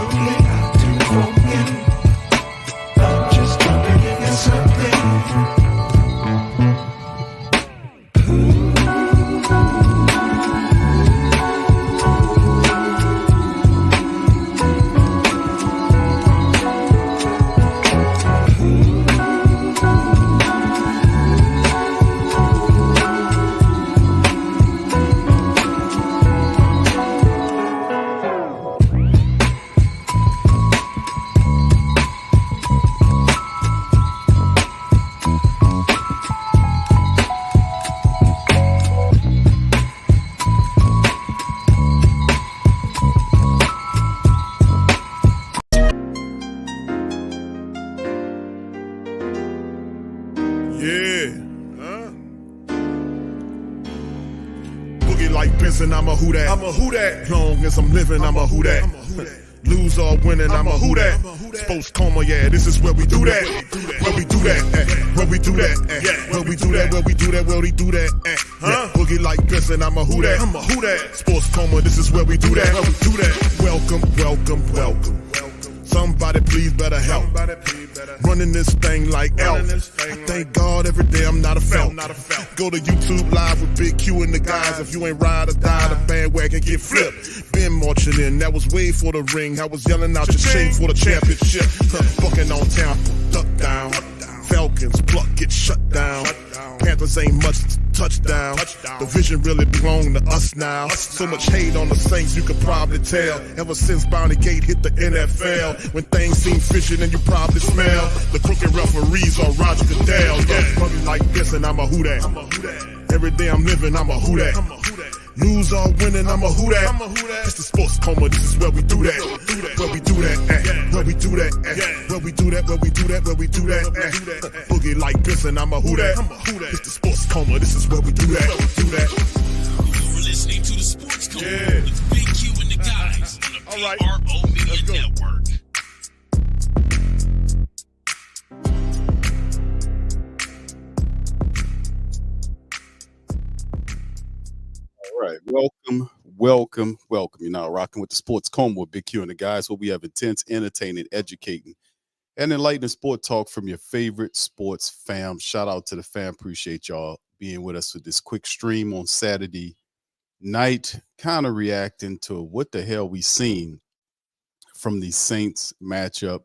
slowly, not too broken. I'm just trying to give you something. I'm a who that. I'm a who that. Long as I'm living, I'm a who that. Lose or winning, I'm a who that. Sports coma, yeah, this is where we do that. Where we do that, where we do that, where we do that, where we do that, where we do that. Boogie like this, and I'm a who that. I'm a who that. Sports coma, this is where we do that. Where we do that. Welcome, welcome, welcome. Somebody please better help. Running this thing like Elf. I thank God every day I'm not a felt. Go to YouTube Live with Big Q and the guys. If you ain't ride or die, the bandwagon get flipped. Been marching in, that was way for the ring. I was yelling out your shame for the championship. Bucking on town, duck down. Falcons pluck, get shut down. Panthers ain't much touchdown. The vision really belong to us now. So much hate on the Saints, you could probably tell. Ever since Bounty Gate hit the NFL, when things seem fishy and you probably smell the crooked referees or Roger Goodell. Yeah, money like this and I'm a who that. Every day I'm living, I'm a who that. Lose or winning, I'm a who that. It's the sports coma, this is where we do that. Where we do that, where we do that, where we do that, where we do that, where we do that. Boogie like this and I'm a who that. It's the sports coma, this is where we do that. You're listening to the Sports Coma with Big Q and the guys on the PRO Media Network. All right, welcome. You're now rocking with the Sports Coma with Big Q and the guys, where we have intense, entertaining, educating, and enlightening sport talk from your favorite sports fam. Shout out to the fam. Appreciate y'all being with us with this quick stream on Saturday night, kind of reacting to what the hell we seen from the Saints matchup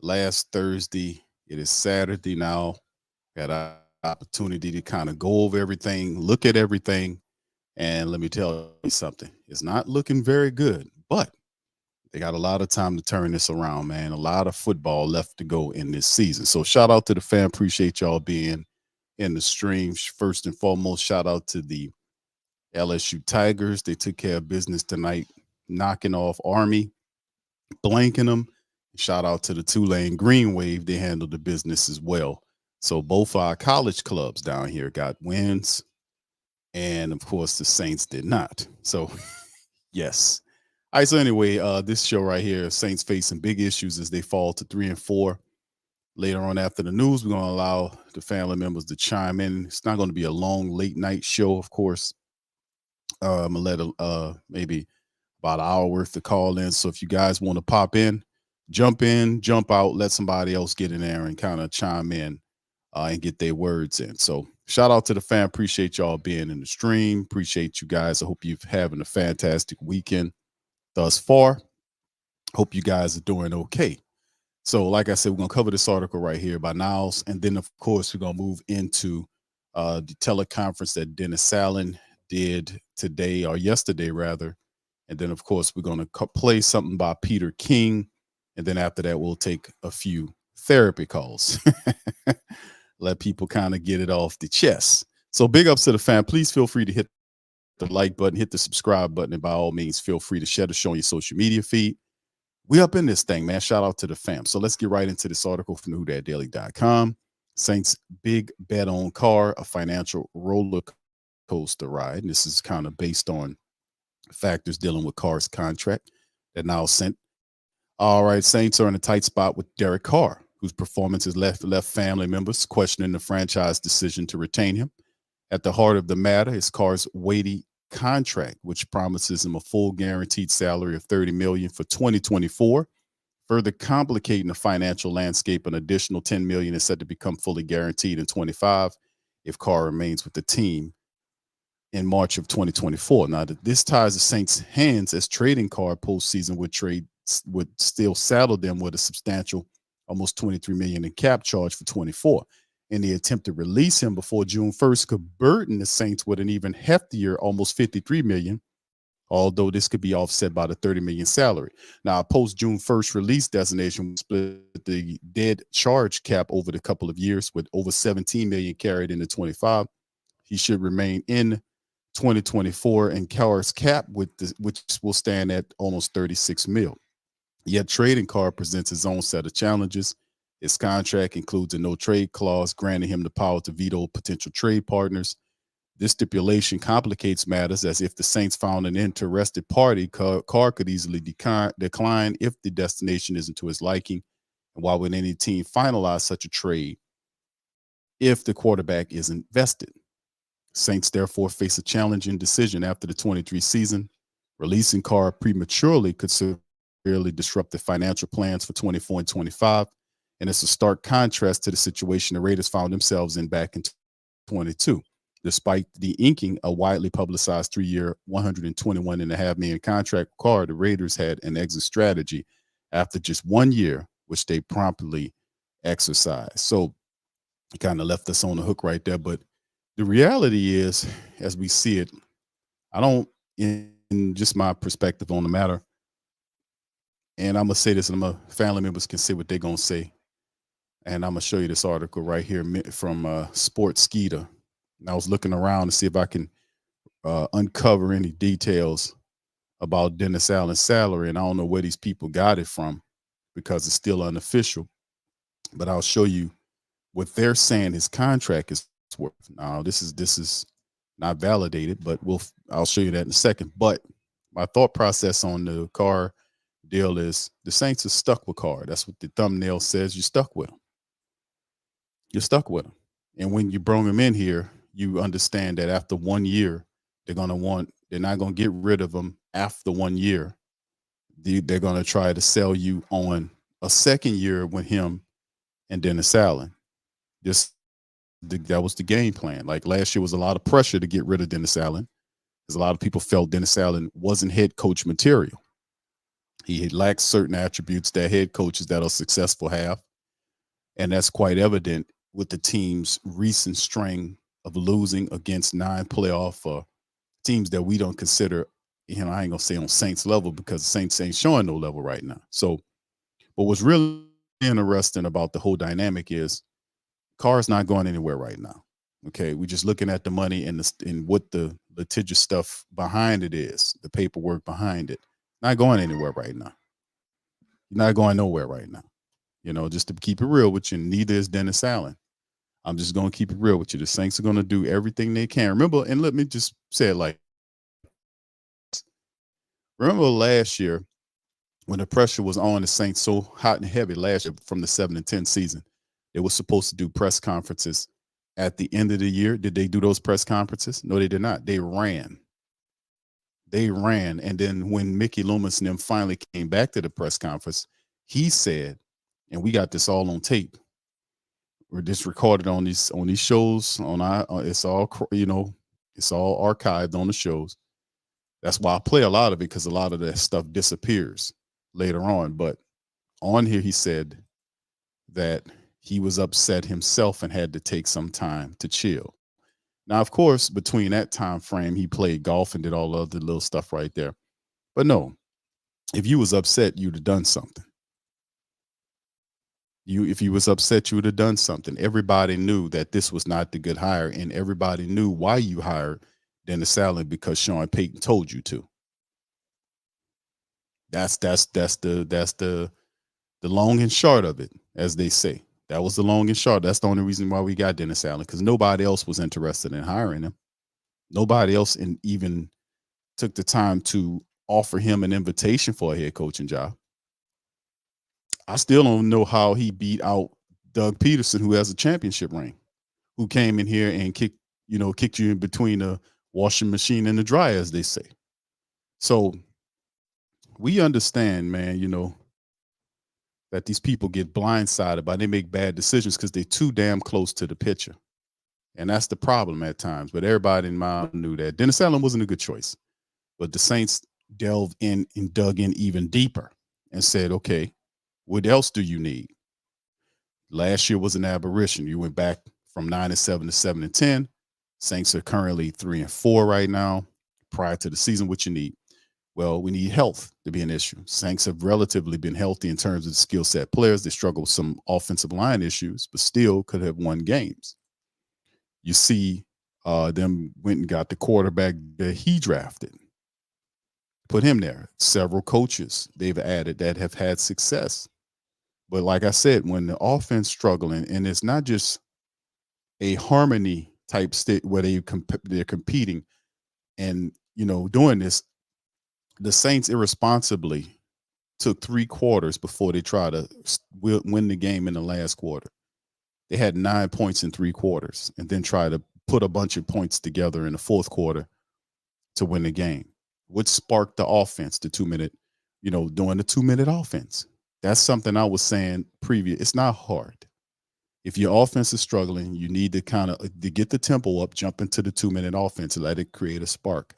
last Thursday. It is Saturday now. Got an opportunity to kind of go over everything, look at everything. And let me tell you something, it's not looking very good, but they got a lot of time to turn this around, man. A lot of football left to go in this season. So shout out to the fam. Appreciate y'all being in the stream. First and foremost, shout out to the LSU Tigers. They took care of business tonight, knocking off Army, blanking them. Shout out to the Tulane Green Wave. They handled the business as well. So both our college clubs down here got wins. And of course, the Saints did not. So, yes. All right. So anyway, this show right here, Saints facing big issues as they fall to 3-4. Later on after the news, we're going to allow the family members to chime in. It's not going to be a long late night show, of course. I'm going to let maybe about an hour worth to call in. So if you guys want to pop in, jump out, let somebody else get in there and kind of chime in and get their words in. So shout out to the fam. Appreciate y'all being in the stream. Appreciate you guys. I hope you're having a fantastic weekend thus far. Hope you guys are doing okay. So like I said, we're going to cover this article right here by Niles. And then, of course, we're going to move into the teleconference that Dennis Allen did today, or yesterday, rather. And then, of course, we're going to play something by Peter King. And then after that, we'll take a few therapy calls. Let people kind of get it off the chest. So big ups to the fam. Please feel free to hit the like button, hit the subscribe button, and by all means, feel free to share the show on your social media feed. We up in this thing, man. Shout out to the fam. So let's get right into this article from whodatdaily.com. Saints big bet on Carr, a financial roller coaster ride. And this is kind of based on factors dealing with Carr's contract that now sent. All right, Saints are in a tight spot with Derek Carr, whose performance has left family members questioning the franchise decision to retain him. At the heart of the matter is Carr's weighty contract, which promises him a full guaranteed salary of $30 million for 2024. Further complicating the financial landscape, an additional $10 million is set to become fully guaranteed in 25 if Carr remains with the team in March of 2024. Now, this ties the Saints' hands as trading Carr postseason would still saddle them with a substantial almost $23 million in cap charge for 24. In the attempt to release him before June 1st could burden the Saints with an even heftier almost $53 million, although this could be offset by the $30 million salary. Now, a post June 1st release designation would split the dead charge cap over the couple of years, with over $17 million carried into 25. He should remain in 2024, and Carr's cap which will stand at almost $36 million. Yet trading Carr presents his own set of challenges. His contract includes a no trade clause, granting him the power to veto potential trade partners. This stipulation complicates matters, as if the Saints found an interested party, Carr could easily decline if the destination isn't to his liking. And why would any team finalize such a trade if the quarterback isn't vested? Saints therefore face a challenging decision after the 23 season. Releasing Carr prematurely could severely disrupt the financial plans for 24 and 25. And it's a stark contrast to the situation the Raiders found themselves in back in 22. Despite the inking a widely publicized 3-year, $121.5 million contract with Carr, the Raiders had an exit strategy after just 1 year, which they promptly exercised. So it kind of left us on the hook right there. But the reality is, as we see it, I don't, in just my perspective on the matter, and I'm going to say this, and my family members can say what they're going to say. And I'm going to show you this article right here from Sports Skeeter. And I was looking around to see if I can uncover any details about Dennis Allen's salary. And I don't know where these people got it from because it's still unofficial. But I'll show you what they're saying his contract is worth. Now, this is not validated, but I'll show you that in a second. But my thought process on the Carr deal is the Saints are stuck with Carr. That's what the thumbnail says. You're stuck with him. You're stuck with him. And when you bring him in here, you understand that after 1 year, they're not going to get rid of him after 1 year. They're going to try to sell you on a second year with him and Dennis Allen. That was the game plan. Like last year was a lot of pressure to get rid of Dennis Allen, because a lot of people felt Dennis Allen wasn't head coach material. He had lacked certain attributes that head coaches that are successful have. And that's quite evident with the team's recent string of losing against 9 playoff teams that we don't consider, I ain't going to say on Saints level, because the Saints ain't showing no level right now. So, but what's really interesting about the whole dynamic is Carr's not going anywhere right now. Okay. We're just looking at the money and what the litigious stuff behind it is, the paperwork behind it. Not going anywhere right now. You're not going nowhere right now. You know, just to keep it real with you, neither is Dennis Allen. I'm just going to keep it real with you. The Saints are going to do everything they can. Remember, and let me just say it like, remember last year when the pressure was on the Saints so hot and heavy last year from the 7-10 season, they were supposed to do press conferences at the end of the year. Did they do those press conferences? No, they did not. They ran. And then when Mickey Loomis and them finally came back to the press conference, he said, and we got this all on tape. We're just recorded on these shows. It's all it's all archived on the shows. That's why I play a lot of it, because a lot of that stuff disappears later on. But on here, he said that he was upset himself and had to take some time to chill. Now, of course, between that time frame, he played golf and did all of the little stuff right there. But no, if you was upset, you'd have done something. If you was upset, you would have done something. Everybody knew that this was not the good hire, and everybody knew why you hired Dennis Allen, because Sean Payton told you to. That's the long and short of it, as they say. That was the long and short. That's the only reason why we got Dennis Allen, because nobody else was interested in hiring him. Nobody else even took the time to offer him an invitation for a head coaching job. I still don't know how he beat out Doug Peterson, who has a championship ring, who came in here and kicked you in between the washing machine and the dryer, as they say. So we understand, man, that these people get blindsided by they make bad decisions because they're too damn close to the pitcher. And that's the problem at times. But everybody in mind knew that Dennis Allen wasn't a good choice. But the Saints delved in and dug in even deeper and said, okay, what else do you need? Last year was an aberration. You went back from 9-7 to 7-10. Saints are currently 3-4 right now. Prior to the season, what you need? Well, we need health to be an issue. Saints have relatively been healthy in terms of the skill set players. They struggle with some offensive line issues, but still could have won games. You see them went and got the quarterback that he drafted. Put him there. Several coaches they've added that have had success. But like I said, when the offense struggling, and it's not just a harmony type state where they're competing and, doing this, the Saints irresponsibly took 3 quarters before they tried to win the game in the last quarter. They had 9 points in 3 quarters and then tried to put a bunch of points together in the fourth quarter to win the game. What sparked the offense, the 2-minute, doing the 2-minute offense? That's something I was saying previous. It's not hard. If your offense is struggling, you need to to get the tempo up, jump into the 2-minute offense, and let it create a spark.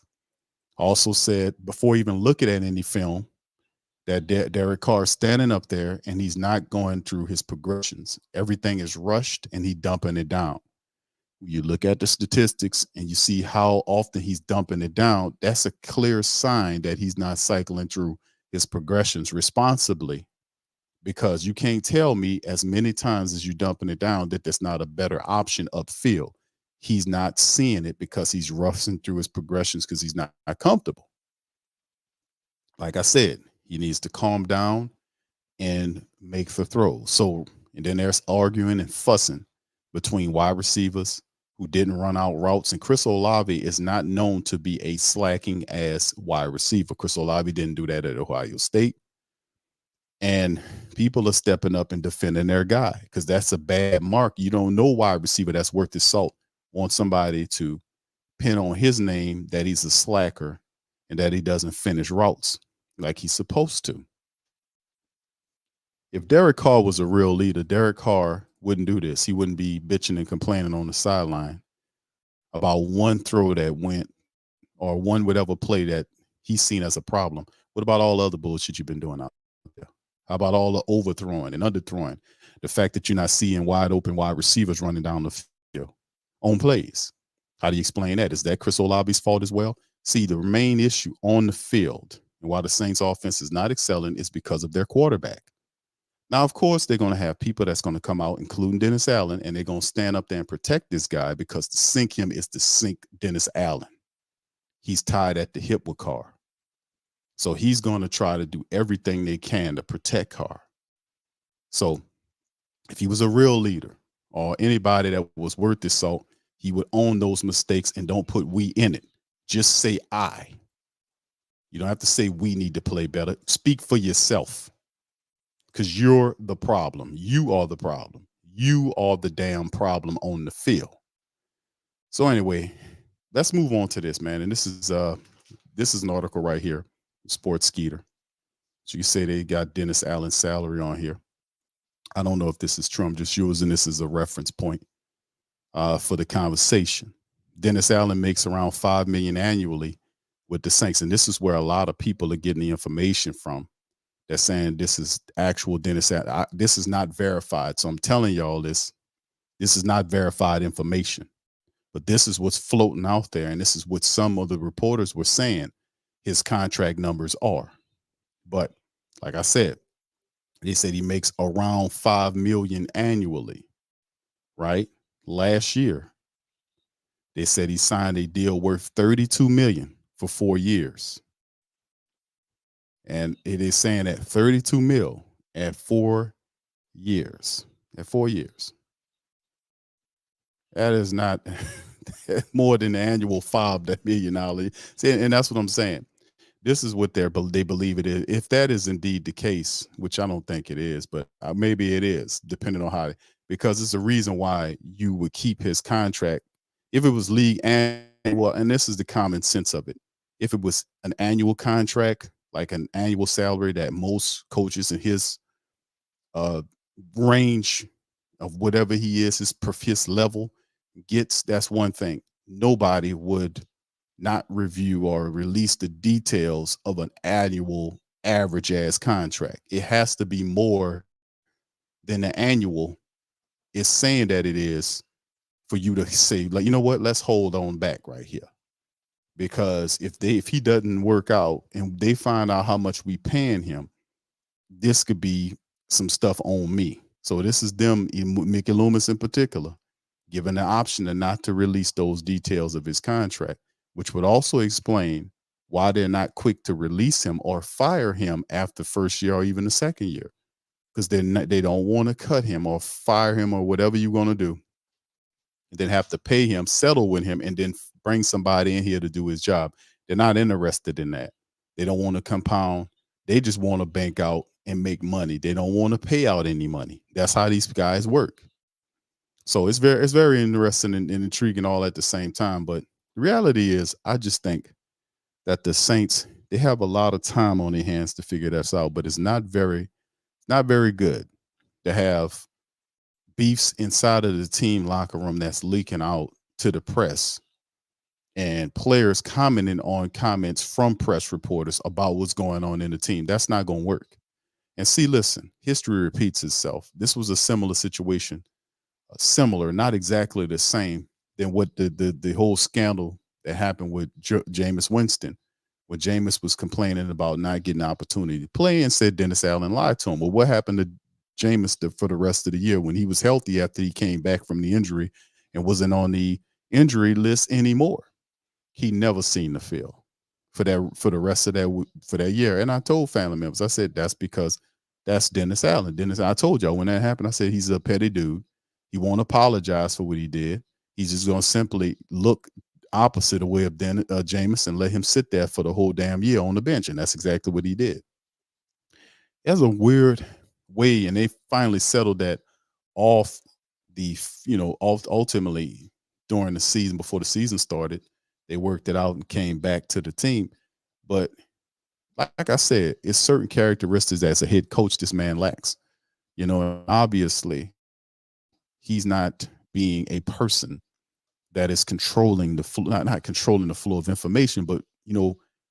Also said, before even looking at any film, that Derek Carr standing up there and he's not going through his progressions. Everything is rushed and he's dumping it down. You look at the statistics and you see how often he's dumping it down. That's a clear sign that he's not cycling through his progressions responsibly, because you can't tell me as many times as you're dumping it down that there's not a better option upfield. He's not seeing it because he's rushing through his progressions because he's not comfortable. Like I said, he needs to calm down and make the throw. So, and then there's arguing and fussing between wide receivers who didn't run out routes. And Chris Olave is not known to be a slacking ass wide receiver. Chris Olave didn't do that at Ohio State. And people are stepping up and defending their guy because that's a bad mark. You don't know wide receiver that's worth his salt. Want somebody to pin on his name that he's a slacker and that he doesn't finish routes like he's supposed to. If Derek Carr was a real leader, Derek Carr wouldn't do this. He wouldn't be bitching and complaining on the sideline about one throw that went or one whatever play that he's seen as a problem. What about all the other bullshit you've been doing out there? How about all the overthrowing and underthrowing? The fact that you're not seeing wide open wide receivers running down the field on plays. How do you explain that? Is that Chris Olave's fault as well? See, the main issue on the field and why the Saints offense is not excelling is because of their quarterback. Now, of course, they're going to have people that's going to come out, including Dennis Allen, and they're going to stand up there and protect this guy because to sink him is to sink Dennis Allen. He's tied at the hip with Carr. So he's going to try to do everything they can to protect Carr. So if he was a real leader or anybody that was worth his salt, he would own those mistakes and don't put we in it. Just say I. You don't have to say we need to play better. Speak for yourself. Because you're the problem. You are the problem. You are the damn problem on the field. So anyway, let's move on to this, man. And this is an article right here, Sports Skeeter. So you say they got Dennis Allen's salary on here. I don't know if this is true. I'm just using this as a reference point for the conversation. Dennis Allen makes around $5 million annually with the Saints, and this is where a lot of people are getting the information from. They're saying this is actual Dennis Allen. This is not verified. So I'm telling y'all this is not verified information, but this is what's floating out there. And this is what some of the reporters were saying his contract numbers are. But like I said, they said he makes around $5 million annually, right? Last year, they said he signed a deal worth $32 million for 4 years. And it is saying at 32 mil at 4 years. At 4 years. That is not more than the annual $5 million. See, and that's what I'm saying. This is what they believe it is. If that is indeed the case, which I don't think it is, but maybe it is, depending on how, because it's a reason why you would keep his contract. If it was league well, and this is the common sense of it. If it was an annual contract, like an annual salary that most coaches in his uh, range of whatever he is, his level gets, that's one thing. Nobody would not review or release the details of an annual average ass contract. It has to be more than the annual is saying that it is for you to say, like, you know what, let's hold on back right here. Because if he doesn't work out and they find out how much we paying him, this could be some stuff on me. So this is them, Mickey Loomis in particular, given the option to not to release those details of his contract, which would also explain why they're not quick to release him or fire him after first year or even the second year, because they don't want to cut him or fire him or whatever you're going to do, and then have to pay him, settle with him, and then bring somebody in here to do his job. They're not interested in that. They don't want to compound. They just want to bank out and make money. They don't want to pay out any money. That's how these guys work. So it's very interesting and intriguing all at the same time. But the reality is, I just think that the Saints, they have a lot of time on their hands to figure this out, but it's not very good to have beefs inside of the team locker room that's leaking out to the press and players commenting on comments from press reporters about what's going on in the team. That's not going to work. And see, listen, history repeats itself. This was a similar situation, similar, not exactly the same than what the whole scandal that happened with Jameis Winston, when Jameis was complaining about not getting an opportunity to play and said Dennis Allen lied to him. Well, what happened to Jameis for the rest of the year when he was healthy after he came back from the injury and wasn't on the injury list anymore? He never seen the field for the rest of that year. And I told family members, I said, that's because that's Dennis Allen. I told y'all when that happened, I said, he's a petty dude. He won't apologize for what he did. He's just going to simply look opposite the way of Jameis and let him sit there for the whole damn year on the bench. And that's exactly what he did. There's a weird way, and they finally settled that off ultimately during the season, before the season started. They worked it out and came back to the team. But like I said, it's certain characteristics as a head coach this man lacks. Obviously, he's not being a person that is controlling the flow, not controlling the flow of information, but,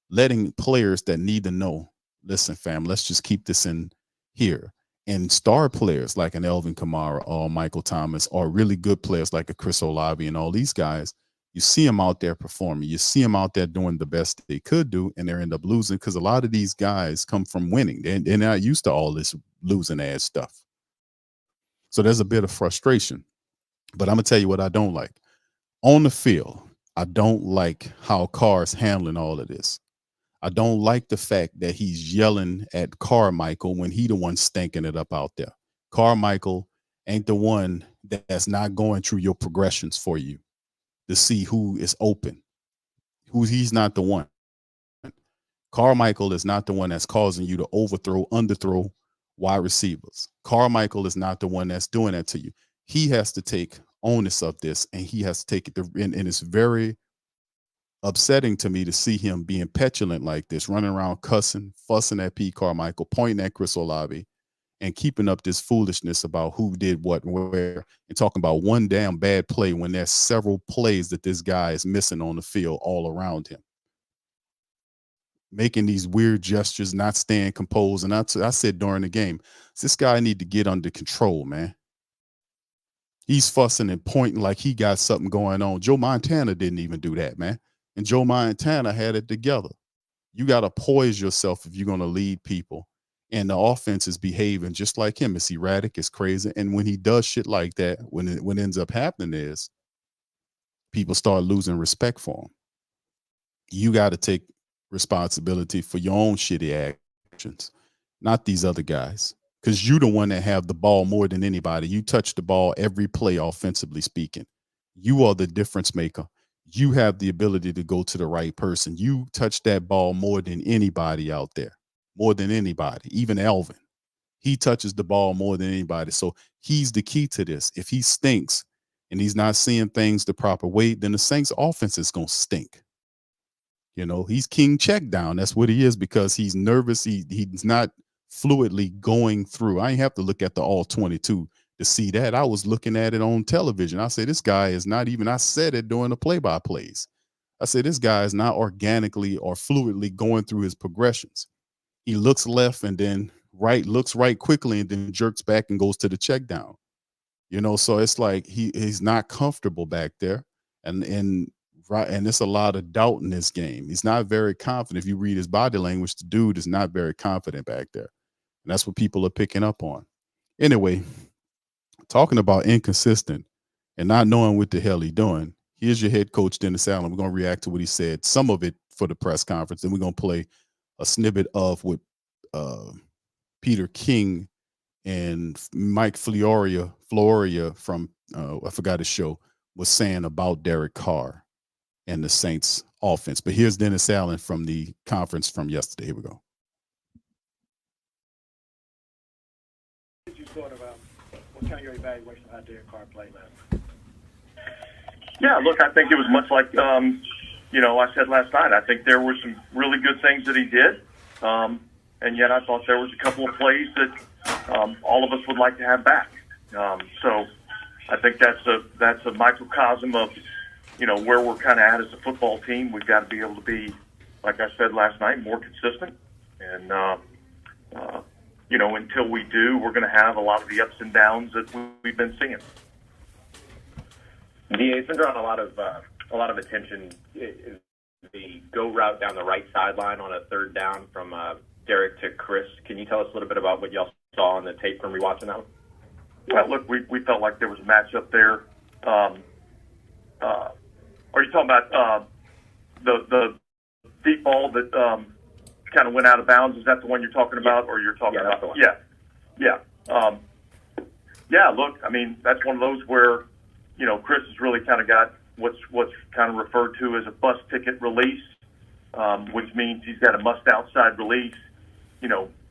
letting players that need to know, listen, fam, let's just keep this in here. And star players like an Elvin Kamara or Michael Thomas, or really good players like a Chris Olave and all these guys, you see them out there performing. You see them out there doing the best they could do, and they end up losing because a lot of these guys come from winning. They're not used to all this losing ass stuff. So there's a bit of frustration. But I'm going to tell you what I don't like. On the field, I don't like how Carr's handling all of this. I don't like the fact that he's yelling at Carmichael when he the one stinking it up out there. Carmichael ain't the one that's not going through your progressions for you to see who is open. He's not the one. Carmichael is not the one that's causing you to underthrow wide receivers. Carmichael is not the one that's doing that to you. He has to take onus of this, and he has to take it. And it's very upsetting to me to see him being petulant like this, running around cussing, fussing at Pete Carmichael, pointing at Chris Olave, and keeping up this foolishness about who did what and where, and talking about one damn bad play when there's several plays that this guy is missing on the field all around him. Making these weird gestures, not staying composed. And I said during the game, this guy need to get under control, man. He's fussing and pointing like he got something going on. Joe Montana didn't even do that, man. And Joe Montana had it together. You got to poise yourself if you're going to lead people. And the offense is behaving just like him. It's erratic, it's crazy. And when he does shit like that, what ends up happening is people start losing respect for him. You got to take responsibility for your own shitty actions, not these other guys. Because you the one that have the ball more than anybody. You touch the ball every play, offensively speaking. You are the difference maker. You have the ability to go to the right person. You touch that ball more than anybody out there. More than anybody. Even Elvin. He touches the ball more than anybody. So he's the key to this. If he stinks and he's not seeing things the proper way, then the Saints offense is going to stink. He's king check down. That's what he is, because he's nervous. He's not fluidly going through. I ain't have to look at the all 22 to see that. I was looking at it on television. I said, this guy is not even, I said it during the play-by-plays. I said, this guy is not organically or fluidly going through his progressions. He looks left and then right, looks right quickly, and then jerks back and goes to the check down. So it's like he's not comfortable back there. And it's a lot of doubt in this game. He's not very confident. If you read his body language, the dude is not very confident back there. And that's what people are picking up on. Anyway, talking about inconsistent and not knowing what the hell he's doing, here's your head coach, Dennis Allen. We're going to react to what he said, some of it for the press conference. Then we're going to play a snippet of what Peter King and Mike Floria from, I forgot his show, was saying about Derek Carr and the Saints offense. But here's Dennis Allen from the conference from yesterday. Here we go. What did you thought about, what kind of your evaluation of how Derek Carr played last night? Yeah, look, I think it was much like, I said last night. I think there were some really good things that he did. And yet I thought there was a couple of plays that all of us would like to have back. So I think that's a microcosm of, where we're kind of at as a football team. We've got to be able to be, like I said last night, more consistent. And, until we do, we're going to have a lot of the ups and downs that we've been seeing. It's been drawing a lot of attention. Is the go route down the right sideline on a third down from Derek to Chris. Can you tell us a little bit about what y'all saw on the tape from rewatching that one? Well, look, we felt like there was a matchup there. Are you talking about the deep ball that kind of went out of bounds? Is that the one you're talking about, or you're talking about? That's the one. Yeah. Look, I mean, that's one of those where Chris has really kind of got what's kind of referred to as a bus ticket release, which means he's got a must outside release.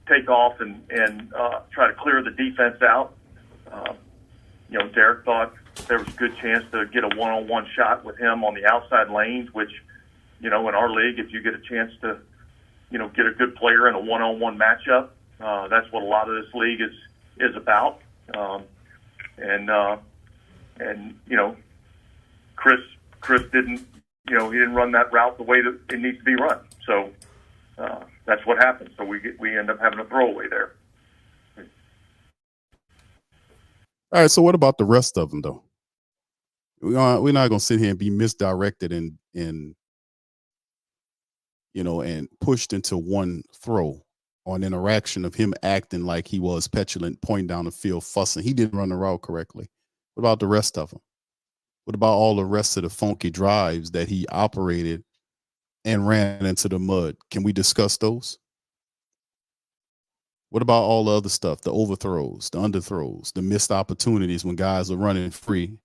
Take off and try to clear the defense out. Derek thought there was a good chance to get a one-on-one shot with him on the outside lanes, which, in our league, if you get a chance to, get a good player in a one-on-one matchup, that's what a lot of this league is about. Chris didn't, he didn't run that route the way that it needs to be run. So that's what happened. So we end up having a throwaway there. All right. So what about the rest of them, though? We're not going to sit here and be misdirected and pushed into one throw on interaction of him acting like he was petulant, pointing down the field, fussing. He didn't run the route correctly. What about the rest of them? What about all the rest of the funky drives that he operated and ran into the mud? Can we discuss those? What about all the other stuff, the overthrows, the underthrows, the missed opportunities when guys are running free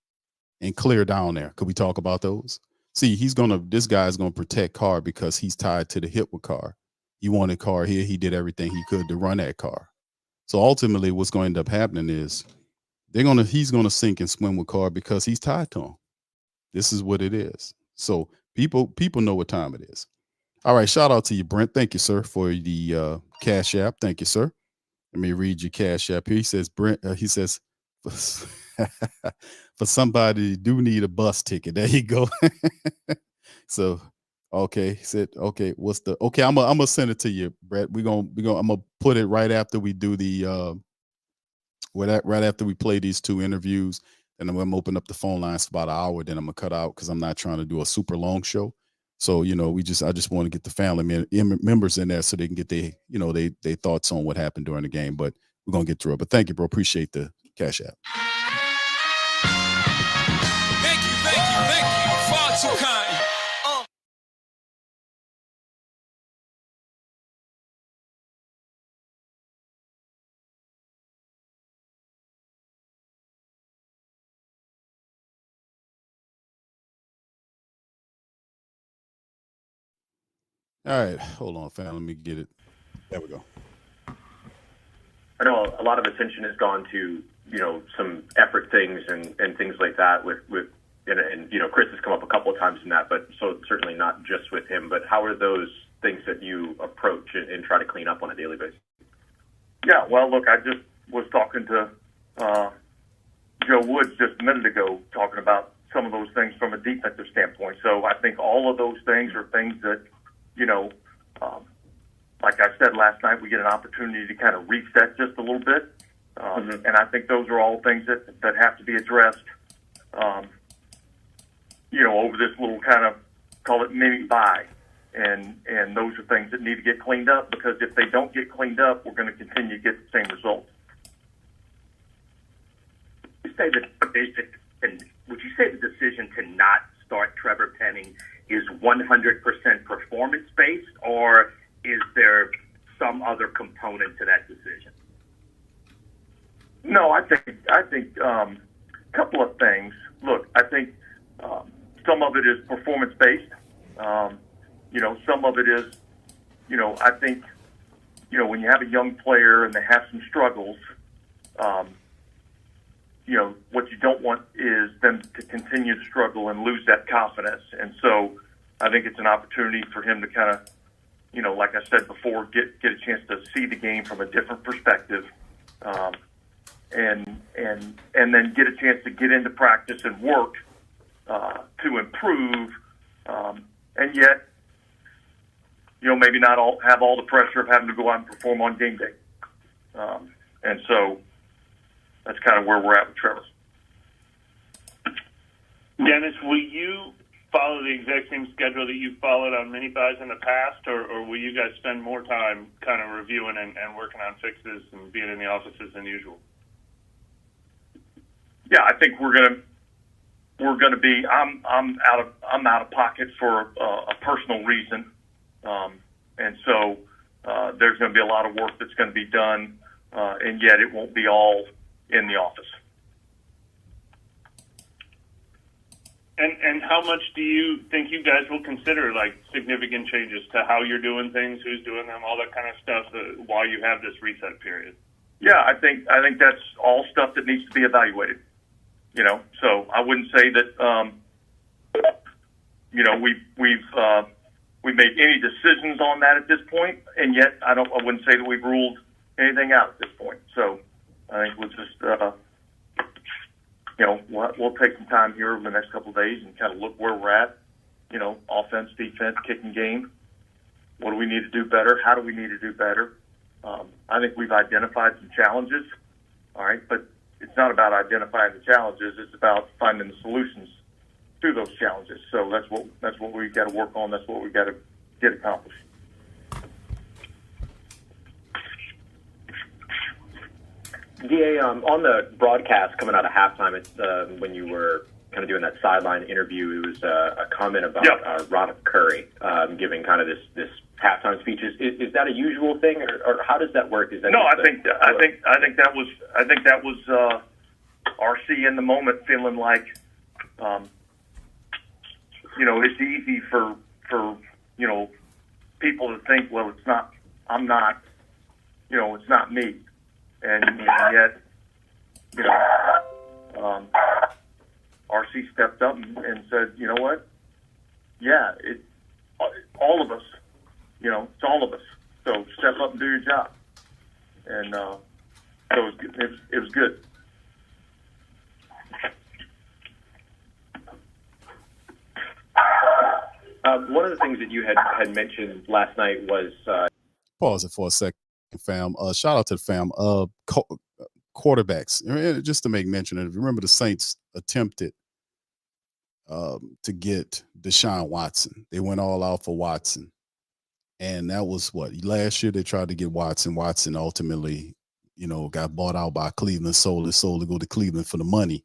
and clear down there? Could we talk about those? See, this guy's going to protect Carr because he's tied to the hip with Carr. He wanted Carr here. He did everything he could to run at Carr. So ultimately what's going to end up happening is he's going to sink and swim with Carr because he's tied to him. This is what it is. So people know what time it is. All right. Shout out to you, Brent. Thank you, sir, for the Cash App. Thank you, sir. Let me read your Cash App here. He says, Brent, he says, for somebody who do need a bus ticket. There you go. So, okay. He said, okay, I'm gonna send it to you, Brett. I'm gonna put it right after we do the right after we play these two interviews. And I'm gonna open up the phone lines for about an hour. Then I'm gonna cut out because I'm not trying to do a super long show. So, I just want to get the family members in there so they can get their thoughts on what happened during the game. But we're gonna get through it. But thank you, bro. Appreciate the Cash App. Thank you. Far too kind. All right, hold on, fam. Let me get it. There we go. I know a lot of attention has gone to some effort things and things like that and Chris has come up a couple of times in that, but so certainly not just with him. But how are those things that you approach and try to clean up on a daily basis? Yeah, well, look, I just was talking to Joe Woods just a minute ago, talking about some of those things from a defensive standpoint. So I think all of those things are things that, like I said last night, we get an opportunity to kind of reset just a little bit. And I think those are all things that have to be addressed, over this little kind of, call it mini bye. And those are things that need to get cleaned up, because if they don't get cleaned up, we're going to continue to get the same results. Would you say the decision to not start Trevor Penning is 100% performance-based, or is there some other component to that decision? No, I think a couple of things. Look, I think some of it is performance-based. Some of it is, I think, when you have a young player and they have some struggles, what you don't want is them to continue to struggle and lose that confidence. And so I think it's an opportunity for him to kind of, like I said before, get a chance to see the game from a different perspective, and then get a chance to get into practice and work to improve, and yet, maybe not have all the pressure of having to go out and perform on game day. And so that's kind of where we're at with Trevor. Dennis, will you follow the exact same schedule that you followed on mini buys in the past, or will you guys spend more time kind of reviewing and working on fixes and being in the offices than usual? Yeah, I think we're gonna be. I'm out of pocket for a personal reason, and so there's going to be a lot of work that's going to be done, and yet it won't be all in the office. And how much do you think you guys will consider significant changes to how you're doing things, who's doing them, all that kind of stuff while you have this reset period? Yeah, I think that's all stuff that needs to be evaluated. So I wouldn't say that we've made any decisions on that at this point, and yet I wouldn't say that we've ruled anything out at this point. So I think we'll just we'll take some time here over the next couple of days and kind of look where we're at. Offense, defense, kicking game. What do we need to do better? How do we need to do better? I think we've identified some challenges. All right, but it's not about identifying the challenges. It's about finding the solutions to those challenges. So that's what we've got to work on. That's what we've got to get accomplished. DA, on the broadcast coming out of halftime, when you were kind of doing that sideline interview, it was a comment about Ronald Curry giving kind of this halftime speech. Is that a usual thing, or how does that work? Is that no? I think that was RC in the moment, feeling like it's easy for people to think, well, it's not. I'm not. It's not me. And yet, RC stepped up and said, you know what? Yeah, all of us. It's all of us. So step up and do your job. And so it was good. One of the things that you had mentioned last night was Pause it for a second, fam. Shout out to the fam. Quarterbacks, just to make mention of it. Remember, the Saints attempted to get Deshaun Watson. They went all out for Watson. And that was last year they tried to get Watson. Watson ultimately, got bought out by Cleveland, sold to go to Cleveland for the money.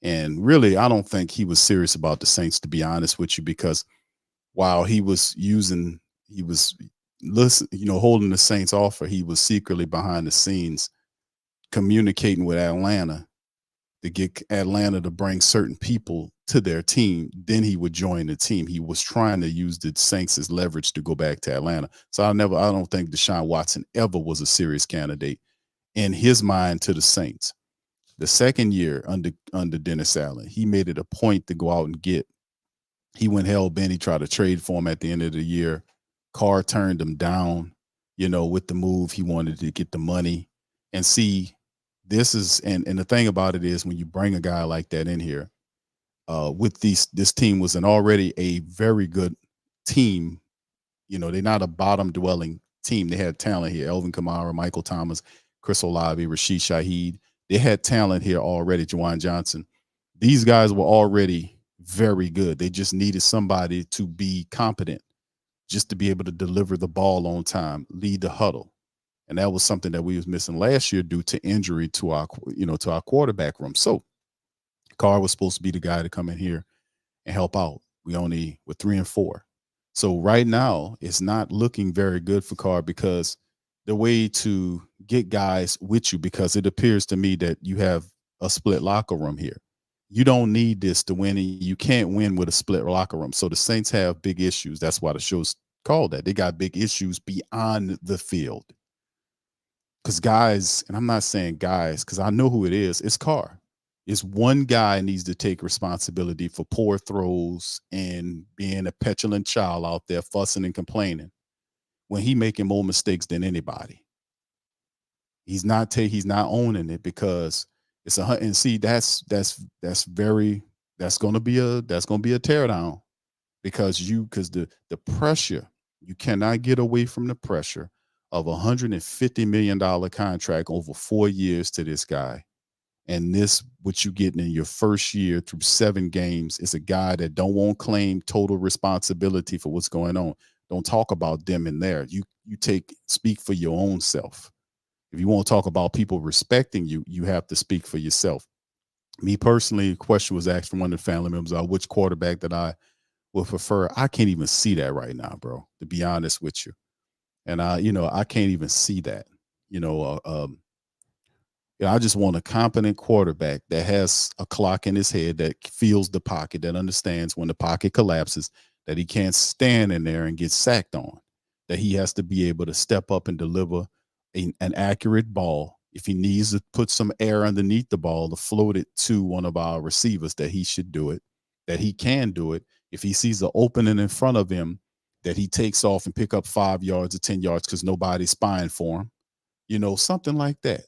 And really, I don't think he was serious about the Saints, to be honest with you, because while he was holding the Saints offer, he was secretly behind the scenes communicating with Atlanta to get Atlanta to bring certain people to their team. Then he would join the team. He was trying to use the Saints as leverage to go back to Atlanta. So I don't think Deshaun Watson ever was a serious candidate in his mind to the Saints. The second year under Dennis Allen, he made it a point to go out and get. He went hell bent. He tried to trade for him at the end of the year. Carr turned him down, with the move. He wanted to get the money. And see, this is and the thing about it is when you bring a guy like that in here, with this team was already a very good team. They're not a bottom dwelling team. They had talent here. Elvin Kamara, Michael Thomas, Chris Olave, Rashid Shaheed. They had talent here already, Juwan Johnson. These guys were already very good. They just needed somebody to be competent, just to be able to deliver the ball on time, lead the huddle. And that was something that we was missing last year due to injury to our quarterback room. So Carr was supposed to be the guy to come in here and help out. We're 3-4. So right now it's not looking very good for Carr, because the way to get guys with you, because it appears to me that you have a split locker room here. You don't need this to win, and you can't win with a split locker room. So the Saints have big issues. That's why the show's called that. They got big issues beyond the field. Because guys, and I'm not saying guys, because I know who it is, it's Carr. It's one guy needs to take responsibility for poor throws and being a petulant child out there fussing and complaining when he making more mistakes than anybody. He's not owning it, because it's and see, that's going to be a teardown, because the pressure, you cannot get away from the pressure of $150 million contract over 4 years to this guy. And this, what you getting in your first year through 7 games, is a guy that don't want to claim total responsibility for what's going on. Don't talk about them in there. You speak for your own self. If you want to talk about people respecting you, you have to speak for yourself. Me personally, a question was asked from one of the family members, which quarterback that I would prefer. I can't even see that right now, bro, to be honest with you. And I can't even see that. I just want a competent quarterback that has a clock in his head, that feels the pocket, that understands when the pocket collapses, that he can't stand in there and get sacked on, that he has to be able to step up and deliver an accurate ball. If he needs to put some air underneath the ball to float it to one of our receivers, that he should do it, that he can do it. If he sees an opening in front of him, that he takes off and pick up 5 yards or 10 yards because nobody's spying for him, something like that.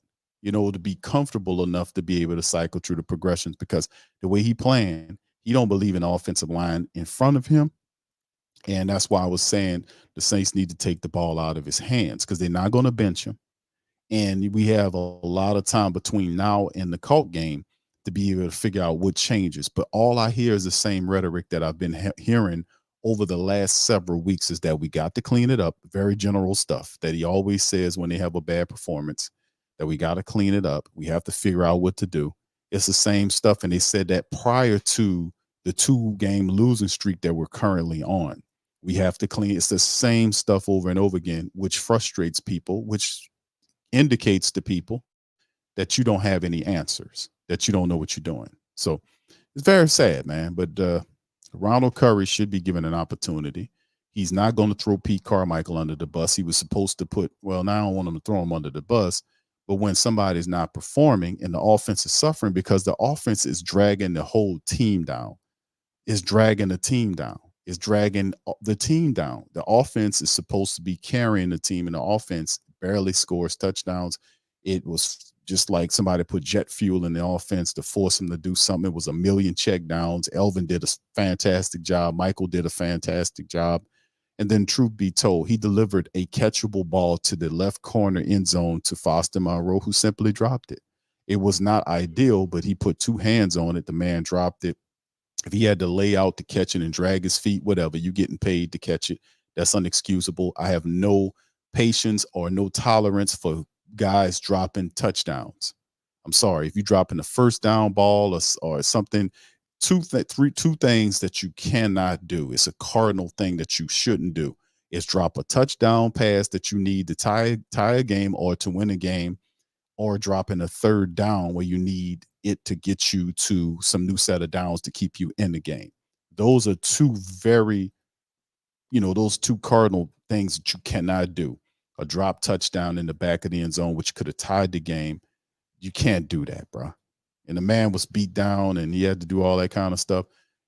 To be comfortable enough to be able to cycle through the progressions, because the way he playing, he don't believe in the offensive line in front of him. And that's why I was saying the Saints need to take the ball out of his hands, because they're not going to bench him. And we have a lot of time between now and the Colts game to be able to figure out what changes. But all I hear is the same rhetoric that I've been hearing over the last several weeks, is that we got to clean it up. Very general stuff that he always says when they have a bad performance, that we got to clean it up. We have to figure out what to do. It's the same stuff. And they said that prior to the 2-game losing streak that we're currently on, we have to clean. It's the same stuff over and over again, which frustrates people, which indicates to people that you don't have any answers, that you don't know what you're doing. So it's very sad, man. But Ronald Curry should be given an opportunity. He's not going to throw Pete Carmichael under the bus. He was supposed to now I don't want him to throw him under the bus, but when somebody's not performing and the offense is suffering, because the offense is dragging the whole team down, is dragging the team down, is dragging the team down. The offense is supposed to be carrying the team, and the offense barely scores touchdowns. It was just like somebody put jet fuel in the offense to force him to do something. It was a million check downs. Elvin did a fantastic job. Michael did a fantastic job. And then, truth be told, he delivered a catchable ball to the left corner end zone to Foster Monroe, who simply dropped it. It was not ideal, but he put 2 hands on it. The man dropped it. If he had to lay out to catch it and drag his feet, whatever, you're getting paid to catch it. That's unexcusable. I have no patience or no tolerance for guys dropping touchdowns. I'm sorry. If you're dropping a first down ball or something, two things that you cannot do. It's a cardinal thing that you shouldn't do. Is drop a touchdown pass that you need to tie a game or to win a game, or dropping a third down where you need it to get you to some new set of downs to keep you in the game. Those are those 2 cardinal things that you cannot do. A drop touchdown in the back of the end zone, which could have tied the game. You can't do that, bro. and the man was beat down and he had to do all that kind of stuff.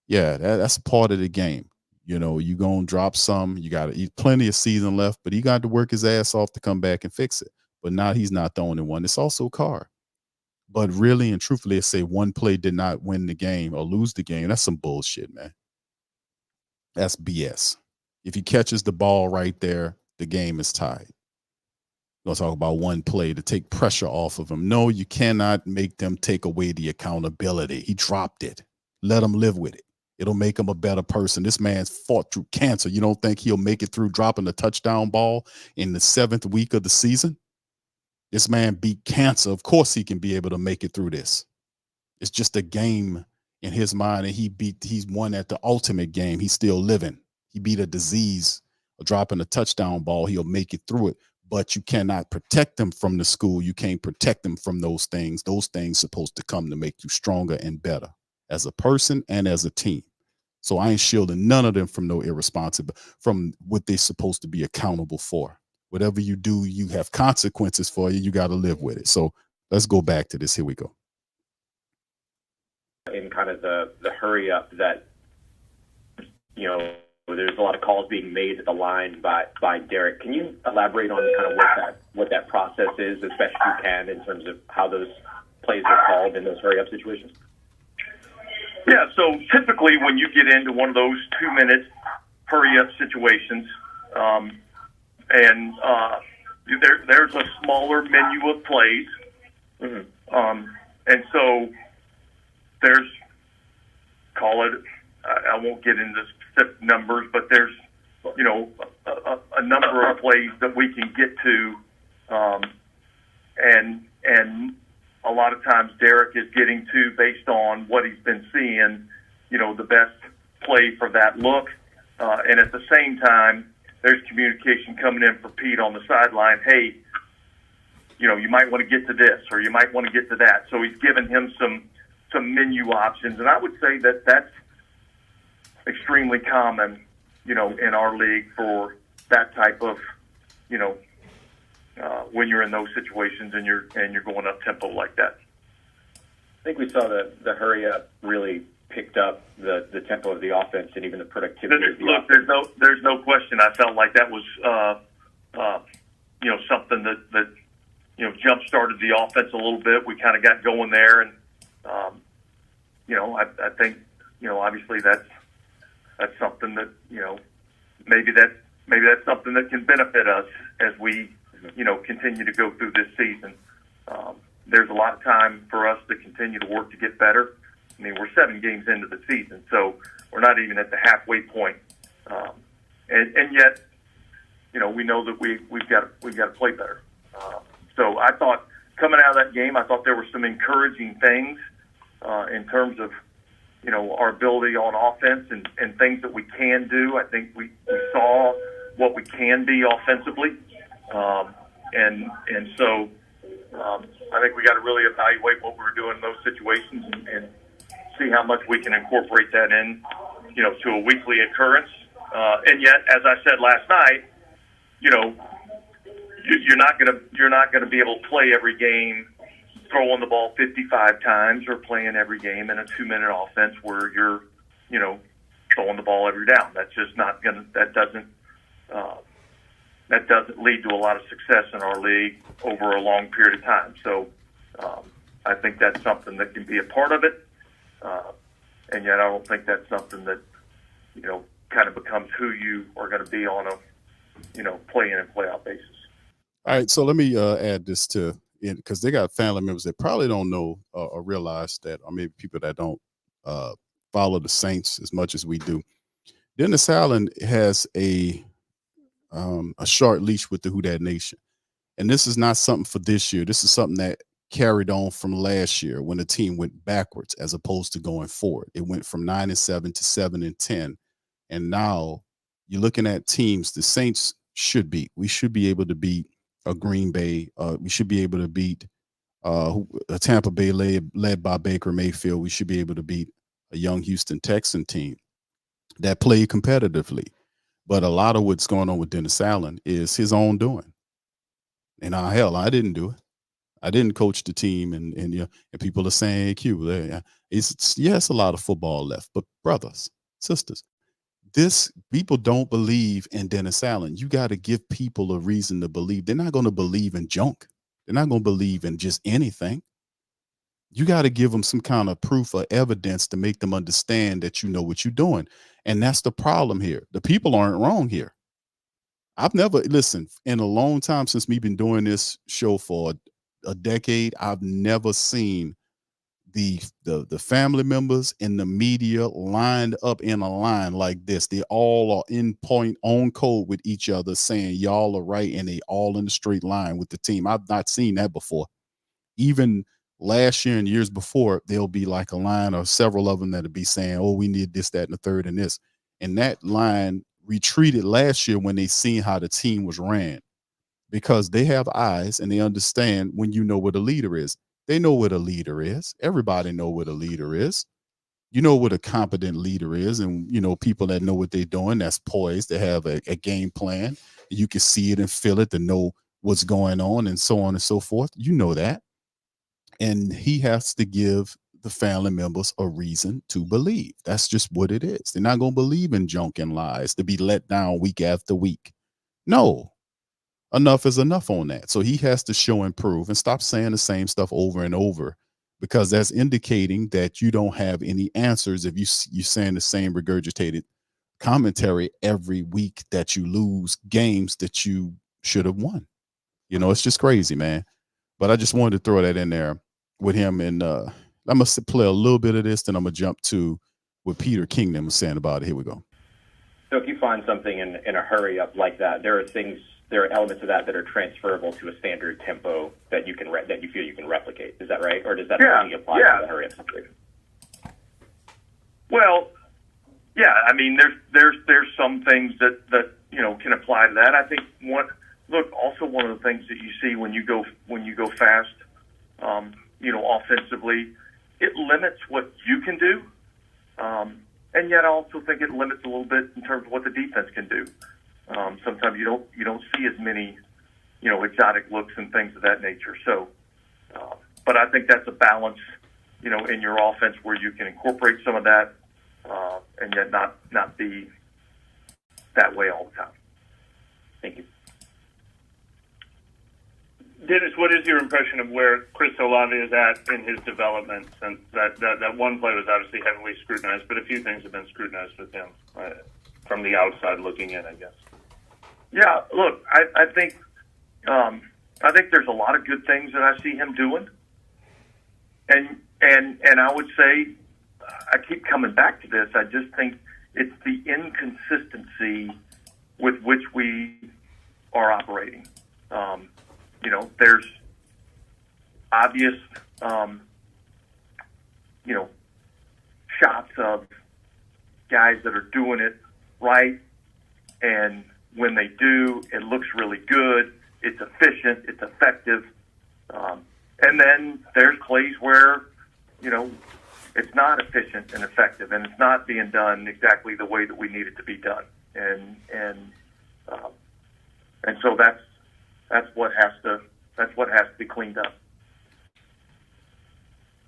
Yeah, that's a part of the game. You know, you going to drop some. You got plenty of season left, but he got to work his ass off to come back and fix it. But now he's not the only one. It's also Carr. But really and truthfully, say one play did not win the game or lose the game. That's some bullshit, man. That's BS. If he catches the ball right there, the game is tied. We're going to talk about one play to take pressure off of him. No, you cannot make them take away the accountability. He dropped it. Let him live with it. It'll make him a better person. This man's fought through cancer. You don't think he'll make it through dropping a touchdown ball in the 7th week of the season? This man beat cancer. Of course he can be able to make it through this. It's just a game in his mind, and he's won at the ultimate game. He's still living. He beat a disease, dropping a touchdown ball. He'll make it through it, but you cannot protect him from the school. You can't protect him from those things. Those things supposed to come to make you stronger and better as a person and as a team. So I ain't shielding none of them from no irresponsible, from what they're supposed to be accountable for. Whatever you do, you have consequences for you. You got to live with it. So let's go back to this. Here we go. In kind of the hurry up that, you know, there's a lot of calls being made at the line by Derek. Can you elaborate on kind of what that process is, as best you can, in terms of how those plays are called in those hurry up situations? Yeah, so typically when you get into one of those 2-minute hurry-up situations, there's a smaller menu of plays, and so there's, call it, I won't get into specific numbers, but there's, you know, a number of plays that we can get to, and a lot of times Derek is getting to, based on what he's been seeing, you know, the best play for that look. And at the same time, there's communication coming in for Pete on the sideline. Hey, you know, you might want to get to this, or you might want to get to that. So he's giving him some menu options. And I would say that that's extremely common, you know, in our league for that type of, you know, when you're in those situations and you're going up tempo like that. I think we saw the hurry up really picked up the tempo of the offense and even the productivity of the offense. There's no question. I felt like that was you know, something that you know, jump started the offense a little bit. We kind of got going there, and you know, I think, you know, obviously that's something that, you know, maybe that's something that can benefit us as we, you know, continue to go through this season. There's a lot of time for us to continue to work to get better. I mean, we're 7 games into the season, so we're not even at the halfway point. And yet, you know, we know that we've got to play better. So I thought, coming out of that game, I thought there were some encouraging things in terms of, you know, our ability on offense and things that we can do. I think we saw what we can be offensively. And so I think we got to really evaluate what we're doing in those situations and see how much we can incorporate that in, you know, to a weekly occurrence. And yet, as I said last night, you know, you're not gonna be able to play every game throwing the ball 55 times, or playing every game in a 2-minute offense where you're, you know, throwing the ball every down. That's just not gonna. That doesn't lead to a lot of success in our league over a long period of time. So I think that's something that can be a part of it, and yet I don't think that's something that, you know, kind of becomes who you are going to be on a, you know, play in and play out basis. All right, so let me add this to it, because they got family members that probably don't know or realize that, or maybe people that don't follow the Saints as much as we do. Dennis Allen has a short leash with the Who Dat Nation, and this is not something for this year. This is something that carried on from last year when the team went backwards as opposed to going forward. It went from 9-7 to 7-10, and now you're looking at teams the Saints should beat. We should be able to beat a Green Bay. We should be able to beat a Tampa Bay led by Baker Mayfield. We should be able to beat a young Houston Texan team that played competitively. But a lot of what's going on with Dennis Allen is his own doing. And hell, I didn't do it. I didn't coach the team, and people are saying, Q, it's a lot of football left. But brothers, sisters, this people don't believe in Dennis Allen. You got to give people a reason to believe. They're not going to believe in junk. They're not going to believe in just anything. You got to give them some kind of proof or evidence to make them understand that you know what you're doing. And that's the problem here. The people aren't wrong here. I've never listened in a long time since me been doing this show for a decade. I've never seen the family members and the media lined up in a line like this. They all are in point on code with each other, saying y'all are right, and they all in the straight line with the team. I've not seen that before. Even last year and years before, there'll be like a line or several of them that'll be saying, oh, we need this, that, and the third, and this. And that line retreated last year when they seen how the team was ran, because they have eyes and they understand when you know what a leader is. They know what a leader is. Everybody know what a leader is. You know what a competent leader is, and people that know what they're doing, that's poised, to have a game plan. You can see it and feel it, to know what's going on, and so on and so forth. You know that. And he has to give the family members a reason to believe. That's just what it is. They're not going to believe in junk and lies to be let down week after week. No, enough is enough on that. So he has to show and prove, and stop saying the same stuff over and over, because that's indicating that you don't have any answers if you're saying the same regurgitated commentary every week that you lose games that you should have won. It's just crazy, man. But I just wanted to throw that in there with him. And I'm going to play a little bit of this, then I'm going to jump to what Peter Kingdom was saying about it. Here we go. So if you find something in a hurry up like that, there are elements of that are transferable to a standard tempo that you feel you can replicate. Is that right? Or does that only apply to the hurry up situation? Well, yeah. I mean, there's some things that can apply to that. I think also one of the things that you see when you go fast, offensively, it limits what you can do, and yet I also think it limits a little bit in terms of what the defense can do. Sometimes you don't see as many, exotic looks and things of that nature. So, but I think that's a balance, in your offense where you can incorporate some of that, and yet not be that way all the time. Thank you. Dennis, what is your impression of where Chris Olave is at in his development? Since that one play was obviously heavily scrutinized, but a few things have been scrutinized with him from the outside looking in, I guess. Yeah, look, I think there's a lot of good things that I see him doing, and I would say I keep coming back to this. I just think it's the inconsistency with which we are operating. There's obvious, shots of guys that are doing it right, and when they do, it looks really good. It's efficient. It's effective. And then there's plays where, it's not efficient and effective, and it's not being done exactly the way that we need it to be done. And so that's what has to be cleaned up.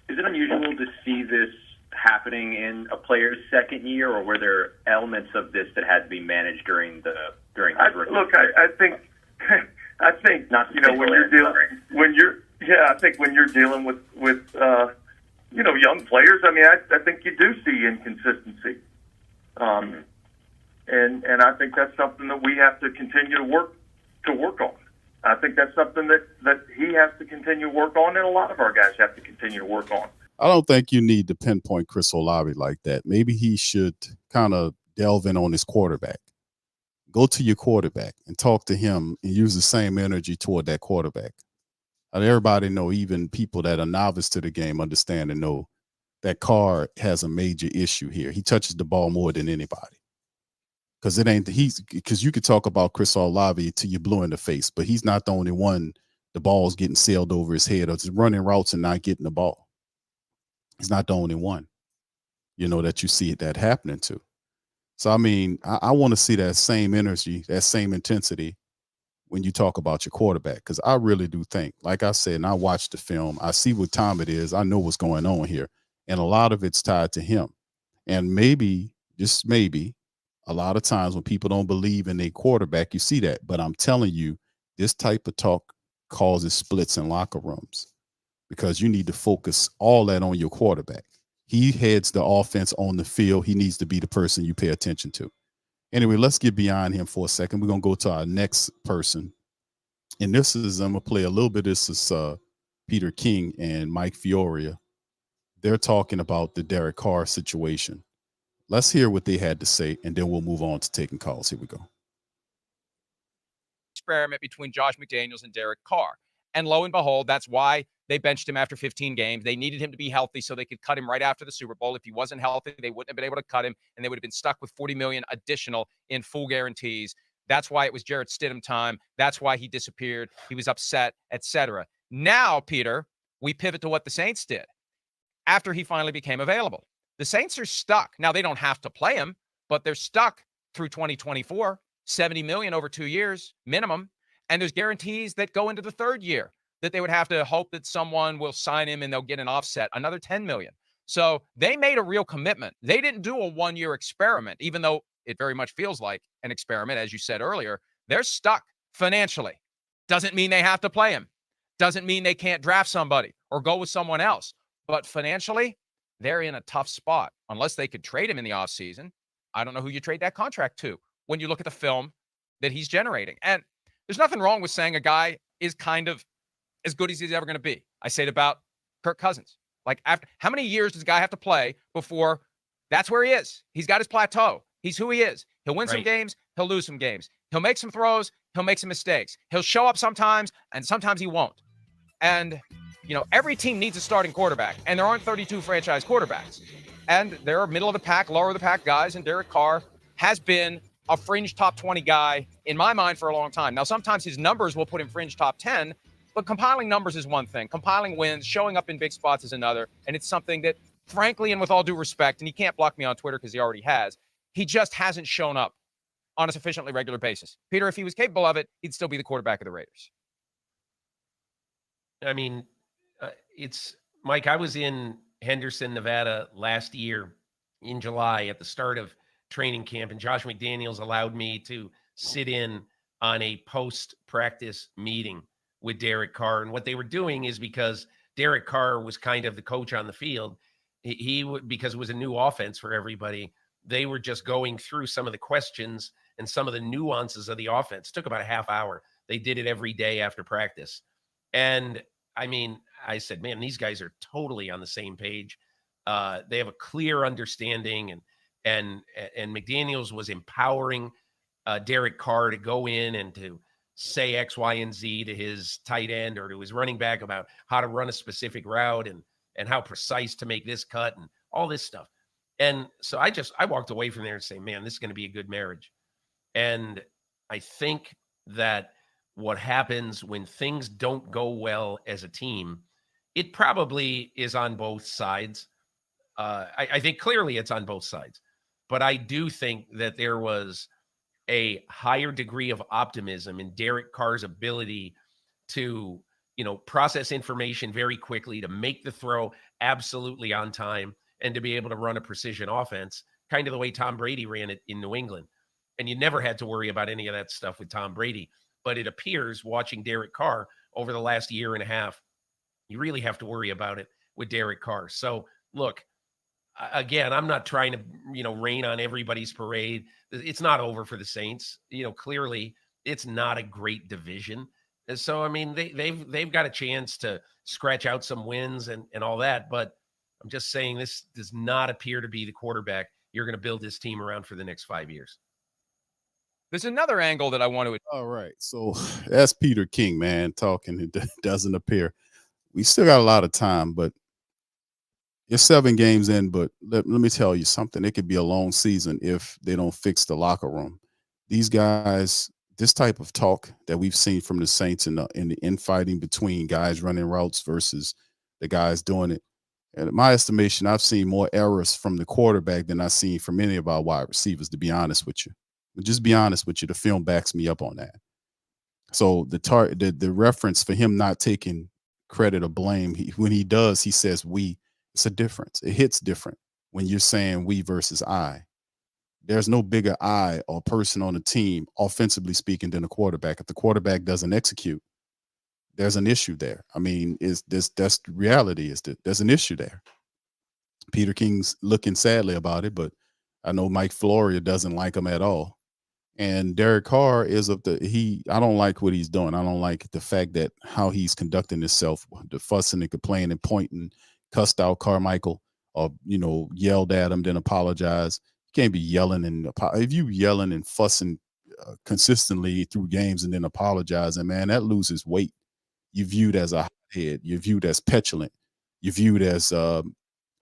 Is it unusual to see this happening in a player's second year, or were there elements of this that had to be managed during his rookie? I think not when you're dealing with young players. I mean, I think you do see inconsistency, and I think that's something that we have to continue to work on. I think that's something that he has to continue to work on, and a lot of our guys have to continue to work on. I don't think you need to pinpoint Chris Olave like that. Maybe he should kind of delve in on his quarterback. Go to your quarterback and talk to him and use the same energy toward that quarterback. And everybody know, even people that are novice to the game understand and know that Carr has a major issue here. He touches the ball more than anybody. Because you could talk about Chris Olave till you're blue in the face, but he's not the only one the ball's getting sailed over his head or just running routes and not getting the ball. He's not the only one, that you see that happening to. So, I mean, I want to see that same energy, that same intensity when you talk about your quarterback, because I really do think, like I said, and I watched the film, I see what time it is, I know what's going on here, and a lot of it's tied to him. And maybe, just maybe, a lot of times when people don't believe in a quarterback, you see that. But I'm telling you, this type of talk causes splits in locker rooms because you need to focus all that on your quarterback. He heads the offense on the field. He needs to be the person you pay attention to. Anyway, let's get beyond him for a second. We're going to go to our next person. And this is, I'm going to play a little bit. This is Peter King and Mike Fioria. They're talking about the Derek Carr situation. Let's hear what they had to say, and then we'll move on to taking calls. Here we go. Experiment between Josh McDaniels and Derek Carr. And lo and behold, that's why they benched him after 15 games. They needed him to be healthy so they could cut him right after the Super Bowl. If he wasn't healthy, they wouldn't have been able to cut him, and they would have been stuck with $40 million additional in full guarantees. That's why it was Jarrett Stidham time. That's why he disappeared. He was upset, etc. Now, Peter, we pivot to what the Saints did after he finally became available. The Saints are stuck. Now, they don't have to play him, but they're stuck through 2024, $70 million over 2 years minimum. And there's guarantees that go into the third year that they would have to hope that someone will sign him and they'll get an offset, another $10 million. So they made a real commitment. They didn't do a one-year experiment, even though it very much feels like an experiment, as you said earlier. They're stuck financially. Doesn't mean they have to play him. Doesn't mean they can't draft somebody or go with someone else. But financially, they're in a tough spot. Unless they could trade him in the offseason, I don't know who you trade that contract to when you look at the film that he's generating. And there's nothing wrong with saying a guy is kind of as good as he's ever going to be. I say it about Kirk Cousins. Like, after how many years does a guy have to play before that's where he is? He's got his plateau. He's who he is. He'll win some games. He'll lose some games. He'll make some throws. He'll make some mistakes. He'll show up sometimes, and sometimes he won't. And every team needs a starting quarterback, and there aren't 32 franchise quarterbacks. And there are middle of the pack, lower of the pack guys, and Derek Carr has been a fringe top 20 guy in my mind for a long time. Now, sometimes his numbers will put him fringe top 10, but compiling numbers is one thing. Compiling wins, showing up in big spots is another. And it's something that, frankly, and with all due respect, and he can't block me on Twitter because he already has, he just hasn't shown up on a sufficiently regular basis. Peter, if he was capable of it, he'd still be the quarterback of the Raiders. I mean, it's Mike, I was in Henderson, Nevada last year in July at the start of training camp, and Josh McDaniels allowed me to sit in on a post-practice meeting with Derek Carr. And what they were doing is, because Derek Carr was kind of the coach on the field, because it was a new offense for everybody, they were just going through some of the questions and some of the nuances of the offense. It took about a half hour. They did it every day after practice. And I mean, I said, man, these guys are totally on the same page. They have a clear understanding, and McDaniels was empowering Derek Carr to go in and to say X, Y, and Z to his tight end or to his running back about how to run a specific route and how precise to make this cut and all this stuff. And so I walked away from there and say, man, this is going to be a good marriage. And I think that what happens when things don't go well as a team, it probably is on both sides. I think clearly it's on both sides. But I do think that there was a higher degree of optimism in Derek Carr's ability to, process information very quickly, to make the throw absolutely on time, and to be able to run a precision offense, kind of the way Tom Brady ran it in New England. And you never had to worry about any of that stuff with Tom Brady. But it appears, watching Derek Carr over the last year and a half, you really have to worry about it with Derek Carr. So, look, again, I'm not trying to, rain on everybody's parade. It's not over for the Saints. Clearly, it's not a great division. And so, I mean, they've got a chance to scratch out some wins and all that. But I'm just saying, this does not appear to be the quarterback you're going to build this team around for the next 5 years. There's another angle that I want to. All right. So that's Peter King, man, talking. It doesn't appear. We still got a lot of time, but you're 7 games in. But let me tell you something. It could be a long season if they don't fix the locker room. These guys, this type of talk that we've seen from the Saints in the infighting between guys running routes versus the guys doing it. And in my estimation, I've seen more errors from the quarterback than I've seen from any of our wide receivers, to be honest with you. But just be honest with you, the film backs me up on that. So the reference for him not taking credit or blame, when he does, he says we. It's a difference. It hits different when you're saying we versus I. There's no bigger I or person on the team, offensively speaking, than a quarterback. If the quarterback doesn't execute, there's an issue there. I mean, that's the reality is that there's an issue there. Peter King's looking sadly about it, but I know Mike Florio doesn't like him at all. And Derek Carr is I don't like what he's doing. I don't like the fact that how he's conducting himself, the fussing and complaining and pointing, cussed out Carmichael or, yelled at him, then apologize. You can't be yelling if you yelling and fussing consistently through games and then apologizing, man, that loses weight. You're viewed as a hothead. You're viewed as petulant. You're viewed as a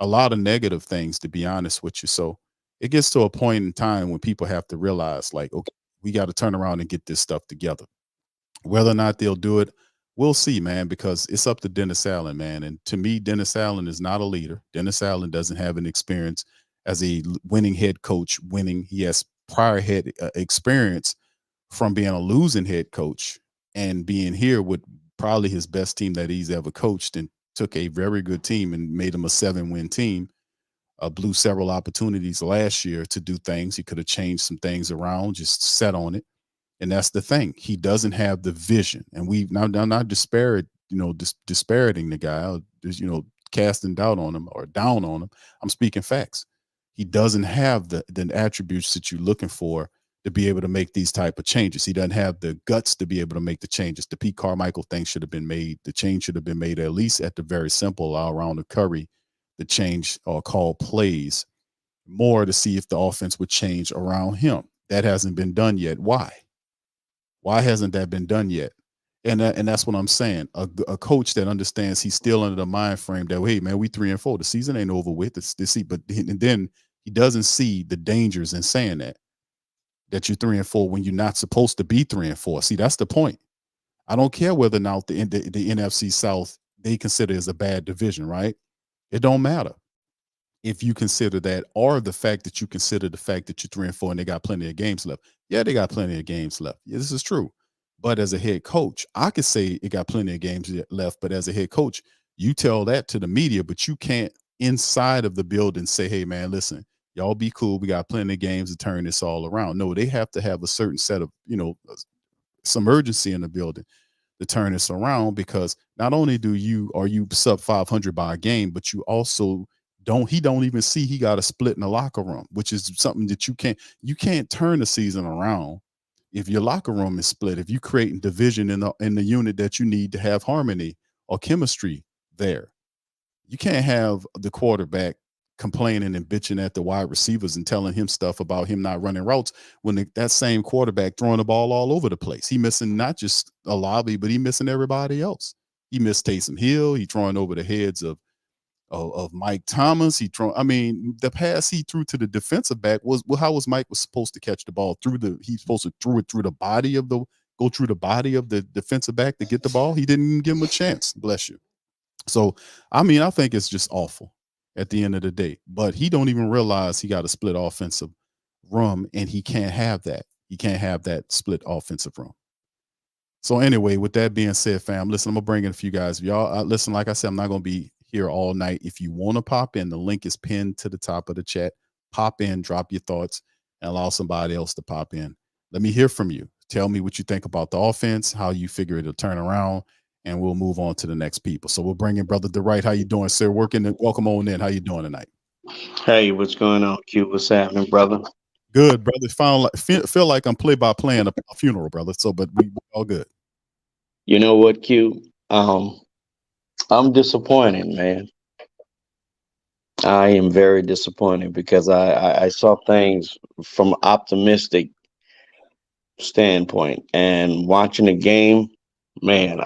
lot of negative things, to be honest with you. So it gets to a point in time when people have to realize, like, okay, we got to turn around and get this stuff together. Whether or not they'll do it, we'll see, man, because it's up to Dennis Allen, man. And to me, Dennis Allen is not a leader. Dennis Allen doesn't have an experience as a winning head coach. He has prior head experience from being a losing head coach and being here with probably his best team that he's ever coached, and took a very good team and made him a 7-win team. Blew several opportunities last year to do things. He could have changed some things around, just set on it. And that's the thing. He doesn't have the vision. And we've now not disparaging the guy, or, casting doubt on him or down on him. I'm speaking facts. He doesn't have the attributes that you're looking for to be able to make these type of changes. He doesn't have the guts to be able to make the changes. The Pete Carmichael thing should have been made. The change should have been made at least at the very simple around the Curry, the change or call plays more to see if the offense would change around him. That hasn't been done yet. Why? Why hasn't that been done yet? And that's what I'm saying. A coach that understands he's still under the mind frame that, hey, man, we 3-4. The season ain't over with. And then he doesn't see the dangers in saying that you're 3-4 when you're not supposed to be 3-4. See, that's the point. I don't care whether or not the NFC South they consider as a bad division, right? It don't matter if you consider that, or the fact that you consider the fact that you're 3-4 and they got plenty of games left. Yeah, they got plenty of games left. Yeah, this is true. But as a head coach, I could say it got plenty of games left. But as a head coach, you tell that to the media, but you can't inside of the building say, hey, man, listen, y'all be cool. We got plenty of games to turn this all around. No, they have to have a certain set of, some urgency in the building to turn this around, because not only are you sub 500 by a game, but you also don't even see he got a split in the locker room, which is something that you can't turn the season around if your locker room is split, if you create division in the unit that you need to have harmony or chemistry there. You can't have the quarterback complaining and bitching at the wide receivers and telling him stuff about him not running routes when that same quarterback throwing the ball all over the place. He missing not just a lobby, but he missing everybody else. He missed Taysom Hill. He throwing over the heads of Mike Thomas. The pass he threw to the defensive back how was Mike was supposed to catch the ball he's supposed to throw it through the body of the defensive back to get the ball. He didn't even give him a chance. Bless you. So, I think it's just awful at the end of the day, but he don't even realize he got a split offensive room, and he can't have that. He can't have that split offensive room. So anyway, with that being said, fam, listen, I'm going to bring in a few guys. Y'all listen, like I said, I'm not going to be here all night. If you want to pop in, the link is pinned to the top of the chat. Pop in, drop your thoughts, and allow somebody else to pop in. Let me hear from you. Tell me what you think about the offense, how you figure it'll turn around, and we'll move on to the next people. So we'll bring in Brother DeWright. How you doing, sir? Welcome on in. How you doing tonight? Hey, what's going on, Q? What's happening, brother? Good, brother. Feel like I'm play-by-play in a funeral, brother. So, but we all good. You know what, Q? I'm disappointed, man. I am very disappointed because I saw things from an optimistic standpoint, and watching the game, man,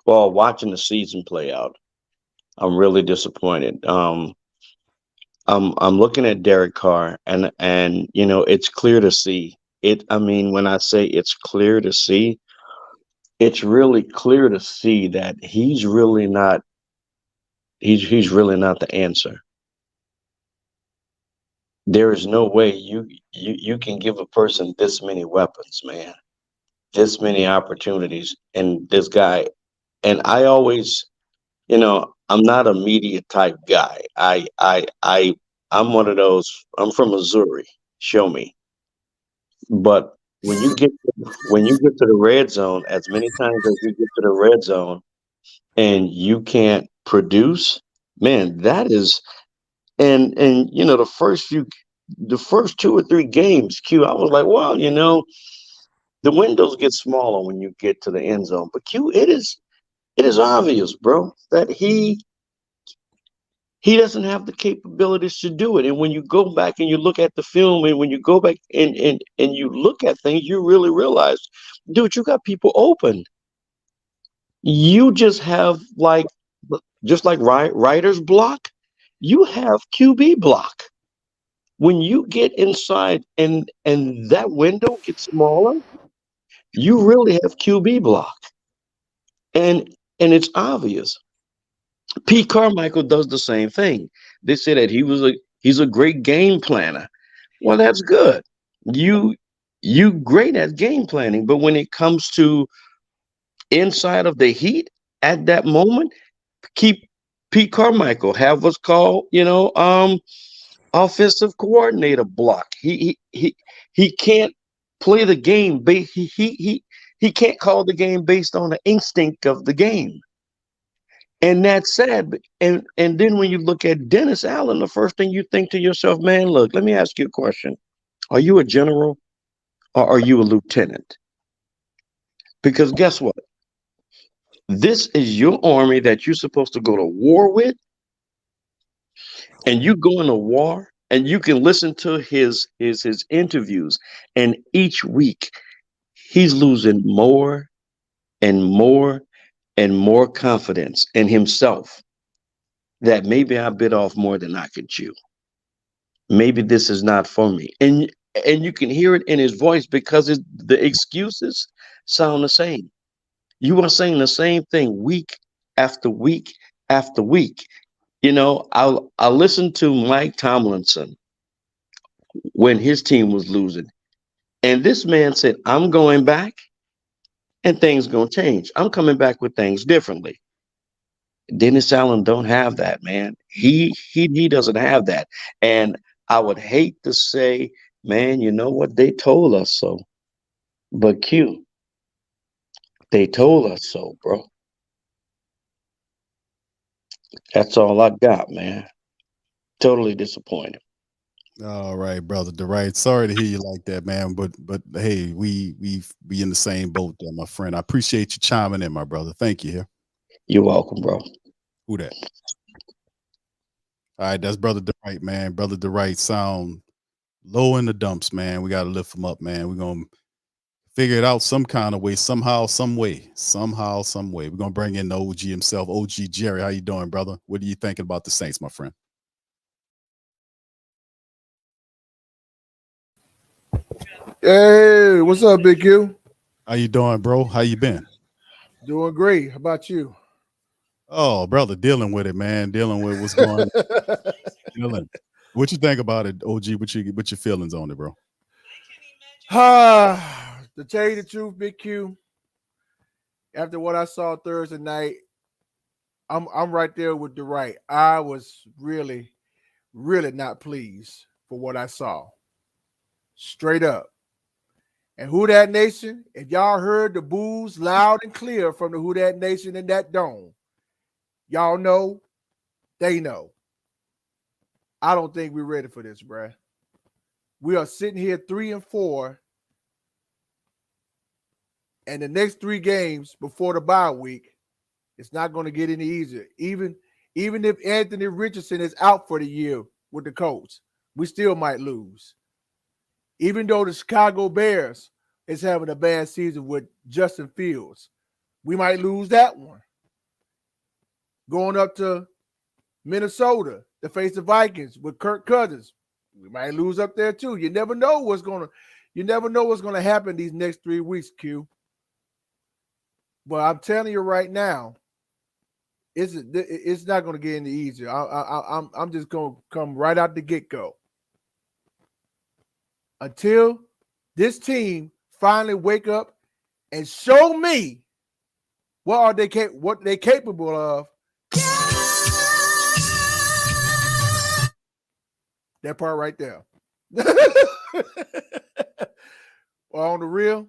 watching the season play out, I'm really disappointed. I'm looking at Derek Carr, and it's clear to see it. When I say it's clear to see, it's really clear to see that he's really not the answer. There is no way you can give a person this many weapons, man. this many opportunities, and this guy, and I always, I'm not a media type guy. I'm one of those. I'm from Missouri. Show me. But when you get to the red zone, as many times as you get to the red zone, and you can't produce, man, that is. And the first 2 or 3 games, I was like, well, the windows get smaller when you get to the end zone. But it is obvious, bro, that he doesn't have the capabilities to do it. And when you go back and you look at the film, and when you go back and you look at things, you really realize, dude, you got people open. You just have just like writer's block, you have QB block. When you get inside and that window gets smaller, you really have QB block. And it's obvious. Pete Carmichael does the same thing. They say that he's a great game planner. Well, that's good. You great at game planning, but when it comes to inside of the heat at that moment, keep Pete Carmichael have what's called, offensive coordinator block. He can't play the game. He can't call the game based on the instinct of the game. And that's sad. And then when you look at Dennis Allen, the first thing you think to yourself, man, look, let me ask you a question. Are you a general or are you a lieutenant? Because guess what? This is your army that you're supposed to go to war with. And you go into war and you can listen to his interviews. And each week he's losing more and more and more confidence in himself that maybe I bit off more than I could chew. Maybe this is not for me. And you can hear it in his voice because the excuses sound the same. You are saying the same thing week after week after week. I listened to Mike Tomlinson when his team was losing. And this man said, I'm going back and things going to change. I'm coming back with things differently. Dennis Allen don't have that, man. He doesn't have that. And I would hate to say, man, you know what? They told us so. But Q, they told us so, bro. That's all I got, man. Totally disappointed. All right, brother DeWright. Sorry to hear you like that, man. But hey, we be in the same boat there, my friend. I appreciate you chiming in, my brother. Thank you here. You're welcome, bro. Who that? All right, that's brother DeWright, man. Brother DeWright sound low in the dumps, man. We gotta lift him up, man. We're gonna figure it out some kind of way, somehow, some way. We're gonna bring in the OG himself, OG Jerry. How you doing, brother? What are you thinking about the Saints, my friend? Hey, what's up, Big Q? How you doing, bro? How you been? Doing great. How about you? Oh, brother, dealing with it, man. Dealing with what's going on. What you think about it, OG? What your feelings on it, bro? To tell you the truth, Big Q, after what I saw Thursday night, I'm right there with DeWright. I was really, really not pleased for what I saw. Straight up. And Who Dat Nation, if y'all heard the boos loud and clear from the Who Dat Nation in that dome, y'all know, they know. I don't think we're ready for this, bruh. We are sitting here 3-4, and the next 3 games before the bye week, it's not going to get any easier. Even if Anthony Richardson is out for the year with the Colts, we still might lose. Even though the Chicago Bears is having a bad season with Justin Fields, we might lose that one. Going up to Minnesota to face the Vikings with Kirk Cousins, we might lose up there too. You never know what's gonna happen these next 3 weeks, Q. But I'm telling you right now, it's not gonna get any easier. I'm just gonna come right out the get-go. Until this team finally wake up and show me what they capable of. That part right there. Well, on the real,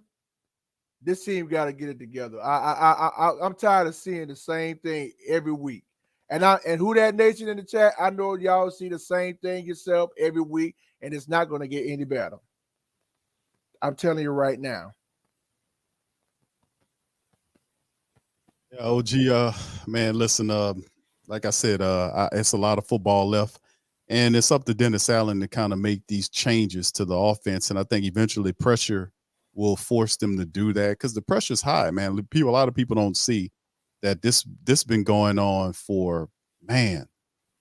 this team got to get it together. I'm tired of seeing the same thing every week. And Who Dat Nation in the chat, I know y'all see the same thing yourself every week, and it's not going to get any better. I'm telling you right now. Yeah, OG, man, listen, like I said, it's a lot of football left, and it's up to Dennis Allen to kind of make these changes to the offense. And I think eventually pressure will force them to do that because the pressure's high, man. A lot of people don't see that this been going on for, man,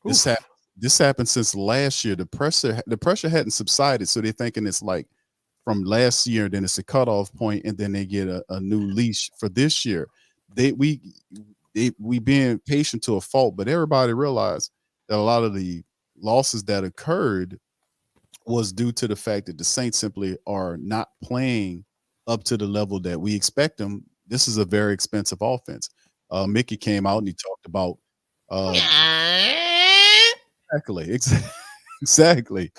this happened since last year. The pressure hadn't subsided, so they're thinking it's like from last year, then it's a cutoff point, and then they get a new leash for this year. We being patient to a fault, but everybody realized that a lot of the losses that occurred was due to the fact that the Saints simply are not playing up to the level that we expect them. This is a very expensive offense. Mickey came out and he talked about exactly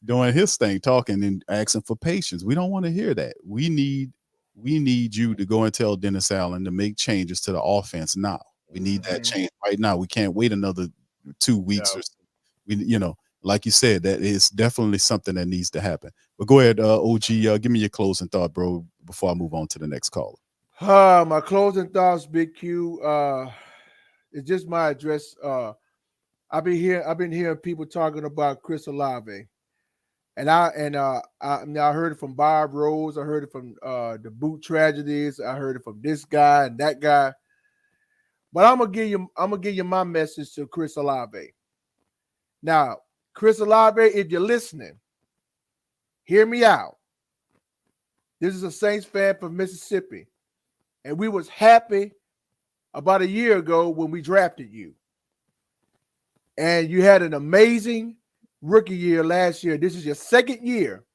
doing his thing, talking and asking for patience. We don't want to hear that. We need you to go and tell Dennis Allen to make changes to the offense now. We need that change right now. We can't wait another 2 weeks or so. Like you said, that is definitely something that needs to happen. But go ahead, OG, give me your closing thought, bro, before I move on to the next caller. My closing thoughts, Big Q. It's just my address. I've been hearing people talking about Chris Olave. And I heard it from Bob Rose. I heard it from the Boot Tragedies. I heard it from this guy and that guy. But I'm gonna give you my message to Chris Olave. Now, Chris Olave, if you're listening, hear me out. This is a Saints fan from Mississippi, and we was happy about a year ago when we drafted you, and you had an amazing rookie year last year. This is your second year.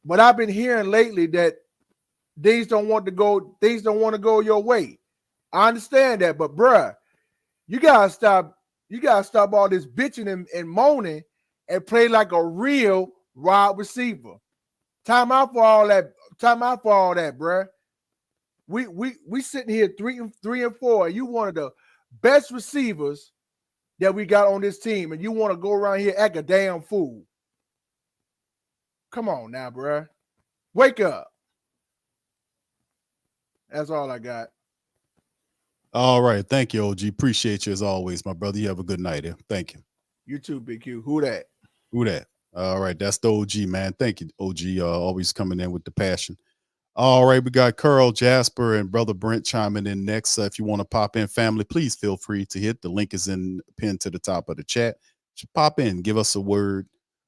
But I've been hearing lately that things don't want to go your way. I understand that, but bruh, you gotta stop all this bitching and moaning and play like a real wide receiver. Time out for all that, bruh. We sitting here 3 and 4. You one of the best receivers that we got on this team, and you want to go around here act a damn fool. Come on now, bruh. Wake up. That's all I got. All right. Thank you, OG. Appreciate you as always, my brother. You have a good night here. Thank you. You too, Big Q. Who that? Who that? All right. That's the OG, man. Thank you, OG. Always coming in with the passion. All right. We got Curl, Jasper, and Brother Brent chiming in next. If you want to pop in, family, please feel free to hit. The link is pinned to the top of the chat. Just pop in. Give us a word.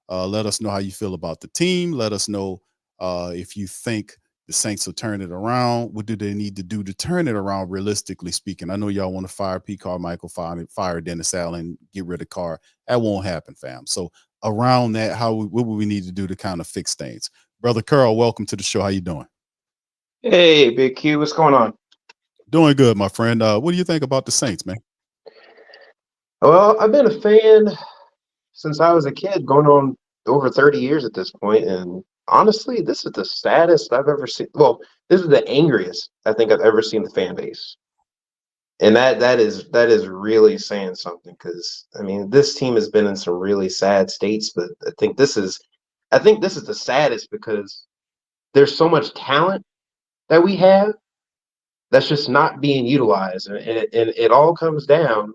Let us know how you feel about the team. Let us know if you think the Saints will turn it around. What do they need to do to turn it around, realistically speaking? I know y'all want to fire P. Carmichael, fire Dennis Allen, get rid of Carr. That won't happen, fam. So around that, what would we need to do to kind of fix things? Brother Curl, welcome to the show. How you doing? Hey, Big Q, what's going on? Doing good, my friend. What do you think about the Saints, man? Well, I've been a fan since I was a kid, going on over 30 years at this point, and honestly, this is the saddest I've ever seen. Well, this is the angriest I think I've ever seen the fan base, and that is really saying something, because I mean, this team has been in some really sad states, but I think this is the saddest because there's so much talent that we have that's just not being utilized, and it all comes down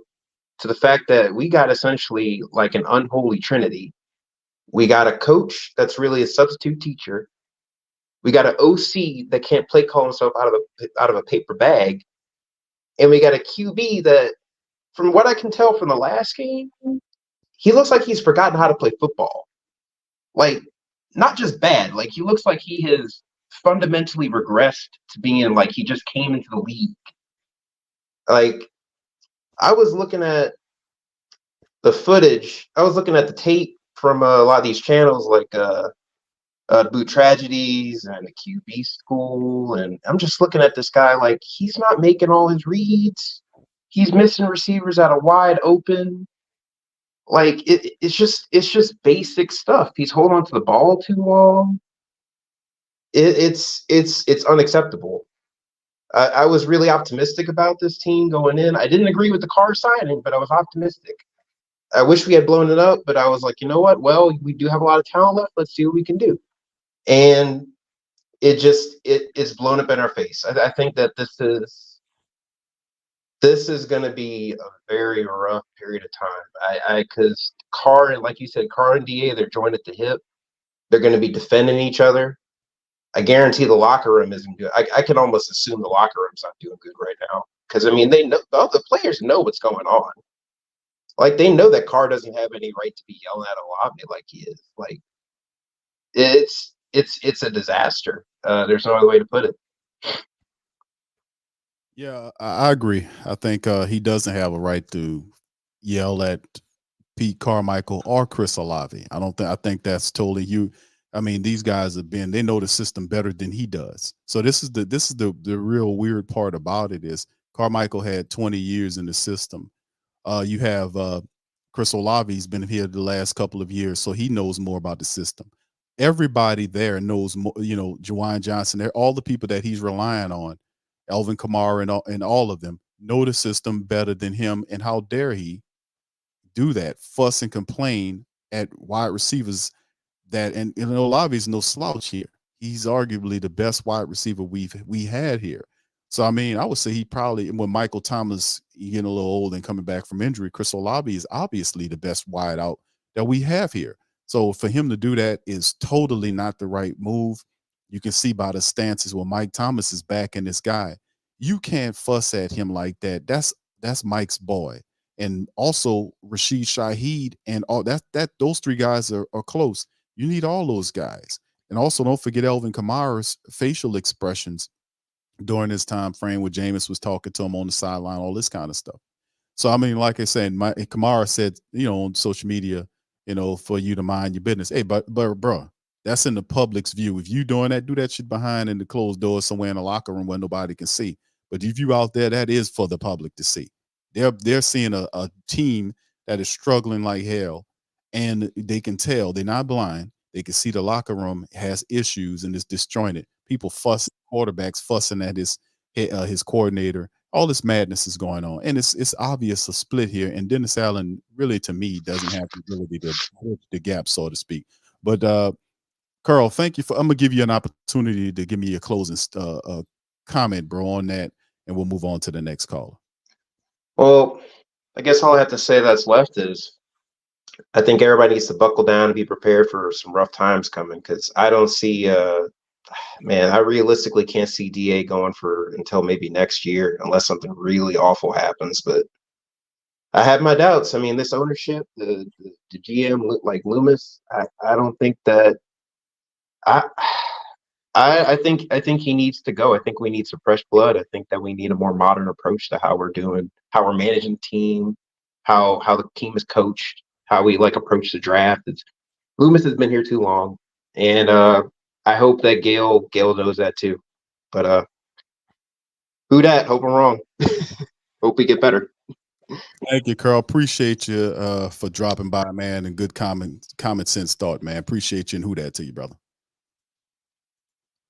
to the fact that we got essentially like an unholy trinity. We got a coach that's really a substitute teacher. We got an OC that can't play call himself out of a paper bag, and we got a QB that, from what I can tell from the last game, he looks like he's forgotten how to play football. Like, not just bad, like he looks like he has fundamentally regressed to being like he just came into the league. Like, I was looking at the footage, I was looking at the tape from a lot of these channels, like boot tragedies and the QB school, and I'm just looking at this guy like he's not making all his reads. He's missing receivers out of wide open. Like it's just basic stuff. He's holding on to the ball too long. It's unacceptable. I was really optimistic about this team going in. I didn't agree with the Carr signing, but I was optimistic. I wish we had blown it up, but I was like, you know what? Well, we do have a lot of talent left. Let's see what we can do. And it's blown up in our face. I think that this is going to be a very rough period of time. Because Carr, like you said, Carr and Da, they're joined at the hip. They're going to be defending each other. I guarantee the locker room isn't good. I can almost assume the locker room's not doing good right now. Because I mean, they know the players know what's going on. Like they know that Carr doesn't have any right to be yelling at Olave like he is. Like it's a disaster. There's no other way to put it. Yeah, I agree. I think he doesn't have a right to yell at Pete Carmichael or Chris Olave. I think that's totally you. I mean, these guys they know the system better than he does. So this is the real weird part about it is Carmichael had 20 years in the system. You have Chris Olave's been here the last couple of years, so he knows more about the system. Everybody there knows more, Juwan Johnson, they're all the people that he's relying on, Alvin Kamara and all of them know the system better than him. And how dare he do that, fuss and complain at wide receivers and Olave's no slouch here. He's arguably the best wide receiver we had here. So I mean, I would say he probably, when Michael Thomas getting a little old and coming back from injury, Chris Olave is obviously the best wide out that we have here. So for him to do that is totally not the right move. You can see by the stances when Mike Thomas is backing this guy. You can't fuss at him like that. That's Mike's boy. And also Rashid Shaheed and all that those three guys are close. You need all those guys. And also don't forget Alvin Kamara's facial expressions during this time frame where Jameis was talking to him on the sideline, all this kind of stuff. So I mean, like I said, Kamara said, on social media, for you to mind your business. Hey, but bro, that's in the public's view. If you doing that, do that shit behind in the closed doors somewhere in the locker room where nobody can see. But if you out there, that is for the public to see. They're seeing a team that is struggling like hell, and they can tell they're not blind. They can see the locker room has issues and is disjointed. People fussing, quarterbacks fussing at his coordinator. All this madness is going on, and it's obvious a split here. And Dennis Allen really, to me, doesn't have the ability to bridge the gap, so to speak. But Carl, thank you I'm gonna give you an opportunity to give me a closing comment, bro, on that, and we'll move on to the next caller. Well, I guess all I have to say that's left is I think everybody needs to buckle down and be prepared for some rough times coming, because I don't see man, I realistically can't see DA going for until maybe next year unless something really awful happens. But I have my doubts. I mean, this ownership, the GM like Loomis, I don't think that I think he needs to go. I think we need some fresh blood. I think that we need a more modern approach to how we're managing the team, how the team is coached, how we approach the draft. Loomis has been here too long, and I hope that Gail knows that too. But who dat? Hope I'm wrong. Hope we get better. Thank you, Carl. Appreciate you for dropping by, man, and good common sense thought, man. Appreciate you, and who dat to you, brother.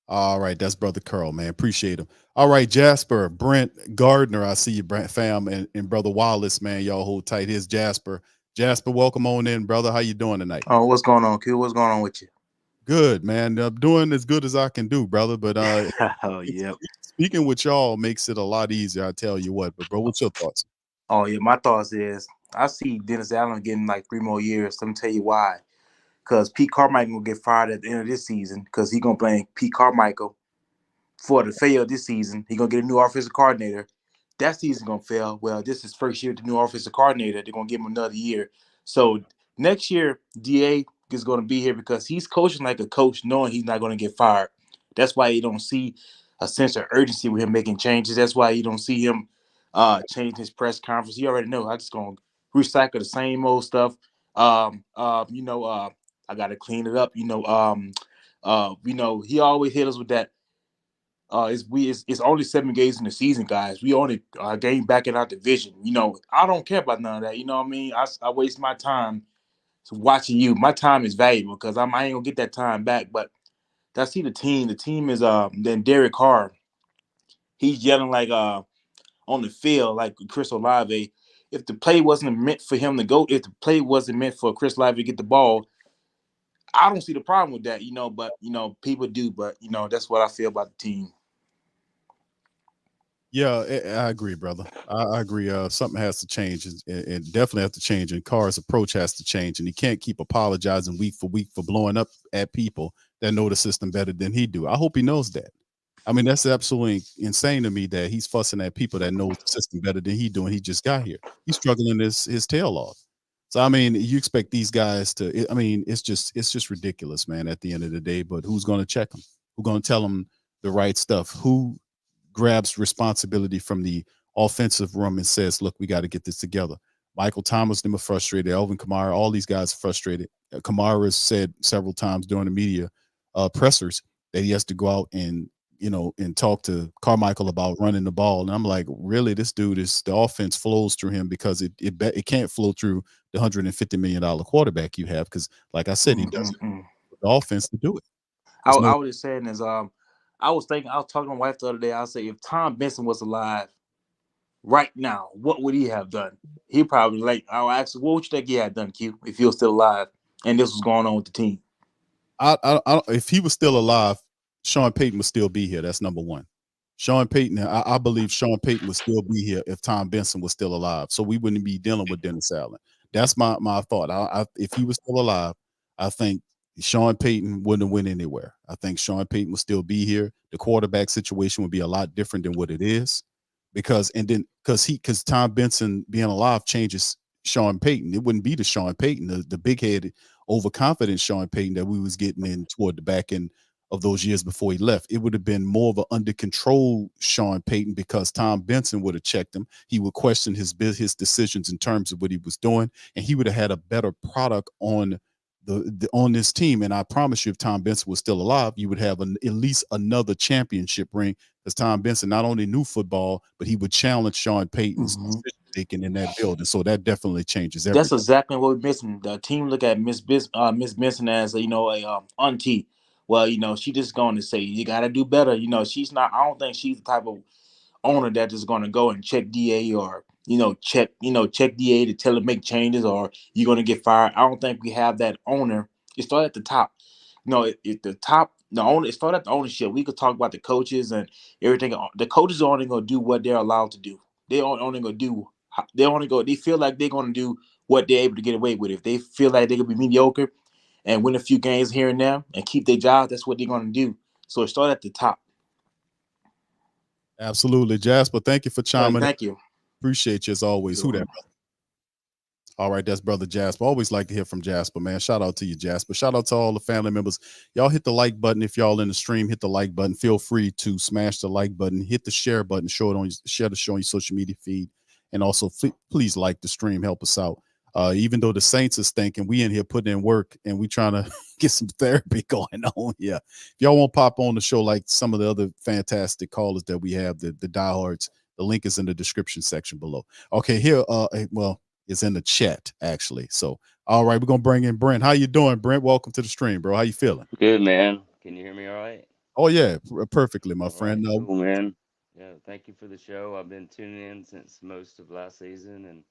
All right, that's brother Carl, man. Appreciate him. All right, Jasper, Brent, Gardner, I see you, Brent, fam, and brother Wallace, man. Y'all hold tight. Here's Jasper. Jasper, welcome on in, brother. How you doing tonight? Oh, what's going on, Q? What's going on with you? Good, man. I'm doing as good as I can do, brother. But oh yeah, speaking with y'all makes it a lot easier. I tell you what. But bro, what's your thoughts? Oh yeah, my thoughts is I see Dennis Allen getting 3 more years. Let me tell you why. Because Pete Carmichael will get fired at the end of this season because he's gonna blame Pete Carmichael for the failure of this season. He's gonna get a new offensive coordinator. That season gonna fail. Well, this is first year with the new offensive coordinator. They're gonna give him another year. So next year, DA is gonna be here because he's coaching like a coach, knowing he's not gonna get fired. That's why you don't see a sense of urgency with him making changes. That's why you don't see him change his press conference. He already know I'm just gonna recycle the same old stuff. I gotta clean it up. He always hit us with that. It's only 7 games in the season, guys. We only game back in our division. I don't care about none of that. You know what I mean? I waste my time watching you. My time is valuable because I ain't gonna get that time back. But I see the team. The team is then Derek Carr. He's yelling like on the field like Chris Olave. If the play wasn't meant for him to go, if the play wasn't meant for Chris Olave to get the ball, I don't see the problem with that. But people do. But that's what I feel about the team. Yeah, I agree, brother. I agree. Something has to change, and definitely has to change. And Carr's approach has to change, and he can't keep apologizing week for week for blowing up at people that know the system better than he do. I hope he knows that. I mean, that's absolutely insane to me that he's fussing at people that knows the system better than he do, and he just got here. He's struggling his tail off. So I mean, you expect these guys to? I mean, it's just ridiculous, man. At the end of the day, but who's going to check them? Who's going to tell them the right stuff? Who grabs responsibility from the offensive room and says, "Look, we got to get this together." Michael Thomas, them are frustrated. Alvin Kamara, all these guys are frustrated. Kamara has said several times during the media pressers that he has to go out and and talk to Carmichael about running the ball. And I'm like, really, this dude is the offense flows through him because it can't flow through the $150 million quarterback you have because, like I said, he doesn't have the offense to do it. I was just saying is I was talking to my wife the other day. I said if Tom Benson was alive right now, what would he have done? He probably I'll ask, what would you think he had done, Q, if he was still alive and this was going on with the team? If he was still alive, Sean Payton would still be here. That's number one. Sean Payton, I believe Sean Payton would still be here if Tom Benson was still alive. So we wouldn't be dealing with Dennis Allen. That's my thought. If he was still alive, I think Sean Payton wouldn't have went anywhere. I think Sean Payton would still be here. The quarterback situation would be a lot different than what it is because Tom Benson being alive changes Sean Payton. It wouldn't be the Sean Payton, the big headed, overconfident Sean Payton that we was getting in toward the back end of those years before he left. It would have been more of an under control Sean Payton because Tom Benson would have checked him. He would question his decisions in terms of what he was doing, and he would have had a better product on on this team. And I promise you, if Tom Benson was still alive, you would have at least another championship ring because Tom Benson not only knew football, but he would challenge Sean Payton's decision making in that building. So that definitely changes everything. That's exactly what we're missing. The team look at Miss Benson as a auntie. Well, she just going to say you got to do better. She's not. I don't think she's the type of owner that is going to go and check DA or check DA to tell him make changes or you're going to get fired. I don't think we have that owner. It started at the top. The owner. It started at the ownership. We could talk about the coaches and everything. The coaches are only going to do what they're allowed to do. They only going to do. They feel like they're going to do what they're able to get away with. If they feel like they could be mediocre and win a few games here and there and keep their job, that's what they're going to do. So it started at the top. Absolutely, Jasper. Thank you for chiming in. Thank you. Appreciate you as always. Who that, brother? All right, that's brother Jasper. Always like to hear from Jasper, man. Shout out to you, Jasper. Shout out to all the family members. Y'all hit the like button if y'all in the stream. Hit the like button. Feel free to smash the like button. Hit the share button. Share the show on your social media feed, and also please like the stream. Help us out. Even though the Saints is thinking, we in here putting in work and we trying to get some therapy going on here. If y'all won't pop on the show like some of the other fantastic callers that we have, the diehards, the link is in the description section below. Okay, here, it's in the chat actually. So, all right, we're gonna bring in Brent. How you doing, Brent? Welcome to the stream, bro. How you feeling? Good, man. Can you hear me all right? Oh yeah, perfectly, my friend. Right, cool, man. Yeah, thank you for the show. I've been tuning in since most of last season, and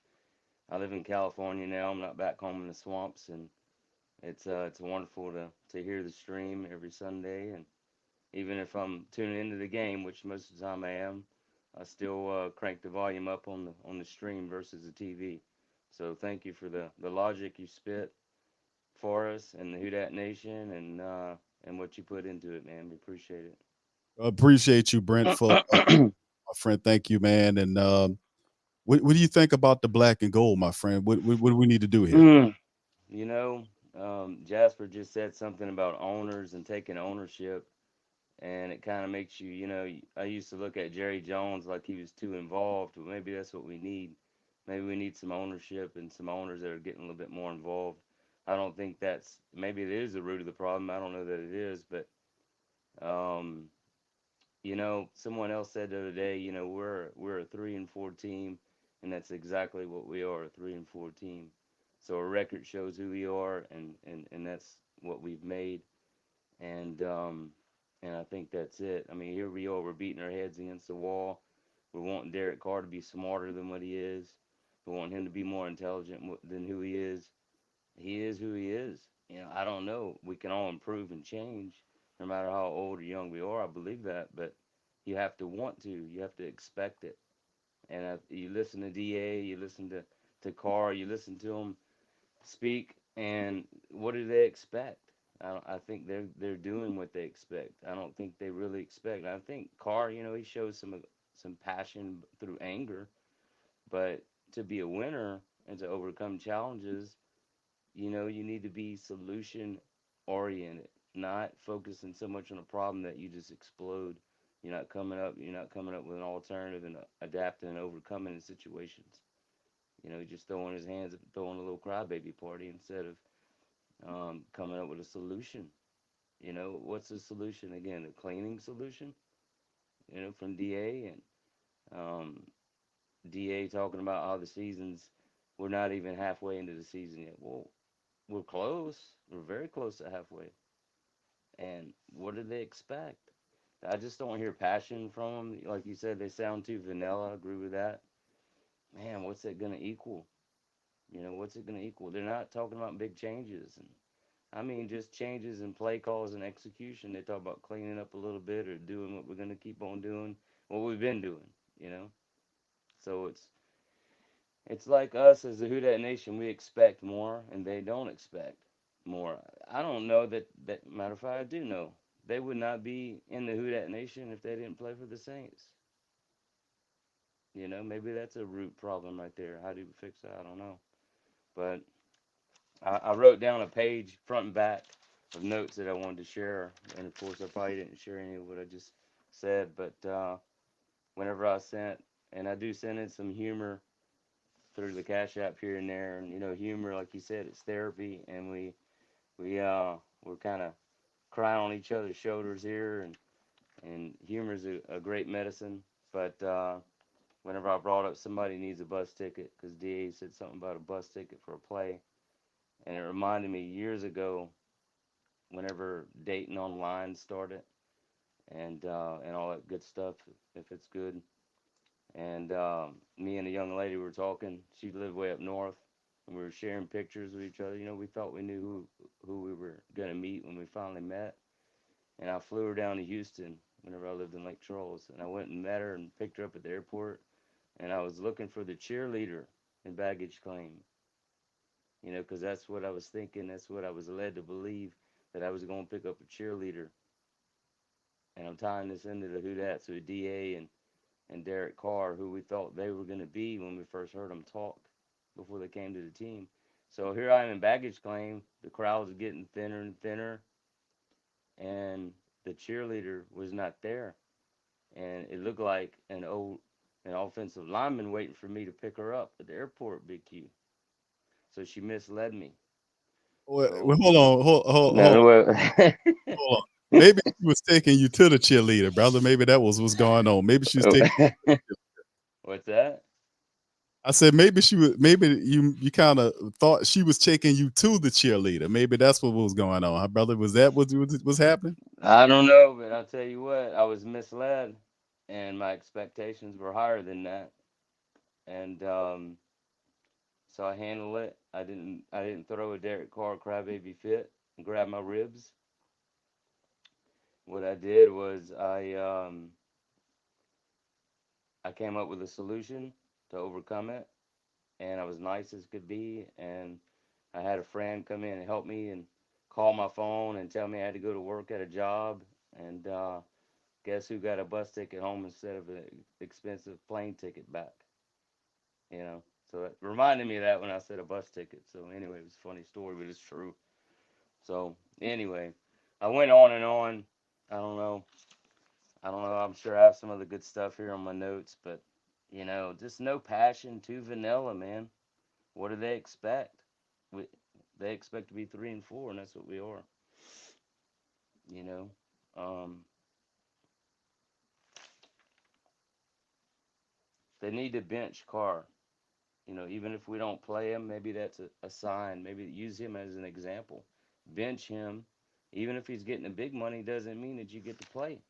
I live in California now. I'm not back home in the swamps, and it's wonderful to hear the stream every Sunday. And even if I'm tuning into the game, which most of the time I am, I still crank the volume up on the stream versus the TV. So thank you for the logic you spit for us and the Who Dat Nation and what you put into it, man. We appreciate it. Appreciate you, Brent, for my friend. Thank you, man. And what do you think about the black and gold, my friend? What do we need to do here? Jasper just said something about owners and taking ownership, and it kind of makes you, I used to look at Jerry Jones like he was too involved, but maybe that's what we need. Maybe we need some ownership and some owners that are getting a little bit more involved. I don't think that's maybe it is the root of the problem. I don't know that it is, but um, someone else said the other day, we're a 3-4 team, and that's exactly what we are, a 3-4 team. So our record shows who we are, and that's what we've made, and I think that's it. I mean, here we are, we're beating our heads against the wall. We're wanting Derek Carr to be smarter than what he is. We want him to be more intelligent than who he is. He is who he is. I don't know. We can all improve and change, no matter how old or young we are. I believe that, but you have to want to. You have to expect it. And you listen to Da, you listen to Carr, you listen to them speak, and what do they expect? I think they're doing what they expect. I don't think they really expect. I think Carr, he shows some passion through anger, but to be a winner and to overcome challenges, you need to be solution oriented, not focusing so much on a problem that you just explode. You're not coming up with an alternative and adapting and overcoming the situations. Just throwing his hands up, throwing a little crybaby party instead of coming up with a solution. What's the solution again? A cleaning solution, from DA, and um, DA talking about how the season's, we're not even halfway into the season yet. Well, we're close. We're very close to halfway. And what do they expect? I just don't hear passion from them. Like you said, they sound too vanilla. I agree with that. Man, what's it going to equal? What's it going to equal? They're not talking about big changes. And I mean, just changes in play calls and execution. They talk about cleaning up a little bit or doing what we're going to keep on doing, what we've been doing, you know? So it's like us as the Who Dat Nation, we expect more and they don't expect more. I don't know that matter of fact, I do know. They would not be in the Who Dat Nation if they didn't play for the Saints. Maybe that's a root problem right there. How do we fix that? I don't know. But I wrote down a page front and back of notes that I wanted to share, and of course I probably didn't share any of what I just said. But whenever I sent, and I do send in some humor through the Cash App here and there, and humor, like you said, it's therapy, and we're kind of crying on each other's shoulders here, and humor is a great medicine. But whenever I brought up somebody needs a bus ticket, because DA said something about a bus ticket for a play, and it reminded me years ago whenever dating online started, and all that good stuff, if it's good. And me and a young lady were talking. She lived way up north, and we were sharing pictures with each other. We thought we knew who we were gonna meet when we finally met. And I flew her down to Houston whenever I lived in Lake Charles, and I went and met her and picked her up at the airport. And I was looking for the cheerleader in baggage claim, because that's what I was thinking. That's what I was led to believe, that I was going to pick up a cheerleader. And I'm tying this into the Who Dat, so DA and Derek Carr, who we thought they were going to be when we first heard them talk before they came to the team. So here I am in baggage claim. The crowd was getting thinner and thinner, and the cheerleader was not there. And it looked like an offensive lineman waiting for me to pick her up at the airport, Big Q. So she misled me. Well, So hold on, no, hold on. Maybe she was taking you to the cheerleader, brother. Maybe that was what's going on. Maybe she was taking. what's that? I said maybe she was. Maybe you kind of thought she was taking you to the cheerleader. Maybe that's what was going on, huh, brother? Was that what was happening? I don't know, but I'll tell you what, I was misled, and my expectations were higher than that, and so I handled it. I didn't throw a Derek Carr crybaby fit and grab my ribs. What I did was I came up with a solution to overcome it, and I was nice as could be, and I had a friend come in and help me and call my phone and tell me I had to go to work at a job, and guess who got a bus ticket home instead of an expensive plane ticket back? So it reminded me of that when I said a bus ticket. So anyway, it was a funny story, but it's true. So anyway, I went on and on. I don't know. I don't know. I'm sure I have some other good stuff here on my notes, but just no passion, too vanilla, man. What do they expect? They expect to be 3-4, and that's what we are. You know, they need to bench Carr. You know, even if we don't play him, maybe that's a sign. Maybe use him as an example. Bench him. Even if he's getting the big money, doesn't mean that you get to play.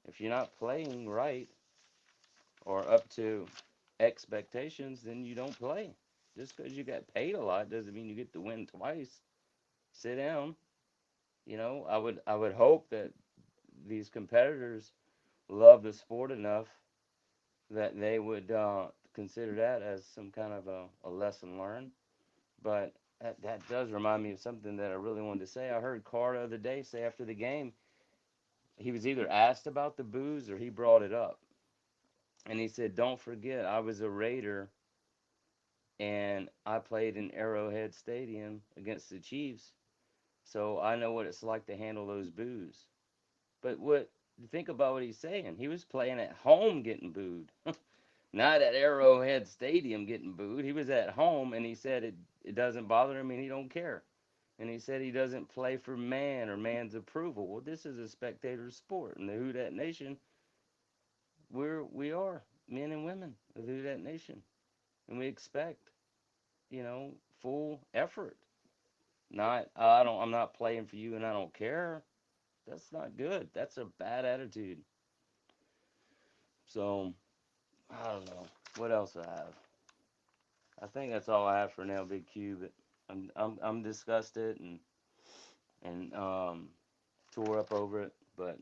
If you're not playing right or up to expectations, then you don't play. Just because you got paid a lot doesn't mean you get to win twice. Sit down. You know, I would hope that these competitors love the sport enough that they would consider that as some kind of a lesson learned. But that does remind me of something that I really wanted to say. I heard Carr the other day say after the game, he was either asked about the booze or he brought it up. And he said, "Don't forget, I was a Raider and I played in Arrowhead Stadium against the Chiefs. So I know what it's like to handle those boos." But think about what he's saying. He was playing at home getting booed. Not at Arrowhead Stadium getting booed. He was at home, and he said it doesn't bother him and he don't care. And he said he doesn't play for man or man's approval. Well, this is a spectator sport. In the Who Dat Nation, we are men and women of the Who Dat Nation. And we expect, full effort. Not I'm not playing for you and I don't care. That's not good. That's a bad attitude. So I don't know. What else I have? I think that's all I have for now, Big Q. But I'm disgusted and tore up over it. But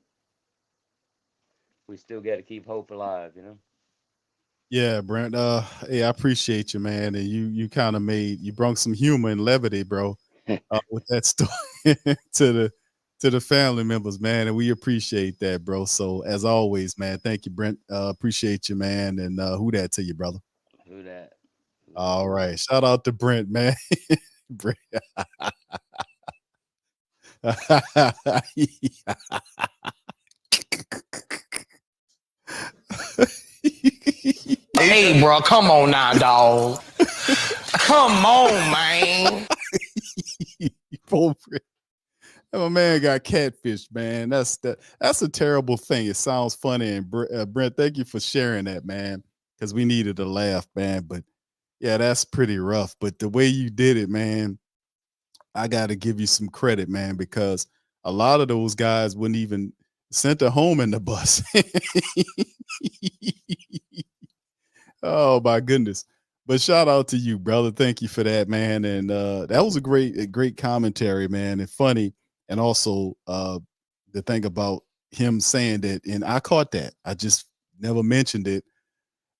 we still got to keep hope alive. Yeah, Brent. Hey, I appreciate you, man. And you kind of you brought some humor and levity, bro, with that story to the family members, man. And we appreciate that, bro. So as always, man, thank you, Brent. Appreciate you, man. And who that to you, brother? Who that? All right. Shout out to Brent, man. Brent. Hey, bro, come on now, dog. Come on, man. Poor Brent. My man got catfish, man. That's a terrible thing. It sounds funny, and Brent, thank you for sharing that, man, because we needed a laugh, man. But yeah, that's pretty rough. But the way you did it, man, I got to give you some credit, man, because a lot of those guys wouldn't even sent her home in the bus. Oh my goodness. But shout out to you, brother. Thank you for that, man. And that was a great commentary, man, and funny. And also the thing about him saying that, and I caught that. I just never mentioned it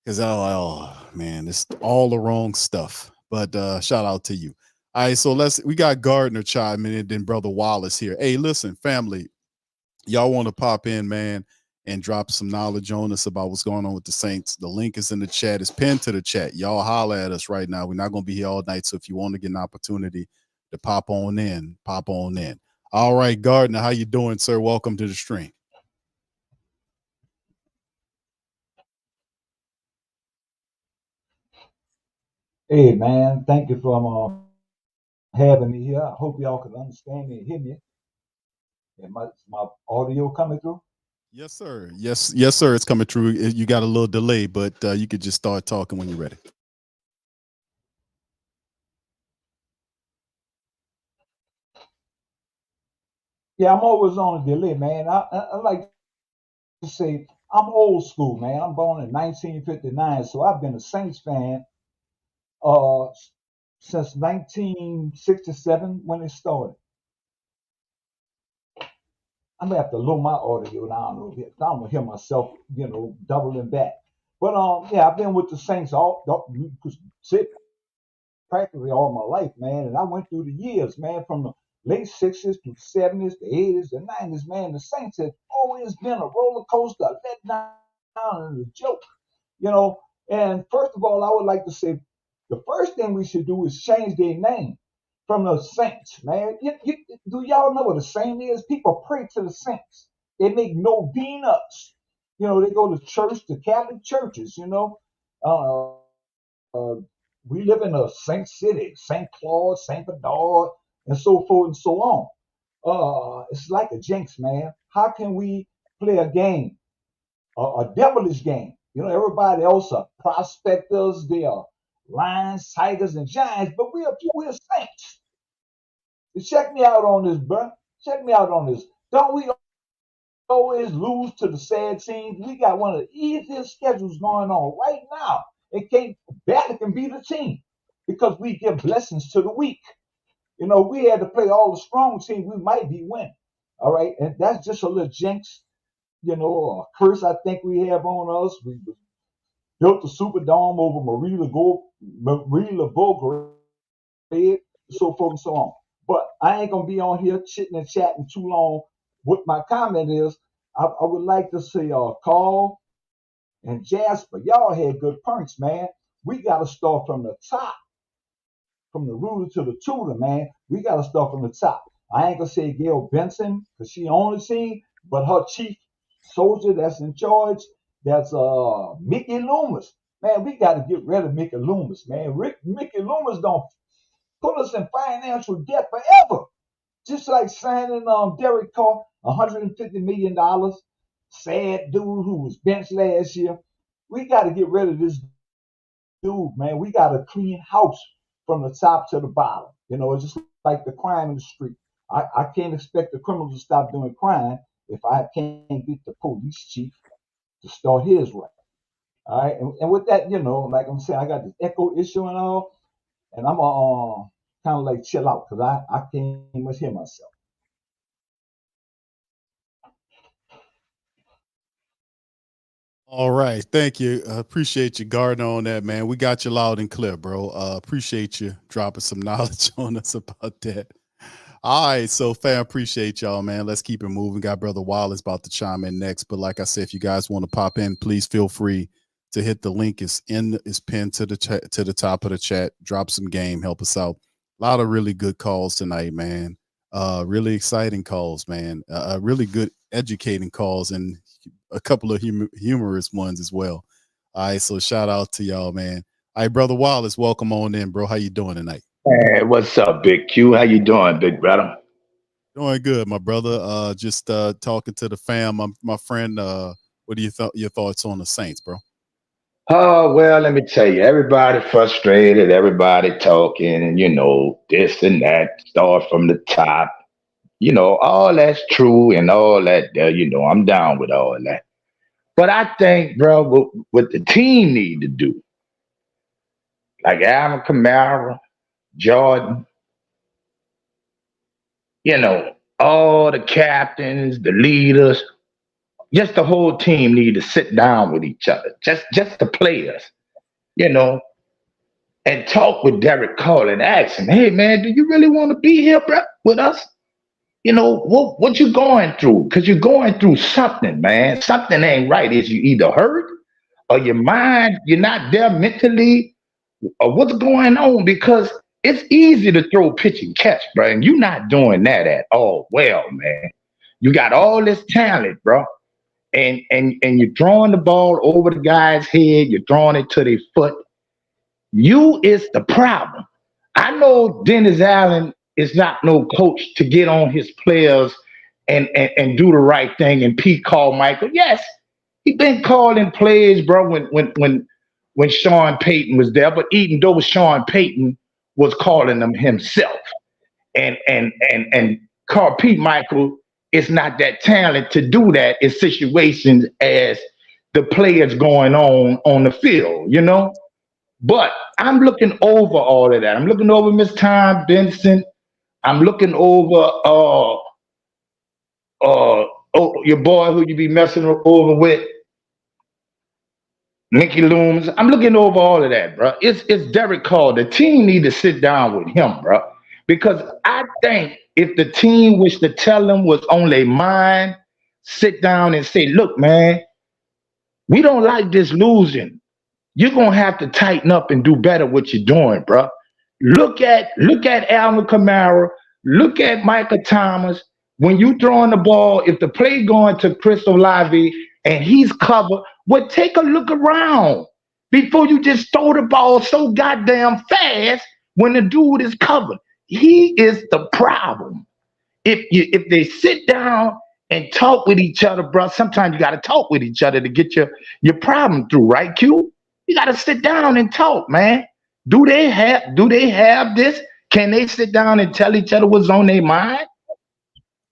because oh man, it's all the wrong stuff. But shout out to you. All right, so we got Gardner chiming in, and then Brother Wallace here. Hey, listen, family, y'all want to pop in, man, and drop some knowledge on us about what's going on with the Saints. The link is in the chat. It's pinned to the chat. Y'all holler at us right now. We're not going to be here all night. So if you want to get an opportunity to pop on in, pop on in. All right, Gardner, how you doing, sir? Welcome to the stream. Hey man, thank you for having me here. I hope y'all can understand me and hear me. Is my audio coming through? Yes, sir. Yes, sir. It's coming through. You got a little delay, but you could just start talking when you're ready. Yeah, I'm always on a delay, man. I like to say I'm old school, man. I'm born in 1959, so I've been a Saints fan uh since 1967 when it started. I'm gonna have to lower my audio down. I don't want to hear myself, doubling back. But yeah, I've been with the Saints you could say practically all my life, man. And I went through the years, man, from the late '60s to '70s, the '80s, the '90s, man. The Saints have always been a roller coaster, a letdown, and a joke, you know. And first of all, I would like to say the first thing we should do is change their name from the Saints, man. Do y'all know what a saint is? People pray to the Saints. They make novenas. They go to church, the Catholic churches, uh, We live in a Saint City, St. Claude, St. Bernard, and so forth and so on. It's like a jinx, man. How can we play a game, a devilish game? You know, everybody else are prospectors, they are Lions, Tigers, and Giants, but we're Saints. Check me out on this, bro. Check me out on this. Don't we always lose to the sad teams? We got one of the easiest schedules going on right now. It can't barely can be the team because we give blessings to the weak. You know, we had to play all the strong teams. We might be winning. All right, and that's just a little jinx, you know, a curse I think we have on us. We built the Superdome over Marie Laveau, so forth and so on. But I ain't gonna be on here chitting and chatting too long. What my comment is, I would like to see Carl and Jasper. Y'all had good points, man. We got to start from the top, from the ruler to the tutor, man. We got to start from the top. I ain't gonna say Gail Benson because she on the team, but her chief soldier that's in charge, that's Mickey Loomis. Man, we got to get rid of Mickey Loomis, man. Mickey Loomis don't put us in financial debt forever. Just like signing Derek Carr, $150 million. Sad dude who was benched last year. We got to get rid of this dude, man. We got to clean house from the top to the bottom. You know, it's just like the crime in the street. I can't expect the criminals to stop doing crime if I can't get the police chief to start his right. All right, and with that, you know, like I'm saying, I got this echo issue and all, and I'm kind of like chill out because I can't much hear myself. All right. Thank you. Appreciate you guarding on that, man. We got you loud and clear, bro. Appreciate you dropping some knowledge on us about that. All right. So, fam, appreciate y'all, man. Let's keep it moving. Got Brother Wallace about to chime in next. But like I said, if you guys want to pop in, please feel free to hit the link. It's pinned to the top of the chat. Drop some game. Help us out. A lot of really good calls tonight, man. Really exciting calls, man. Really good educating calls and a couple of humorous ones as well. All right, so shout out to y'all, man. All right, Brother Wallace, welcome on in, bro. How you doing tonight? Hey, what's up, Big Q? How you doing, big brother? Doing good, my brother. Just talking to the fam. My friend, what are your thoughts on the Saints, bro? Oh, well, let me tell you, everybody frustrated, everybody talking, and you know, this and that, start from the top. You know, all that's true and all that, you know, I'm down with all that. But I think, bro, what the team need to do, like Alvin Kamara, Jordan, you know, all the captains, the leaders, just the whole team need to sit down with each other, just the players, you know, and talk with Derek Carr and ask him, hey, man, do you really want to be here, bro, with us? You know, what you going through? Because you're going through something, man. Something ain't right. Is you either hurt or your mind, you're not there mentally, or what's going on? Because it's easy to throw pitch and catch, bro, and you're not doing that at all. Well, man, you got all this talent, bro, and you're throwing the ball over the guy's head. You're throwing it to their foot. You is the problem. I know Dennis Allen is not no coach to get on his players and do the right thing and Pete Carmichael. Yes, he been calling plays, bro, when Sean Payton was there, but even though Sean Payton was calling them himself. And Carl Pete Michael is not that talent to do that in situations as the players going on the field, you know? But I'm looking over all of that. I'm looking over Miss Tom Benson. I'm looking over your boy who you be messing over with, Mickey Loomis. I'm looking over all of that, bro. It's Derek Carr. The team need to sit down with him, bro. Because I think if the team was to tell them what's on their mind, sit down and say, look, man, we don't like this losing. You're gonna have to tighten up and do better what you're doing, bro. Look at Alvin Kamara. Look at Michael Thomas. When you throwing the ball, if the play going to Chris Olave and he's covered, well, take a look around. before you just throw the ball so goddamn fast when the dude is covered. He is the problem. If they sit down and talk with each other, bro, sometimes you got to talk with each other to get your problem through, right, Q? You got to sit down and talk, man. Do they have this? Can they sit down and tell each other what's on their mind?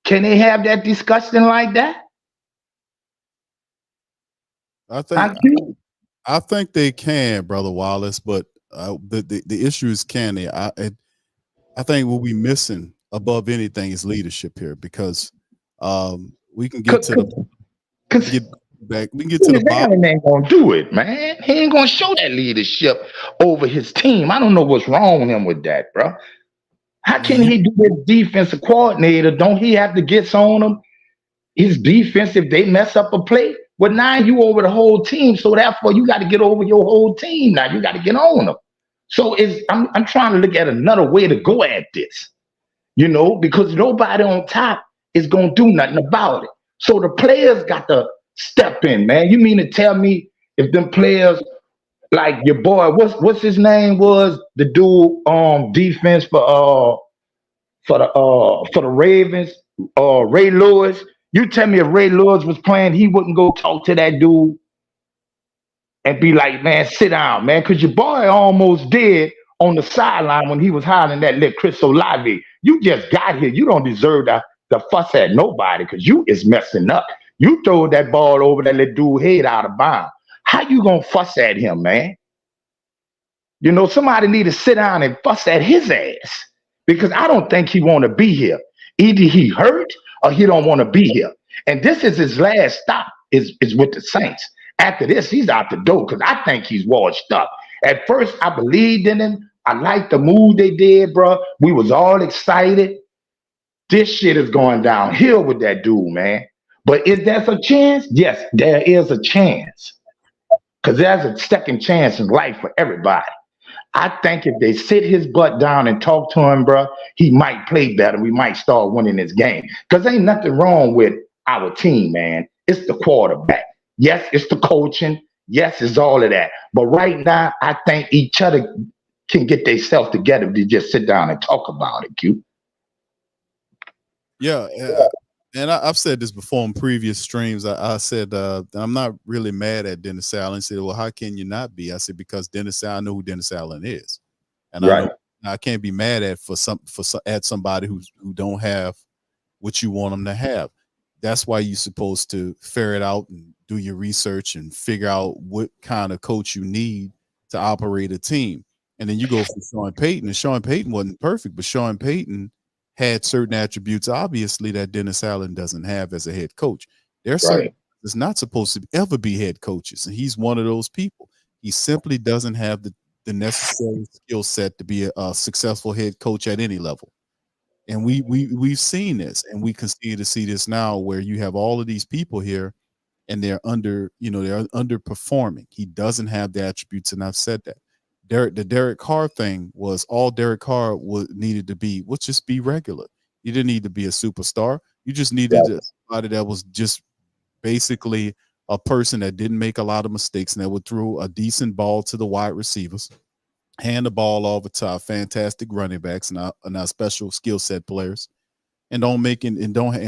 Can they have that discussion like that? I think they can, Brother Wallace, but the issue is can they? I think what we missing above anything is leadership here, because we can get to the bottom. Ain't gonna do it, man. He ain't gonna show that leadership over his team. I don't know what's wrong with him with that, bro. How can he do this defensive coordinator? Don't he have to get on him? His defense, if they mess up a play, well, now you over the whole team. So therefore, you got to get over your whole team. Now you got to get on them. So I'm trying to look at another way to go at this, because nobody on top is gonna do nothing about it. So the players got to step in, man. You mean to tell me if them players, like your boy, what's his name was the dude defense for the Ravens, Ray Lewis. You tell me if Ray Lewis was playing, he wouldn't go talk to that dude and be like, man, sit down, man, because your boy almost did on the sideline when he was hollering that little Chris Olave. You just got here. You don't deserve to fuss at nobody because you is messing up. You throw that ball over that little dude head out of bounds. How you gonna fuss at him, man? Somebody need to sit down and fuss at his ass, because I don't think he want to be here. Either he hurt or he don't want to be here. And this is his last stop is with the Saints. After this, he's out the door, because I think he's washed up. At first, I believed in him. I liked the move they did, bro. We was all excited. This shit is going downhill with that dude, man. But is there a chance? Yes, there is a chance. Because there's a second chance in life for everybody. I think if they sit his butt down and talk to him, bro, he might play better. We might start winning this game. Because ain't nothing wrong with our team, man. It's the quarterback. Yes, it's the coaching. Yes, it's all of that. But right now, I think each other can get themselves together to just sit down and talk about it, Q. Yeah, and I've said this before in previous streams. I said I'm not really mad at Dennis Allen. He said, well, how can you not be? I said, because I know who Dennis Allen is, and right. I can't be mad at somebody who don't have what you want them to have. That's why you're supposed to ferret out and do your research and figure out what kind of coach you need to operate a team. And then you go for Sean Payton, and Sean Payton wasn't perfect, but Sean Payton had certain attributes, obviously, that Dennis Allen doesn't have as a head coach. There's certain that's not supposed to ever be head coaches, and he's one of those people. He simply doesn't have the necessary skill set to be a successful head coach at any level. And we've seen this, and we continue to see this now, where you have all of these people here, and they're underperforming. He doesn't have the attributes, and I've said that. The Derek Carr thing was all Derek Carr needed to be was just be regular. You didn't need to be a superstar. You just needed somebody that was just basically a person that didn't make a lot of mistakes and that would throw a decent ball to the wide receivers, hand the ball over to our fantastic running backs and our special skill set players, and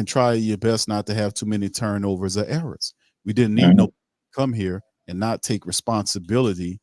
try your best not to have too many turnovers or errors. We didn't need no come here and not take responsibility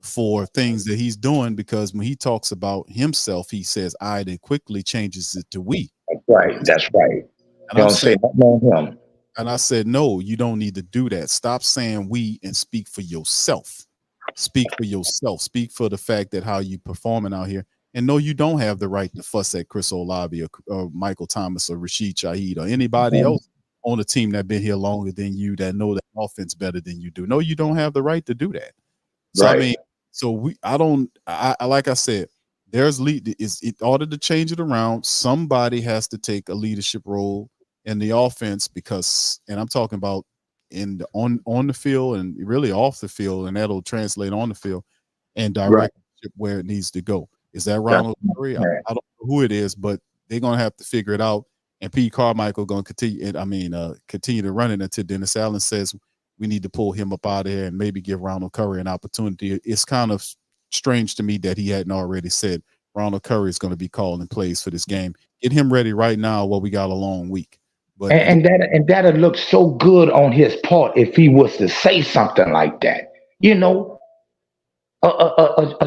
for things that he's doing, because when he talks about himself, he says I, then quickly changes it to we. That's right. And I'm saying, him. And I said, no, you don't need to do that. Stop saying we and speak for yourself. Speak for yourself. Speak for the fact that how you performing out here. And no, you don't have the right to fuss at Chris Olave or Michael Thomas or Rashid Shaheed or anybody else on the team that been here longer than you, that know the offense better than you do. No, you don't have the right to do that. So I mean, like I said, there's in order to change it around, somebody has to take a leadership role in the offense, because, and I'm talking about on the field and really off the field, and that'll translate on the field and direct where it needs to go. Is that Ronald Curry? I don't know who it is, but they're gonna have to figure it out. And Pete Carmichael gonna continue to run it until Dennis Allen says we need to pull him up out of here and maybe give Ronald Curry an opportunity. It's kind of strange to me that he hadn't already said Ronald Curry is going to be calling plays for this game. Get him ready right now while we got a long week. But And that'll look so good on his part if he was to say something like that. You know,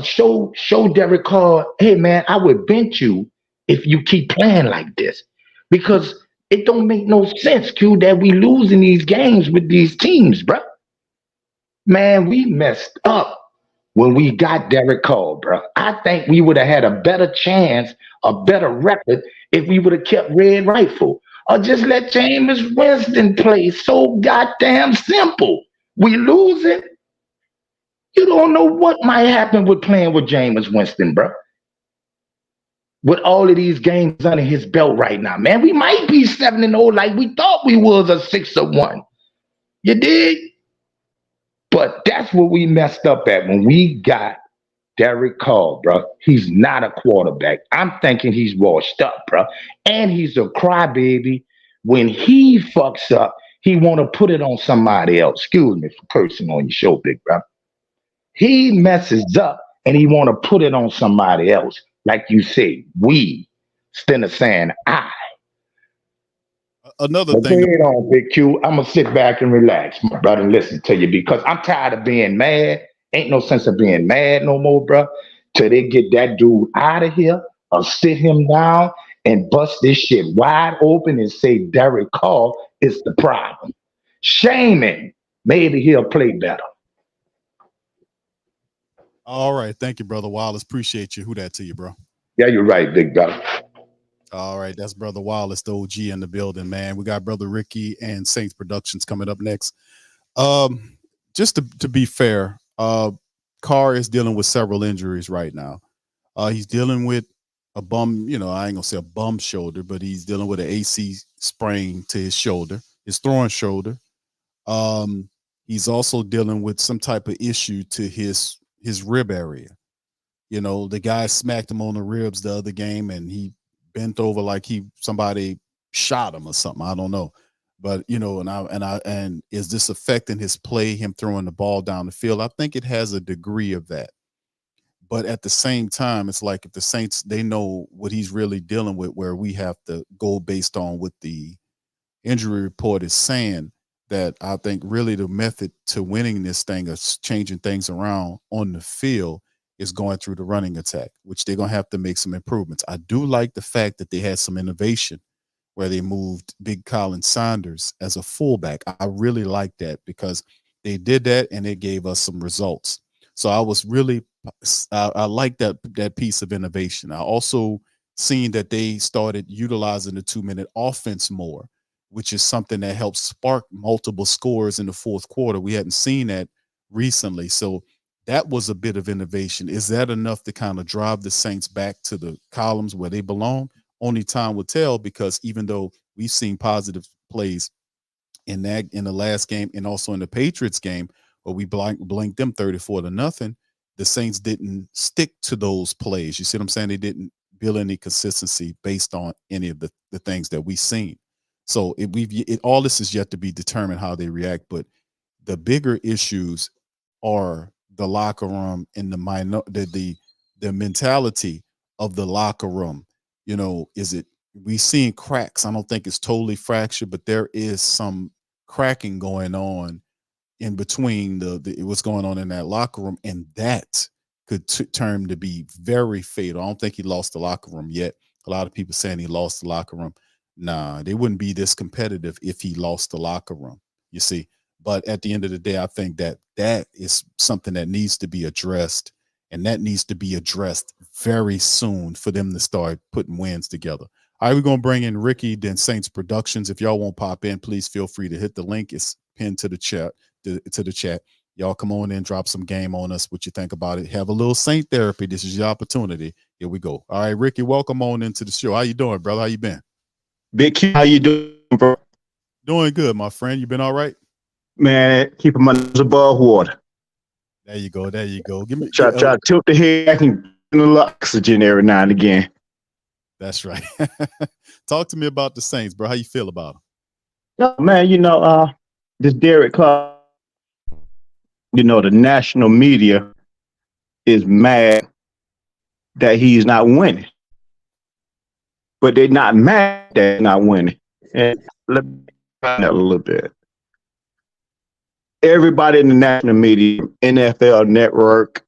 show Derek Carr, hey man, I would bench you if you keep playing like this, because it don't make no sense, Q, that we losing these games with these teams, bro. Man, we messed up when we got Derek Carr, bro. I think we would have had a better chance, a better record if we would have kept Red Rifle. Or just let Jameis Winston play. So goddamn simple. We losing. You don't know what might happen with playing with Jameis Winston, bro. With all of these games under his belt right now, man, we might be 7-0 like we thought we was, a 6-1. You dig? But that's what we messed up at when we got Derek Carr, bro. He's not a quarterback. I'm thinking he's washed up, bro. And he's a crybaby. When he fucks up, he want to put it on somebody else. Excuse me for cursing on your show, big bro. He messes up and he want to put it on somebody else. Like you say, we, instead of saying I. Another But thing. go ahead on, Big Q. I'm going to sit back and relax, my brother, and listen to you, because I'm tired of being mad. Ain't no sense of being mad no more, bro, till they get that dude out of here or sit him down and bust this shit wide open and say Derek Carr is the problem. Shame him. Maybe he'll play better. All right. Thank you, Brother Wallace. Appreciate you. Who that to you, bro? Yeah, you're right, big brother. All right. That's Brother Wallace, the OG in the building, man. We got Brother Ricky and Saints Productions coming up next. Just to be fair, Carr is dealing with several injuries right now. He's dealing with a bum, I ain't gonna say a bum shoulder, but he's dealing with an AC sprain to his shoulder, his throwing shoulder. He's also dealing with some type of issue to his rib area. The guy smacked him on the ribs the other game, and he bent over like somebody shot him or something. I don't know. But and is this affecting his play, him throwing the ball down the field? I think it has a degree of that. But at the same time, it's like if the Saints, they know what he's really dealing with, where we have to go based on what the injury report is saying, that I think really the method to winning this thing of changing things around on the field is going through the running attack, which they're going to have to make some improvements. I do like the fact that they had some innovation where they moved Big Colin Saunders as a fullback. I really like that because they did that and it gave us some results. So I was really, I like that piece of innovation. I also seen that they started utilizing the 2-minute offense more, which is something that helps spark multiple scores in the fourth quarter. We hadn't seen that recently. So that was a bit of innovation. Is that enough to kind of drive the Saints back to the columns where they belong? Only time will tell, because even though we've seen positive plays in the last game and also in the Patriots game where we blanked them 34-0, the Saints didn't stick to those plays. You see what I'm saying? They didn't build any consistency based on any of the things that we've seen. So all this is yet to be determined how they react. But the bigger issues are the locker room and the mentality of the locker room. We seeing cracks. I don't think it's totally fractured, but there is some cracking going on in between what's going on in that locker room, and that could turn to be very fatal. I don't think he lost the locker room yet. A lot of people saying he lost the locker room. Nah, they wouldn't be this competitive if he lost the locker room, you see. But at the end of the day, I think that is something that needs to be addressed, and that needs to be addressed very soon for them to start putting wins together. All right, we're going to bring in Ricky, then Saints Productions. If y'all won't pop in, please feel free to hit the link. It's pinned to the chat. Y'all come on in, drop some game on us, what you think about it. Have a little Saint therapy. This is your opportunity. Here we go. All right, Ricky, welcome on into the show. How you doing, brother? How you been? Big Q, how you doing, bro? Doing good, my friend. You been all right? Man, keep my nose above water. There you go. There you go. Try to tilt the head back and get a little oxygen every now and again. That's right. Talk to me about the Saints, bro. How you feel about them? No, man, this Derek Carr, you know, the national media is mad that he's not winning. But they're not mad that he's not winning. And let me find that a little bit. Everybody in the national media, NFL Network,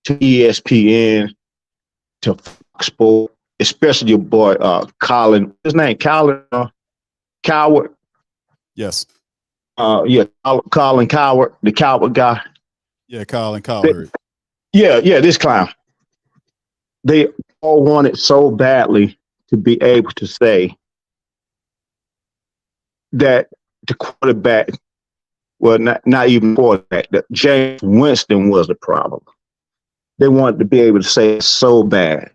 to ESPN, to Fox Sports, especially your boy Colin. His name Colin Coward. Yes. Yeah, Colin Coward, the Coward guy. Yeah, Colin Coward. Yeah, this clown. They all wanted so badly to be able to say that the quarterback, well, not even quarterback, that James Winston was the problem. They wanted to be able to say it so bad.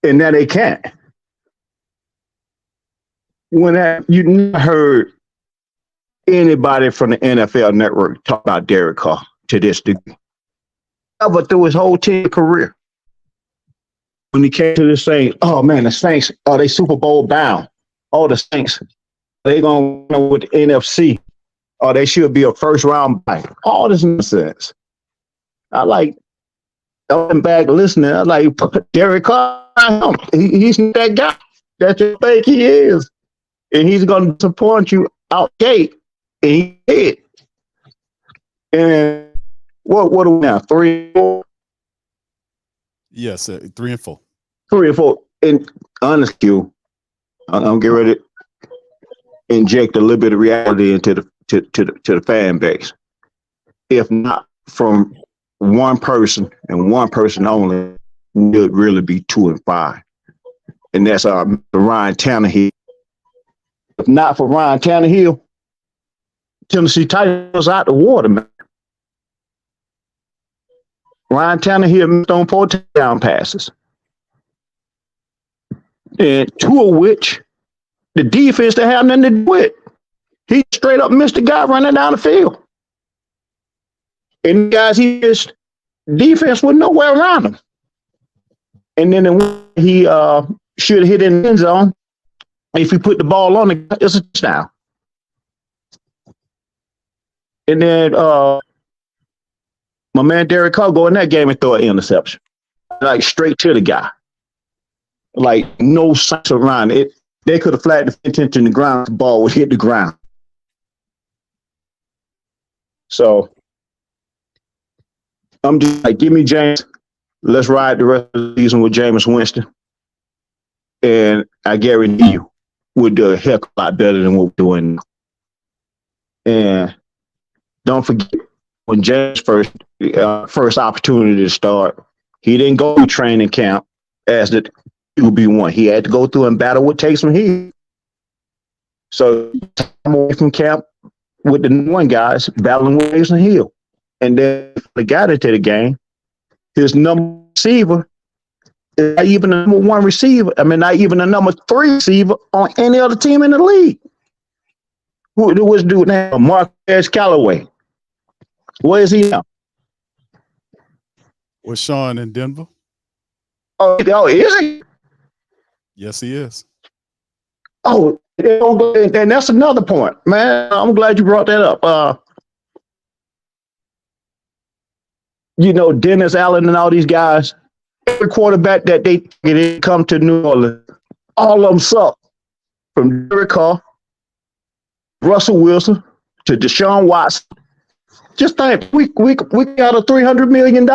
And now they can't. You never heard anybody from the NFL Network talk about Derek Carr to this degree. Ever through his whole team career. When he came to the Saints, oh man, the Saints, they Super Bowl bound. Oh, the Saints, they going to go with the NFC. Oh, they should be a first round bye. All this nonsense. I went back listening. I like Derek Carr. He's that guy that you think he is. And he's going to disappoint you out gate. And he did. And what are we now? 3-4? Yes, 3-4. 3-4. And honest, I'm gonna get ready to inject a little bit of reality into the fan base. If not from one person and one person only, would really be 2-5. And that's Ryan Tannehill. If not for Ryan Tannehill, Tennessee Titans out the water, man. Ryan Tannehill missed on 4 touchdown passes. And 2 of which the defense that had nothing to do with. He straight up missed the guy running down the field. And guys, he missed defense with nowhere around him. And then he should have hit in the end zone. If he put the ball on the, it's a touchdown. And then my man Derek Carr go in that game and throw an interception. Like straight to the guy. Like no sense around it. They could have flagged the attention to the ground, the ball would hit the ground. So I'm just like, give me James. Let's ride the rest of the season with Jameis Winston. And I guarantee you, we'll do a heck of a lot better than what we're doing now. And don't forget, when James first opportunity to start, he didn't go to training camp as the QB1. He had to go through and battle with Taysom Hill. So time away from camp with the one guys battling with Taysom Hill. And then they got into the game. His number receiver is not even the number 1 receiver. I mean, not even the number 3 receiver on any other team in the league. Who was doing now? Marquez Callaway. Where is he now? Was Sean in Denver? Oh, is he? Yes, he is. Oh, and that's another point, man. I'm glad you brought that up. You know, Dennis Allen and all these guys, every quarterback that they come to New Orleans, all of them suck. From Derek Carr, Russell Wilson, to Deshaun Watson. Just think, we got a $300 million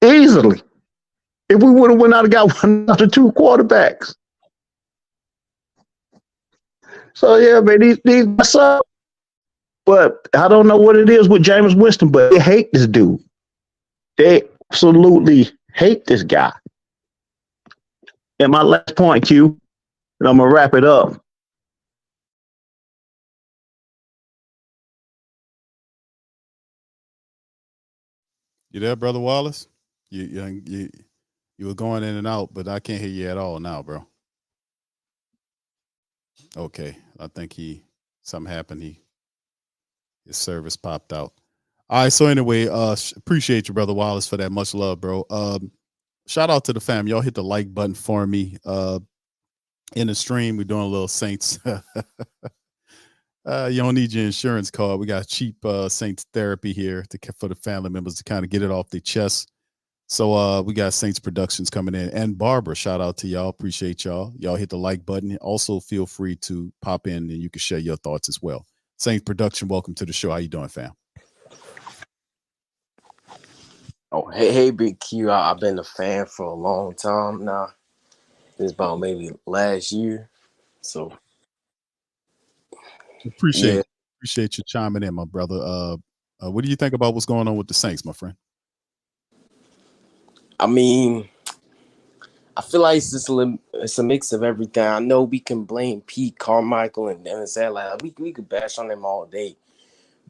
easily. If we would have went out and got one of the 2 quarterbacks. So yeah, man, these mess up. But I don't know what it is with Jameis Winston, but they hate this dude. They absolutely hate this guy. And my last point, Q, and I'm gonna wrap it up. You there, Brother Wallace? You were going in and out, but I can't hear you at all now, bro. Okay, I think something happened. His service popped out. All right, so anyway, appreciate you, Brother Wallace, for that. Much love, bro. Shout out to the fam. Y'all hit the like button for me. In the stream, we're doing a little Saints You don't need your insurance card. We got cheap Saints therapy here for the family members to kind of get it off their chest. So we got Saints Productions coming in, and Barbara. Shout out to y'all. Appreciate y'all. Y'all hit the like button. Also, feel free to pop in and you can share your thoughts as well. Saints Production, welcome to the show. How you doing, fam? Oh, hey, Big Q. I've been a fan for a long time now. It's about maybe last year. So Appreciate you chiming in, my brother. What do you think about what's going on with the Saints, my friend? I mean, I feel like it's a mix of everything. I know we can blame Pete Carmichael and Dennis Allen. We could bash on them all day,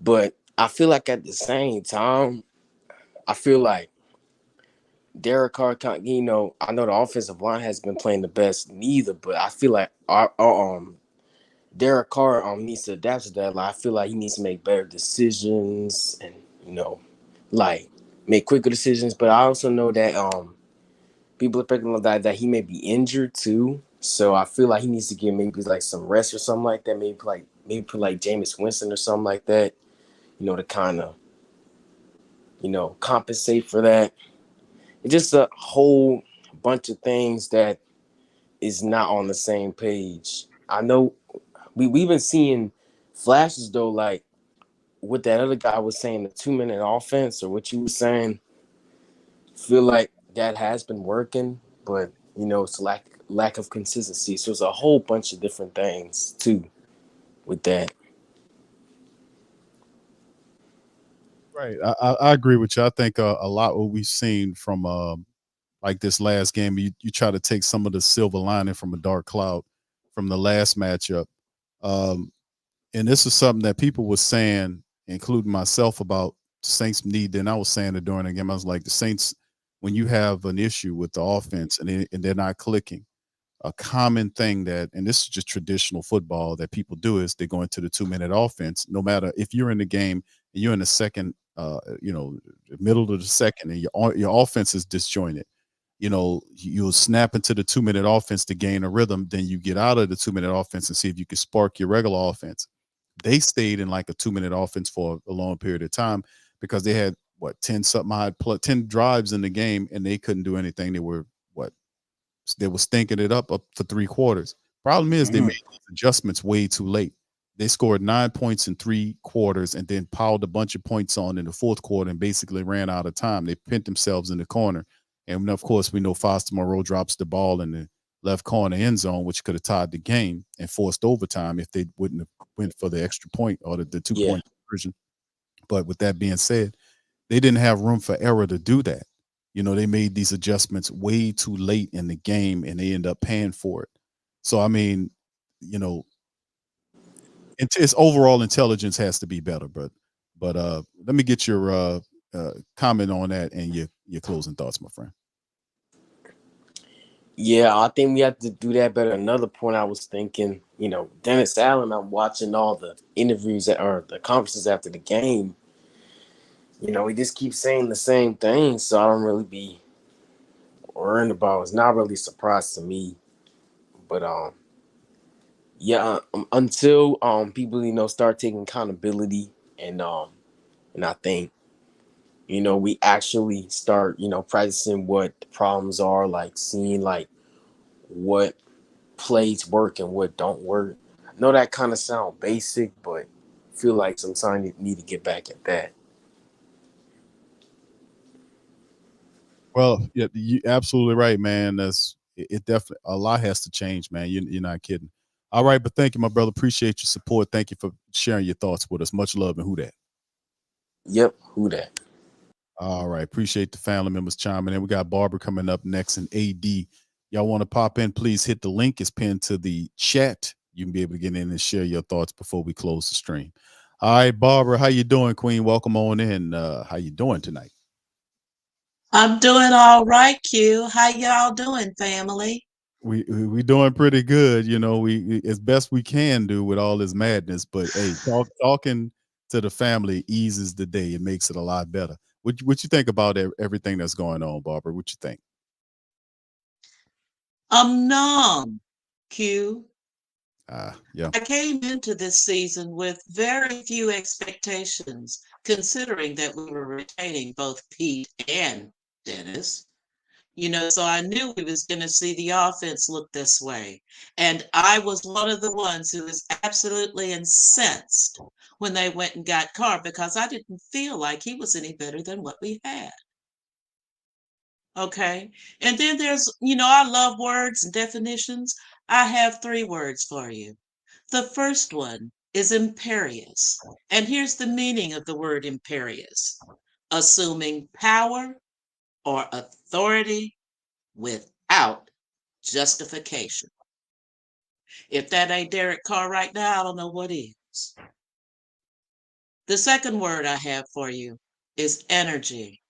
but I feel like at the same time, I feel like Derek Carr, I know the offensive line has been playing the best neither, but I feel like our Derek Carr needs to adapt to that. Like, I feel like he needs to make better decisions and like make quicker decisions. But I also know that people are thinking that he may be injured too. So I feel like he needs to get maybe like some rest or something like that. Maybe put like Jameis Winston or something like that. To kind of compensate for that. It's just a whole bunch of things that is not on the same page. I know we've been seeing flashes though, like what that other guy was saying, the 2-minute offense, or what you were saying. Feel like that has been working, but it's lack of consistency. So it's a whole bunch of different things too with that. Right. I agree with you. I think a lot what we've seen from like this last game, you try to take some of the silver lining from a dark cloud from the last matchup. And this is something that people were saying, including myself, about Saints need. And I was saying it during the game. I was like, the Saints, when you have an issue with the offense and they're not clicking, a common thing and this is just traditional football that people do, is they go into the 2-minute offense. No matter if you're in the game and you're in the second, middle of the second, and your offense is disjointed. You'll snap into the 2-minute offense to gain a rhythm. Then you get out of the 2-minute offense and see if you can spark your regular offense. They stayed in like a 2-minute offense for a long period of time because they had 10 drives in the game and they couldn't do anything. They were stinking it up for 3 quarters. Problem is they made these adjustments way too late. They scored 9 points in 3 quarters and then piled a bunch of points on in the 4th quarter and basically ran out of time. They pinned themselves in the corner. And of course, we know Foster Moreau drops the ball in the left corner end zone, which could have tied the game and forced overtime if they wouldn't have went for the extra point or the 2-point conversion. But with that being said, they didn't have room for error to do that. They made these adjustments way too late in the game and they end up paying for it. So, I mean, its overall intelligence has to be better. But let me get your comment on that and your closing thoughts, my friend. Yeah, I think we have to do that better. Another point I was thinking, Dennis Allen, I'm watching all the interviews or the conferences after the game. He just keeps saying the same thing, so I don't really be worrying about. It's not really a surprise to me. But until people start taking accountability and I think we actually start practicing what the problems are, like seeing like what plays work and what don't work. I know that kind of sound basic, but I feel like sometimes you need to get back at that. Well, yeah, you absolutely right, man. It definitely, a lot has to change, man. You're not kidding. All right, but thank you, my brother. Appreciate your support. Thank you for sharing your thoughts with us. Much love and who that. Yep, who that. All right, appreciate the family members chiming in. We got Barbara coming up next, and AD. Y'all want to pop in? Please hit the link. It's pinned to the chat. You can be able to get in and share your thoughts before we close the stream. All right, Barbara, how you doing, Queen? Welcome on in. How you doing tonight? I'm doing all right, Q. How y'all doing, family? We doing pretty good, we as best we can do with all this madness. But hey, talking to the family eases the day. It makes it a lot better. What you think about everything that's going on, Barbara? What you think? I'm numb, Q. Yeah. I came into this season with very few expectations, considering that we were retaining both Pete and Dennis. So I knew we was going to see the offense look this way. And I was one of the ones who was absolutely incensed when they went and got Carr because I didn't feel like he was any better than what we had. Okay. And then there's, I love words and definitions. I have 3 words for you. The first one is imperious. And here's the meaning of the word imperious: assuming power or authority without justification. If that ain't Derek Carr right now, I don't know what is. The second word I have for you is energy.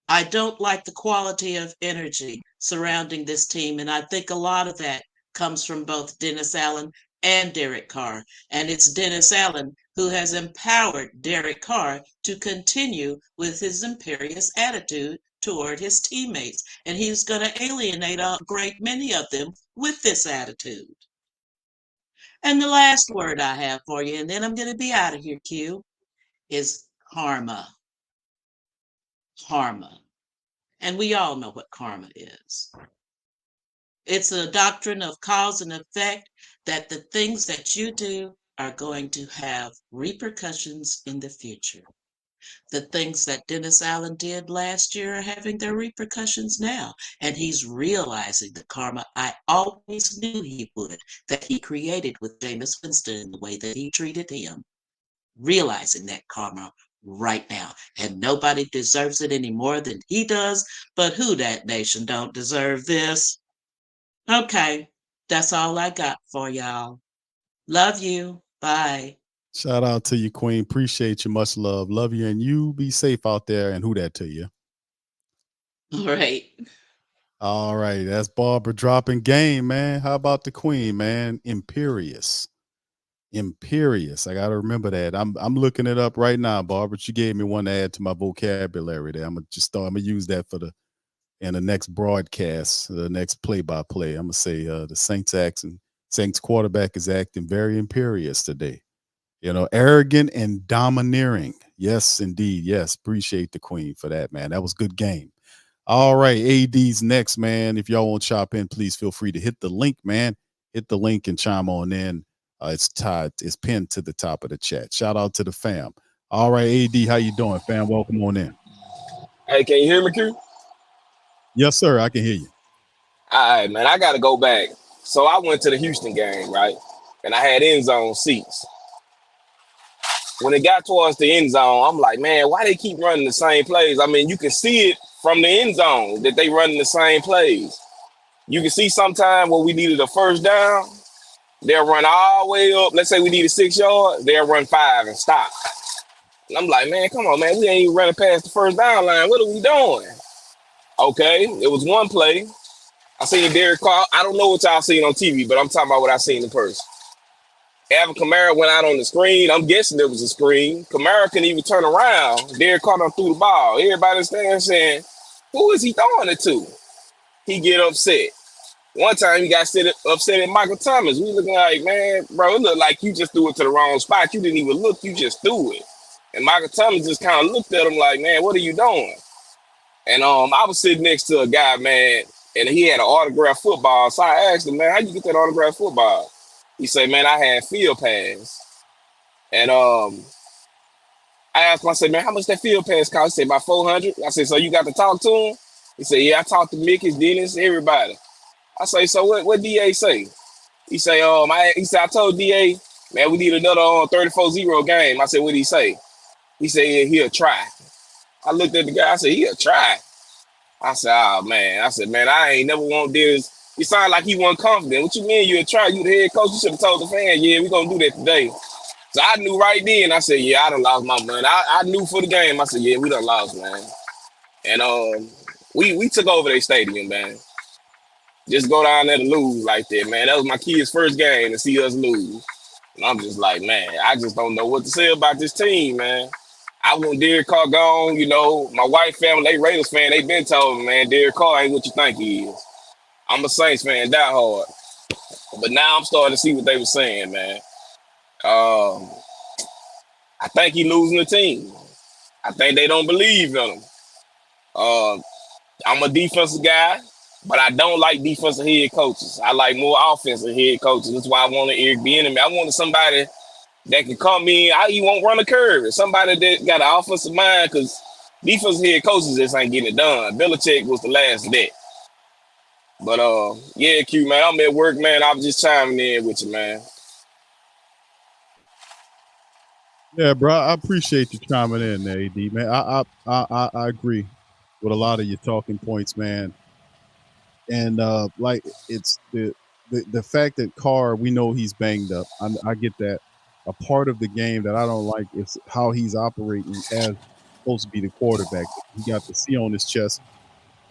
I don't like the quality of energy surrounding this team, and I think a lot of that comes from both Dennis Allen and Derek Carr. And it's Dennis Allen who has empowered Derek Carr to continue with his imperious attitude toward his teammates. And he's going to alienate a great many of them with this attitude. And the last word I have for you, and then I'm going to be out of here, Q, is karma. Karma. And we all know what karma is. It's a doctrine of cause and effect, that the things that you do are going to have repercussions in the future. The things that Dennis Allen did last year are having their repercussions now. And he's realizing the karma I always knew he would, that he created with Jameis Winston in the way that he treated him. Realizing that karma right now. And nobody deserves it any more than he does. But Who Dat Nation don't deserve this? Okay, that's all I got for y'all. Love you. Bye. Shout out to you, Queen. Appreciate you. Much love. Love you. And you be safe out there. And Who Dat to you. All right. All right. That's Barbara dropping game, man. How about the Queen, man? Imperious. Imperious. I got to remember that. I'm looking it up right now, Barbara. You gave me one to add to my vocabulary there. I'm going to use that in the next broadcast, the next play-by-play. I'm going to say the Saints quarterback is acting very imperious today. Arrogant and domineering. Yes, indeed. Yes. Appreciate the Queen for that, man. That was good game. All right. AD's next, man. If y'all want to chop in, please feel free to hit the link, man. Hit the link and chime on in. It's pinned to the top of the chat. Shout out to the fam. All right, AD, how you doing, fam? Welcome on in. Hey, can you hear me, Q? Yes, sir. I can hear you. All right, man. I got to go back. So I went to the Houston game, right? And I had end zone seats. When it got towards the end zone, I'm like, man, why they keep running the same plays? I mean, you can see it from the end zone that they running the same plays. You can see sometime when we needed a first down, they'll run all the way up. Let's say we needed 6 yards, they'll run 5 and stop. And I'm like, man, come on, man. We ain't even running past the first down line. What are we doing? Okay, it was one play. I seen Derek Carr. I don't know what y'all seen on TV, but I'm talking about what I seen in person. Alvin Kamara went out on the screen. I'm guessing it was a screen. Kamara couldn't even turn around. Derek Carr done threw the ball. Everybody standing saying, who is he throwing it to? He get upset. One time he got upset at Michael Thomas. We looking like, man, bro, it looked like you just threw it to the wrong spot. You didn't even look. You just threw it. And Michael Thomas just kind of looked at him like, man, what are you doing? And I was sitting next to a guy, man, and he had an autographed football. So I asked him, man, how you get that autographed football? He said, man, I had field pass. And I asked him, I said, man, how much that field pass cost? He said, about $400. I said, so you got to talk to him? He said, yeah, I talked to Mickey, Dennis, everybody. I say, so what DA say? He say, I told DA, man, we need another 34-0 game. I said, what did he say? He said, yeah, he'll try. I looked at the guy, I said, he'll try. I said, oh, man. I said, man, I ain't never want this. He sounded like he wasn't confident. What you mean you'll try? You the head coach. You should have told the fan, yeah, we're going to do that today. So I knew right then. I said, yeah, I done lost my money. I knew for the game. I said, yeah, we done lost, man. And we took over their stadium, man. Just go down there to lose like that, man. That was my kid's first game to see us lose. And I'm just like, man, I just don't know what to say about this team, man. I want Derek Carr gone. My wife family, they Raiders fan, they been told me, man, Derek Carr ain't what you think he is. I'm a Saints fan, die hard. But now I'm starting to see what they were saying, man. Um, I think he losing the team. I think they don't believe in him. Uh, I'm a defensive guy, but I don't like defensive head coaches. I like more offensive head coaches. That's why I wanted Eric Bieniemy. I wanted somebody that can come in. He won't run a curve. Somebody that got an offensive mind, because defensive head coaches just ain't getting it done. Belichick was the last of that. But yeah, Q, man, I'm at work, man. I was just chiming in with you, man. Yeah, bro, I appreciate you chiming in there, AD, man. I agree with a lot of your talking points, man. And like it's the fact that Carr, we know he's banged up. I get that. A part of the game that I don't like is how he's operating as supposed to be the quarterback. He got the C on his chest,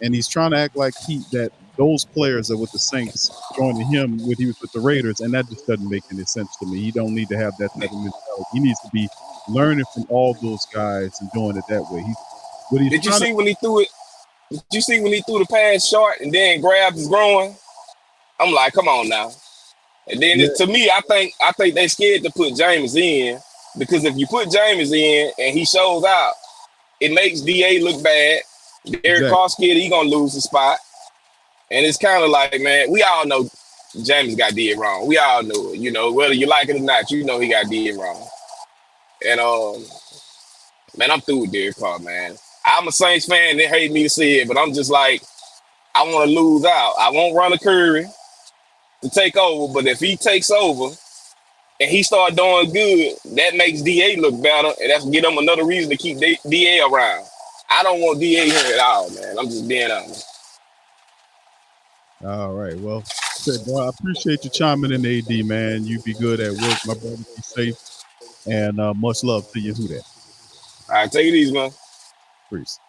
and he's trying to act like that those players are with the Saints joining him when he was with the Raiders, and that just doesn't make any sense to me. He don't need to have that type of mentality. He needs to be learning from all those guys and doing it that way. Did you see when he threw it? Did you see when he threw the pass short and then grabbed his groin? I'm like, come on now. And then to me, I think they scared to put James in, because if you put James in and he shows out, it makes DA look bad. Derek Carr scared he gonna lose the spot. And it's kind of like, man, we all know James got did wrong. We all know it. You know, whether you like it or not, you know he got did wrong. And man, I'm through with Derek Carr, man. I'm a Saints fan. They hate me to say it, but I'm just like, I want to lose out. I won't run a Curry to take over, but if he takes over and he start doing good, that makes DA look better, and that's give them another reason to keep DA around. I don't want DA here at all, man. I'm just being honest. All right. Well, bro, I appreciate you chiming in, AD, man. You be good at work, my brother. Be safe. And much love to you, Who Dat. All right, take it easy, man. Peace.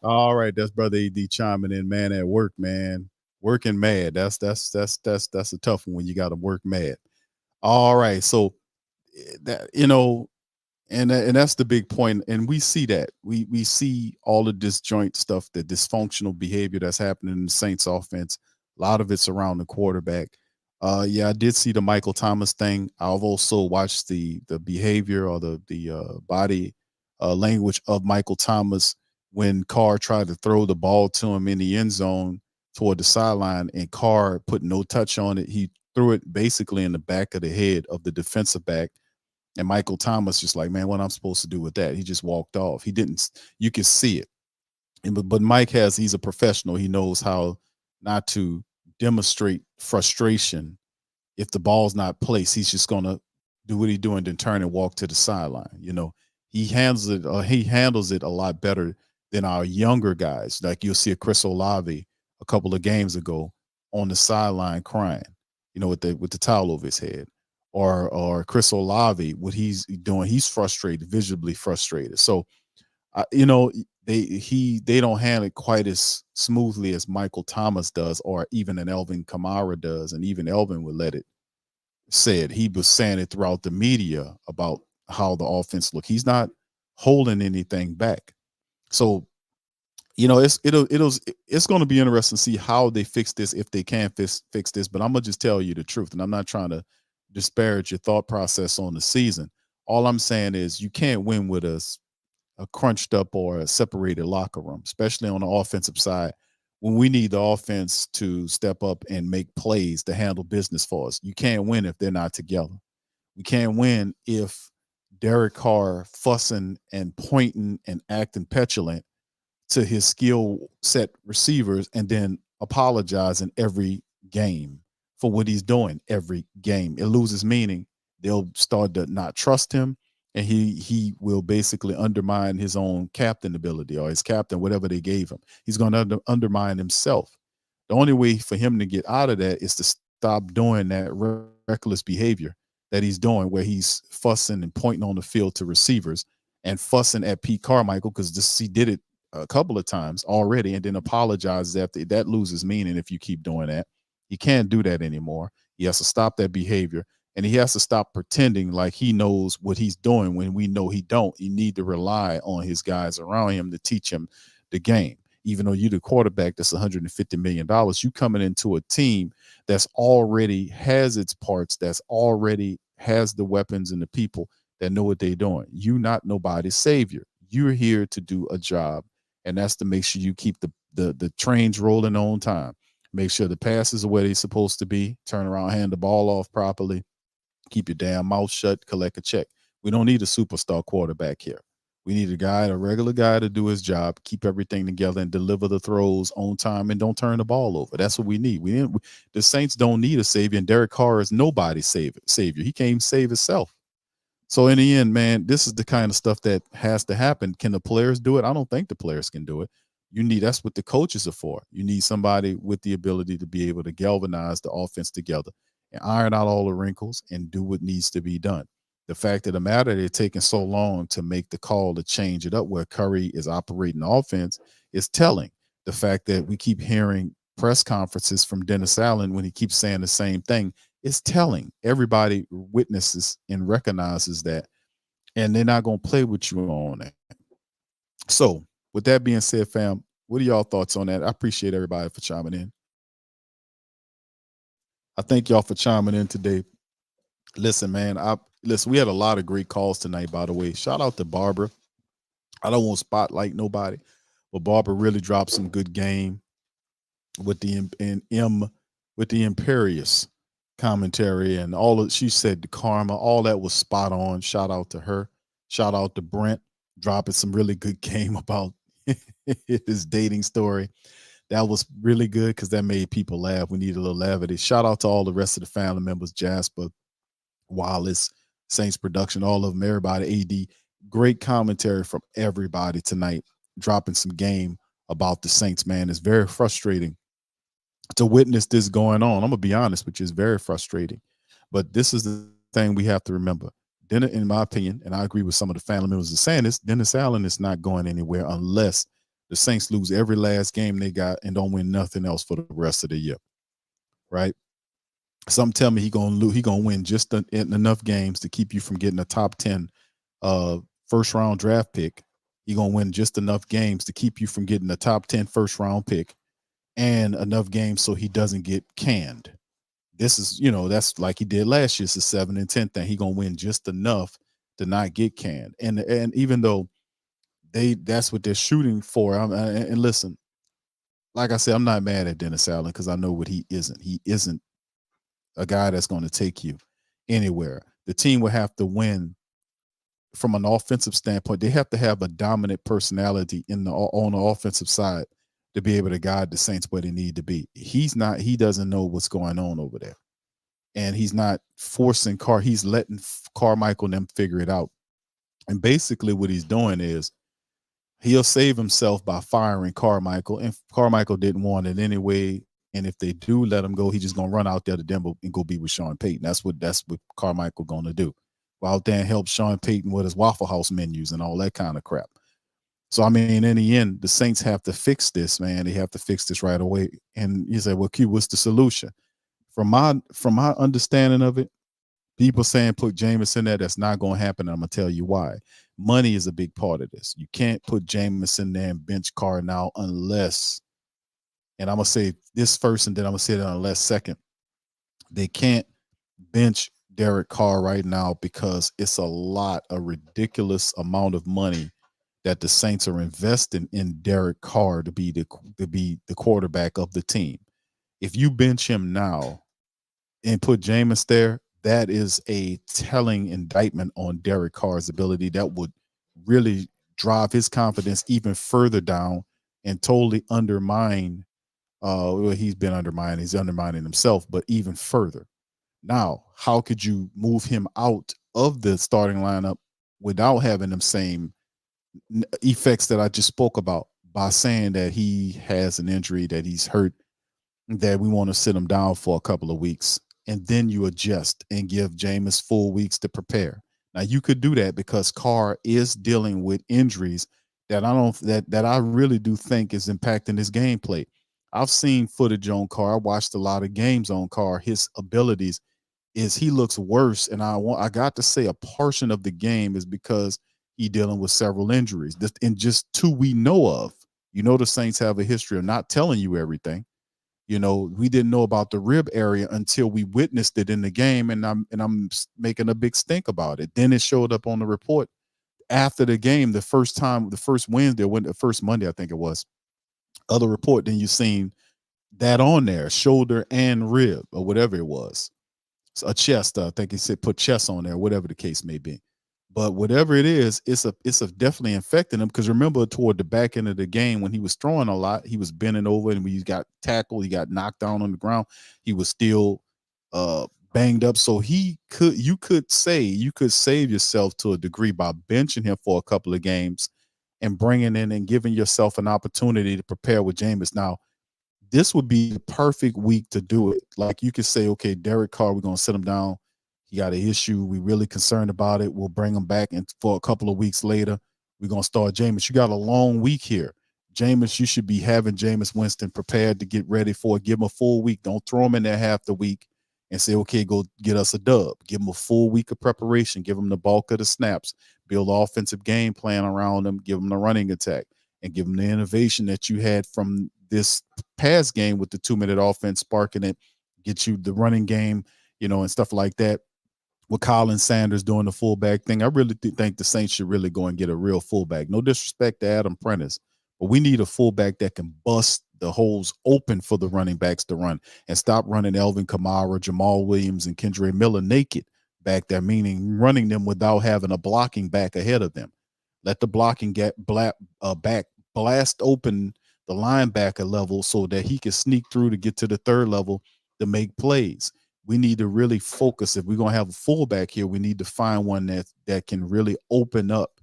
All right, that's brother AD chiming in, man, at work, man. Working mad. That's a tough one when you got to work mad. All right, so that and that's the big point, and we see that we see all the disjoint stuff, the dysfunctional behavior that's happening in the Saints offense. A lot of it's around the quarterback. Yeah, I did see the Michael Thomas thing. I've also watched the behavior or the body language of Michael Thomas when Carr tried to throw the ball to him in the end zone toward the sideline, and Carr put no touch on it. He threw it basically in the back of the head of the defensive back. And Michael Thomas just like, man, what I'm supposed to do with that? He just walked off. He didn't. You can see it. But Mike he's a professional. He knows how not to demonstrate frustration if the ball's not placed. He's just gonna do what he's doing, then turn and walk to the sideline. He handles it a lot better than our younger guys. Like you'll see a Chris Olave a couple of games ago on the sideline crying, with the towel over his head. Or Chris Olave, what he's doing, he's frustrated, visibly frustrated. So, they don't handle it quite as smoothly as Michael Thomas does, or even an Elvin Kamara does, and even Elvin would let it said. He was saying it throughout the media about how the offense look. He's not holding anything back. So, it's going to be interesting to see how they fix this, if they can fix this. But I'm gonna just tell you the truth, and I'm not trying to disparage your thought process on the season. All I'm saying is you can't win with a crunched up or a separated locker room, especially on the offensive side, when we need the offense to step up and make plays to handle business for us. You can't win if they're not together. We can't win if Derek Carr fussing and pointing and acting petulant to his skill set receivers and then apologizing every game for what he's doing every game. It loses meaning. They'll start to not trust him, and he will basically undermine his own captain ability, or his captain, whatever they gave him. He's going to undermine himself. The only way for him to get out of that is to stop doing that reckless behavior that he's doing, where he's fussing and pointing on the field to receivers and fussing at Pete Carmichael, because he did it a couple of times already, and then apologizes after. That loses meaning if you keep doing that. He can't do that anymore. He has to stop that behavior, and he has to stop pretending like he knows what he's doing when we know he don't. You need to rely on his guys around him to teach him the game. even though you're the quarterback that's $150 million, you coming into a team that's already has its parts, that's already has the weapons and the people that know what they're doing. You not nobody's savior. You're here to do a job, and that's to make sure you keep the trains rolling on time. Make sure the passes are where they're supposed to be. Turn around, hand the ball off properly. Keep your damn mouth shut. Collect a check. We don't need a superstar quarterback here. We need a regular guy to do his job, keep everything together, and deliver the throws on time, and don't turn the ball over. That's what we need. The Saints don't need a savior, and Derek Carr is nobody's savior. He can't even save himself. So in the end, man, this is the kind of stuff that has to happen. Can the players do it? I don't think the players can do it. That's what the coaches are for. You need somebody with the ability to be able to galvanize the offense together and iron out all the wrinkles and do what needs to be done. The fact of the matter, they're taking so long to make the call to change it up where Curry is operating offense is telling. The fact that we keep hearing press conferences from Dennis Allen when he keeps saying the same thing is telling. Everybody witnesses and recognizes that, and they're not going to play with you on that. So with that being said, fam, what are y'all thoughts on that? I appreciate everybody for chiming in. I thank y'all for chiming in today. Listen, man, we had a lot of great calls tonight, by the way. Shout out to Barbara. I don't want to spotlight nobody, but Barbara really dropped some good game with the with the Imperious commentary and she said the karma, all that was spot on. Shout out to her. Shout out to Brent dropping some really good game about his dating story. That was really good because that made people laugh. We need a little levity. Shout out to all the rest of the family members, Jasper, Wallace, Saints production, all of them, everybody, AD. Great commentary from everybody tonight, dropping some game about the Saints, man. It's very frustrating to witness this going on. I'm going to be honest with you, it's very frustrating. But this is the thing we have to remember. In my opinion, and I agree with some of the family members that saying this, Dennis Allen is not going anywhere unless the Saints lose every last game they got and don't win nothing else for the rest of the year, right? Some tell me he gonna win just enough games to keep you from getting a top 10 first round draft pick. He gonna win just enough games to keep you from getting a top 10 first round pick, and enough games so he doesn't get canned. This is, that's like he did last year. It's a 7 and 10 thing. He gonna win just enough to not get canned. And even though that's what they're shooting for. And listen, like I said, I'm not mad at Dennis Allen because I know what he isn't. He isn't a guy that's going to take you anywhere. The team will have to win from an offensive standpoint. They have to have a dominant personality on the offensive side to be able to guide the Saints where they need to be. He doesn't know what's going on over there. And he's not forcing Carr. He's letting Carmichael and them figure it out. And basically what he's doing is he'll save himself by firing Carmichael. And Carmichael didn't want it anyway. And if they do let him go, he's just gonna run out there to Denver and go be with Sean Payton. That's what Carmichael gonna do. Go out there and help Sean Payton with his Waffle House menus and all that kind of crap. So I mean, in the end, the Saints have to fix this, man. They have to fix this right away. And you say, well, Q, what's the solution? From my understanding of it, people saying put Jameis in there, that's not gonna happen. I'm gonna tell you why. Money is a big part of this. You can't put Jameis in there and bench Carr now unless, and I'm going to say this first and then I'm going to say it unless second, they can't bench Derek Carr right now because it's a ridiculous amount of money that the Saints are investing in Derek Carr to be the quarterback of the team. If you bench him now and put Jameis there, that is a telling indictment on Derek Carr's ability. That would really drive his confidence even further down and totally undermine. He's been undermined. He's undermining himself, but even further. Now, how could you move him out of the starting lineup without having them same effects that I just spoke about by saying that he has an injury, that he's hurt, that we want to sit him down for a couple of weeks? And then you adjust and give Jameis full weeks to prepare. Now you could do that because Carr is dealing with injuries that I really do think is impacting his gameplay. I've seen footage on Carr. I watched a lot of games on Carr. His abilities is he looks worse. And I got to say a portion of the game is because he's dealing with several injuries. And just two we know of. You know, the Saints have a history of not telling you everything. You know, we didn't know about the rib area until we witnessed it in the game, and I'm making a big stink about it. Then it showed up on the report after the game, the first Wednesday, or the first Monday, I think it was, other report. Then you seen that on there, shoulder and rib or whatever it was, a chest. I think he said put chest on there, whatever the case may be. But whatever it is, it's definitely infecting him. Because remember, toward the back end of the game, when he was throwing a lot, he was bending over, and when he got tackled, he got knocked down on the ground. He was still banged up. So you could save yourself to a degree by benching him for a couple of games and bringing in and giving yourself an opportunity to prepare with Jameis. Now, this would be the perfect week to do it. Like, you could say, okay, Derek Carr, we're going to sit him down. He got an issue. We're really concerned about it. We'll bring him back, and for a couple of weeks later, we're going to start Jameis. You got a long week here. Jameis, you should be having Jameis Winston prepared to get ready for it. Give him a full week. Don't throw him in there half the week and say, okay, go get us a dub. Give him a full week of preparation. Give him the bulk of the snaps. Build an offensive game plan around him. Give him the running attack, and give him the innovation that you had from this past game with the 2-minute offense, sparking it, get you the running game, and stuff like that. With Colin Sanders doing the fullback thing, I really think the Saints should really go and get a real fullback. No disrespect to Adam Prentice, but we need a fullback that can bust the holes open for the running backs to run, and stop running Elvin Kamara, Jamal Williams, and Kendre Miller naked back there, meaning running them without having a blocking back ahead of them. Let the blocking back blast open the linebacker level so that he can sneak through to get to the third level to make plays. We need to really focus. If we're going to have a fullback here, we need to find one that can really open up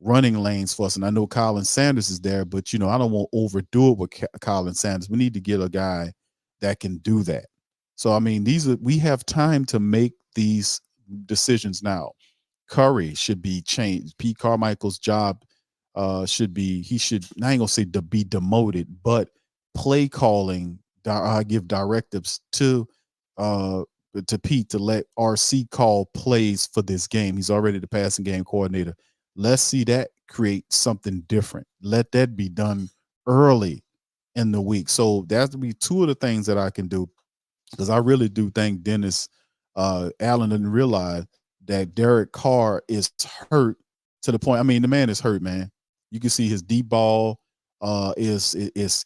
running lanes for us. And I know Colin Sanders is there, but, I don't want to overdo it with Colin Sanders. We need to get a guy that can do that. So, I mean, we have time to make these decisions now. Curry should be changed. Pete Carmichael's job should be, I ain't gonna say to be demoted, but play calling, I give directives to Pete to let RC call plays for this game. He's already the passing game coordinator. Let's see that create something different. Let that be done early in the week. So that would be two of the things that I can do, because I really do think Dennis Allen didn't realize that Derek Carr is hurt to the point. I mean, the man is hurt, man. You can see his deep ball is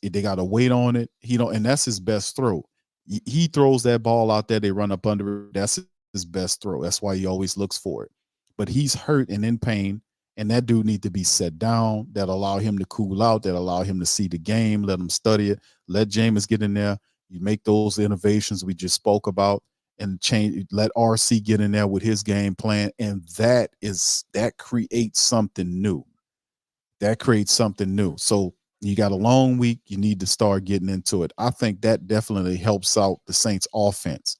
they got a weight on it. And that's his best throw. He throws that ball out there, they run up under it. That's his best throw. That's why he always looks for it. But he's hurt and in pain, and that dude needs to be set down. That allow him to cool out, that allow him to see the game, let him study it. Let Jameis get in there. You make those innovations we just spoke about, and let RC get in there with his game plan, and that creates something new. That creates something new. So you got a long week. You need to start getting into it. I think that definitely helps out the Saints offense,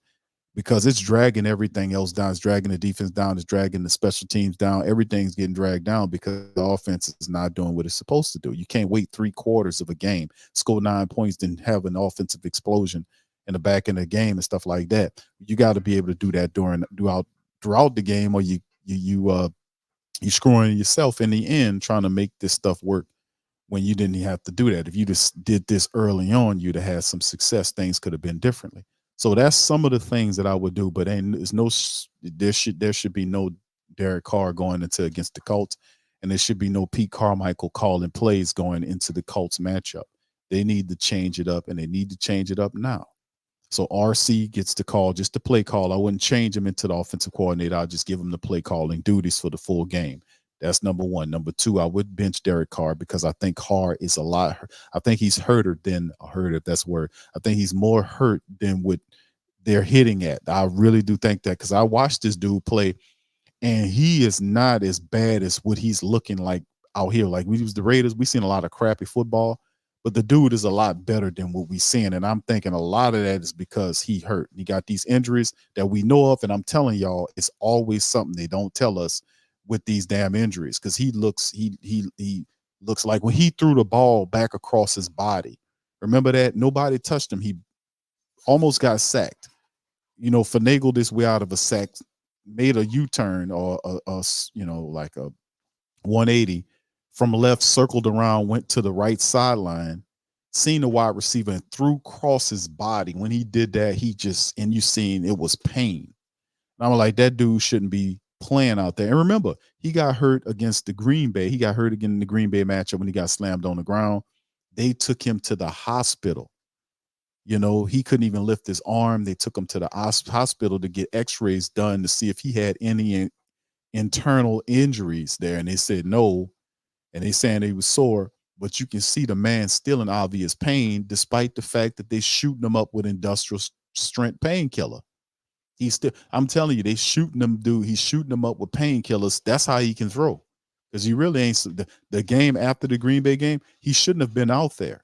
because it's dragging everything else down. It's dragging the defense down. It's dragging the special teams down. Everything's getting dragged down because the offense is not doing what it's supposed to do. You can't wait 3 quarters of a game, score 9 points, then have an offensive explosion in the back end of the game and stuff like that. You got to be able to do that throughout the game, or you're screwing yourself in the end trying to make this stuff work when you didn't have to do that. If you just did this early on, you'd have had some success. Things could have been differently. So that's some of the things that I would do. But there should be no Derek Carr going into against the Colts, and there should be no Pete Carmichael calling plays going into the Colts matchup. They need to change it up, and they need to change it up now. So RC gets the call, just the play call. I wouldn't change him into the offensive coordinator. I'll just give him the play calling duties for the full game. That's number one. Number two, I would bench Derek Carr, because I think Carr is I think he's hurt, if that's a word. I think he's more hurt than what they're hitting at. I really do think that, because I watched this dude play, and he is not as bad as what he's looking like out here. Like, we use the Raiders, we've seen a lot of crappy football, but the dude is a lot better than what we've seen. And I'm thinking a lot of that is because he hurt. He got these injuries that we know of, and I'm telling y'all, it's always something they don't tell us with these damn injuries, because he looks like when he threw the ball back across his body. Remember that? Nobody touched him. He almost got sacked. Finagled his way out of a sack, made a U-turn or like a 180 from left, circled around, went to the right sideline, seen the wide receiver and threw across his body. When he did that, and you seen it was pain. And I'm like, that dude shouldn't be playing out there. And remember, he got hurt against the Green Bay. He got hurt again in the Green Bay matchup when he got slammed on the ground. They took him to the hospital. You know, he couldn't even lift his arm. They took him to the hospital to get x-rays done to see if he had any internal injuries there. And they said no. And they saying he was sore, but you can see the man still in obvious pain, despite the fact that they shooting him up with industrial strength painkiller. He's still, I'm telling you, they shooting him, dude. He's shooting him up with painkillers. That's how he can throw. Because he really ain't the game after the Green Bay game, he shouldn't have been out there.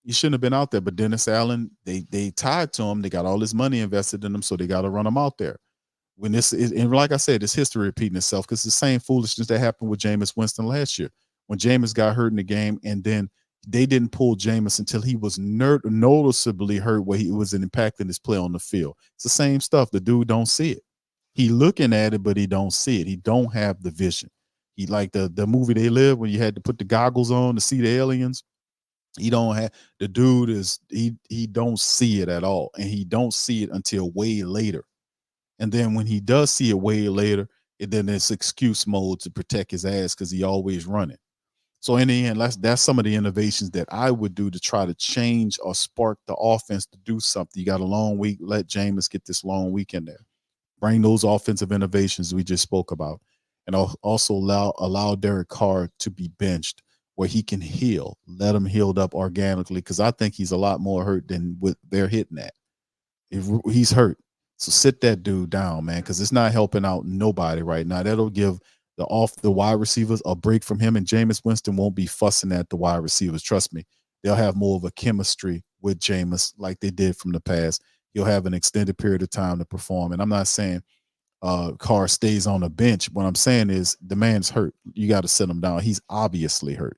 He shouldn't have been out there. But Dennis Allen, they tied to him. They got all this money invested in him, so they got to run him out there. When this is, and like I said, it's history repeating itself because it's the same foolishness that happened with Jameis Winston last year. When Jameis got hurt in the game, and then they didn't pull Jameis until he was noticeably hurt where he was impacting his play on the field. It's the same stuff. The dude don't see it. He looking at it, but he don't see it. He don't have the vision. He like the movie They Live when you had to put the goggles on to see the aliens. He don't have the dude is he don't see it at all, and he don't see it until way later. And then when he does see it way later, then it's excuse mode to protect his ass because he always running. So in the end, that's some of the innovations that I would do to try to change or spark the offense to do something. You got a long week. Let Jameis get this long week in there. Bring those offensive innovations we just spoke about. And also allow Derek Carr to be benched where he can heal. Let him healed up organically because I think he's a lot more hurt than what they're hitting at. He's hurt. So sit that dude down, man, because it's not helping out nobody right now. That'll give the wide receivers a break from him, and Jameis Winston won't be fussing at the wide receivers. Trust me, they'll have more of a chemistry with Jameis like they did from the past. He'll have an extended period of time to perform. And I'm not saying Carr stays on the bench. What I'm saying is the man's hurt. You got to sit him down. He's obviously hurt.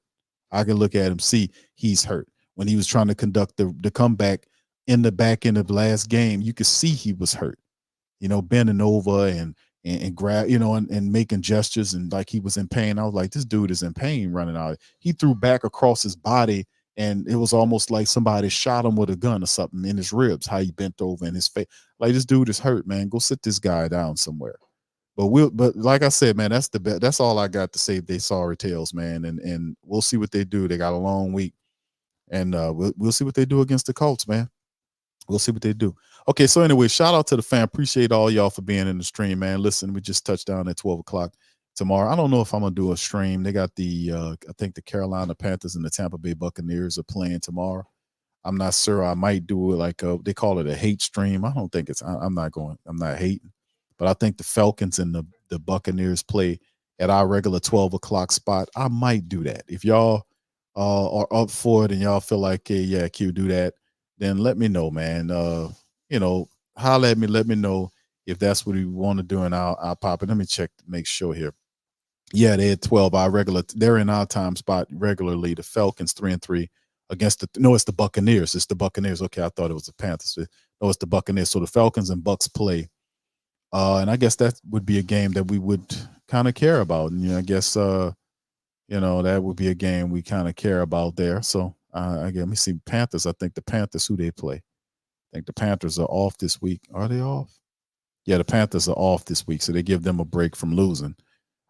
I can look at him, see he's hurt. When he was trying to conduct the comeback in the back end of the last game, you could see he was hurt. You know, bending over and grab, you know, and making gestures and like he was in pain. I was like, this dude is in pain running out. He threw back across his body, and it was almost like somebody shot him with a gun or something in his ribs, how he bent over in his face. Like, this dude is hurt, man. Go sit this guy down somewhere. But like I said, man, that's all I got to say. They sorry tales, man, and we'll see what they do. They got a long week, and we'll see what they do against the Colts, man. We'll see what they do. Okay, so anyway, shout out to the fan. Appreciate all y'all for being in the stream, man. Listen, we just touched down at 12 o'clock tomorrow. I don't know if I'm going to do a stream. They got I think the Carolina Panthers and the Tampa Bay Buccaneers are playing tomorrow. I'm not sure. I might do it like they call it a hate stream. I don't think I'm not hating. But I think the Falcons and the Buccaneers play at our regular 12 o'clock spot. I might do that. If y'all are up for it and y'all feel like, hey, yeah, Q, do that, then let me know, man. You know, holler at me. Let me know if that's what you want to do, and I'll pop it. Let me check to make sure here. Yeah, they had 12. They're in our time spot regularly. The Falcons 3-3 against it's the Buccaneers. It's the Buccaneers. Okay, I thought it was the Panthers. No, it's the Buccaneers. So the Falcons and Bucks play. And I guess that would be a game that we would kind of care about. And I guess that would be a game we kind of care about there. So again, let me see Panthers. I think the Panthers, who they play. I think the Panthers are off this week. Are they off? Yeah, the Panthers are off this week, so they give them a break from losing.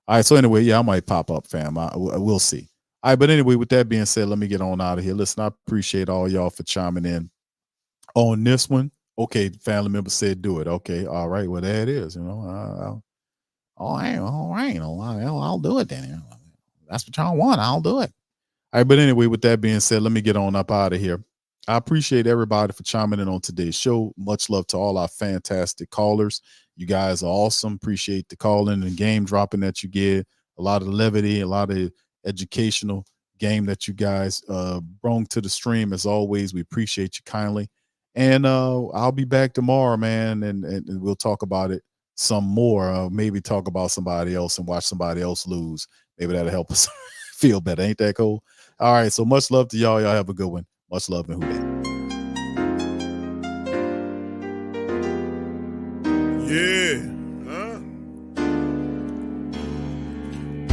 All right, so anyway, yeah, I might pop up, fam. We'll see. All right, but anyway, with that being said, let me get on out of here. Listen, I appreciate all y'all for chiming in on this one. Okay, family member said do it. Okay, all right, well, there it is. All right, I'll do it then. That's what y'all want. I'll do it. All right, but anyway, with that being said, let me get on up out of here. I appreciate everybody for chiming in on today's show. Much love to all our fantastic callers. You guys are awesome. Appreciate the calling and game dropping that you get. A lot of levity, a lot of educational game that you guys brought to the stream. As always, we appreciate you kindly. And I'll be back tomorrow, man, and we'll talk about it some more. Maybe talk about somebody else and watch somebody else lose. Maybe that'll help us feel better. Ain't that cool? All right, so much love to y'all. Y'all have a good one. Much love and Who Dat. Yeah.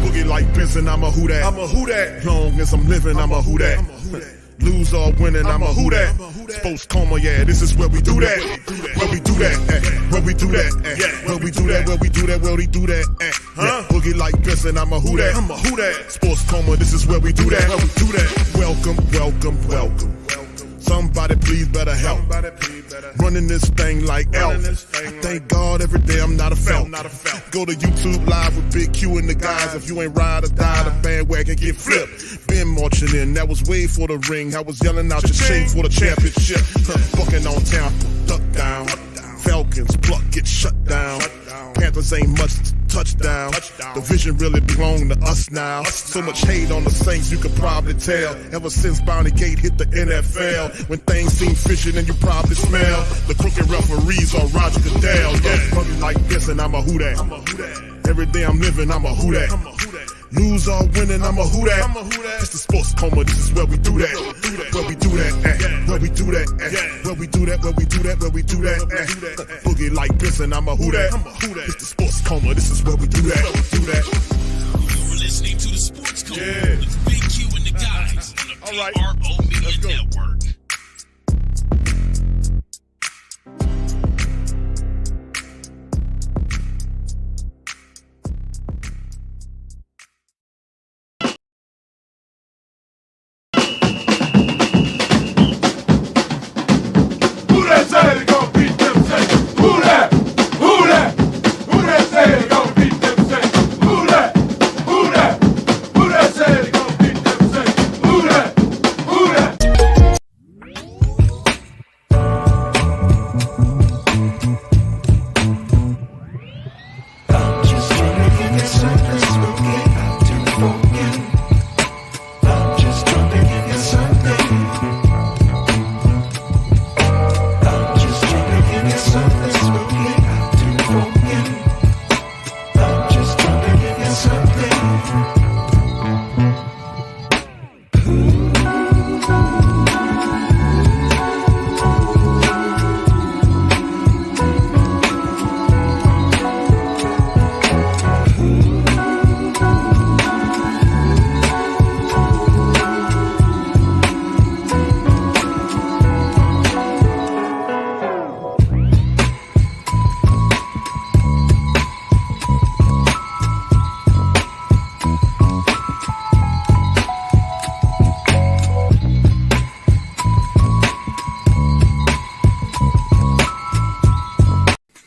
Boogie like Bill. Benson, I'm a who that. I'm a who that. Long as I'm living, I'm a who that. Lose or winning, I'm a who that. Sports coma, yeah, this is where we do that. Where we do that, where we do that, where we do that, where we do that, where we do that, Boogie like Benson, I'm a who that. I'm a who that. Sports coma, this is where we do that. Where we do that. Welcome, welcome, welcome. Somebody please better help. Running this thing like Elf. I thank God every day I'm not a felt. Go to YouTube Live with Big Q and the guys. If you ain't ride or die, the bandwagon get flipped. Been marching in, that was way for the ring. I was yelling out your chain for the championship. Bucking on town, duck down. Falcons pluck, get shut down. Panthers ain't much touchdown. The vision really belong to us now. So much hate on the Saints, you could probably tell. Ever since Bounty Gate hit the NFL, when things seem fishy, then you probably smell the crooked referees on Roger Goodell. Yeah, fucking like this, and I'm a who that. Every day I'm living, I'm a who that. Lose or winning, I'm a who that. It's the sports coma, this is where we do that. Where we do that, where we do that, where we do that, where we do that, where we do that. Boogie like Benson, I'm a who that. It's the sports coma, this is where we do that. You're listening to the Sports Coma with Big Q and the guys on the PRO Media Network.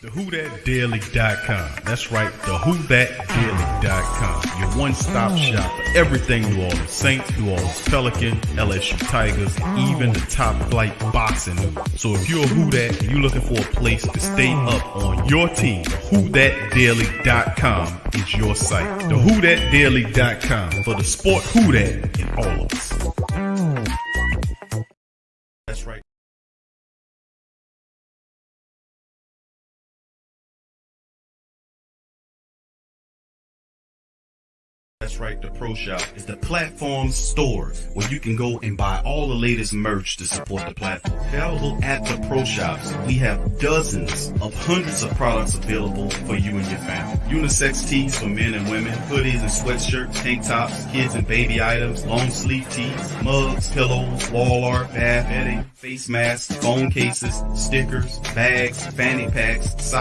WhoThatDaily.com. That's right, the WhoThatDaily.com. Your one-stop shop for everything New Orleans Saints, New Orleans Pelicans, LSU Tigers, even the top flight boxing news. So if you're a Who Dat and you're looking for a place to stay up on your team, WhoThatDaily.com is your site. The WhoThatDaily.com for the sport Who Dat in all of us. That's right. That's right, the Pro Shop is the platform store where you can go and buy all the latest merch to support the platform. Available at the Pro Shops, we have dozens of hundreds of products available for you and your family. Unisex tees for men and women, hoodies and sweatshirts, tank tops, kids and baby items, long sleeve tees, mugs, pillows, wall art, bath bedding, face masks, phone cases, stickers, bags, fanny packs,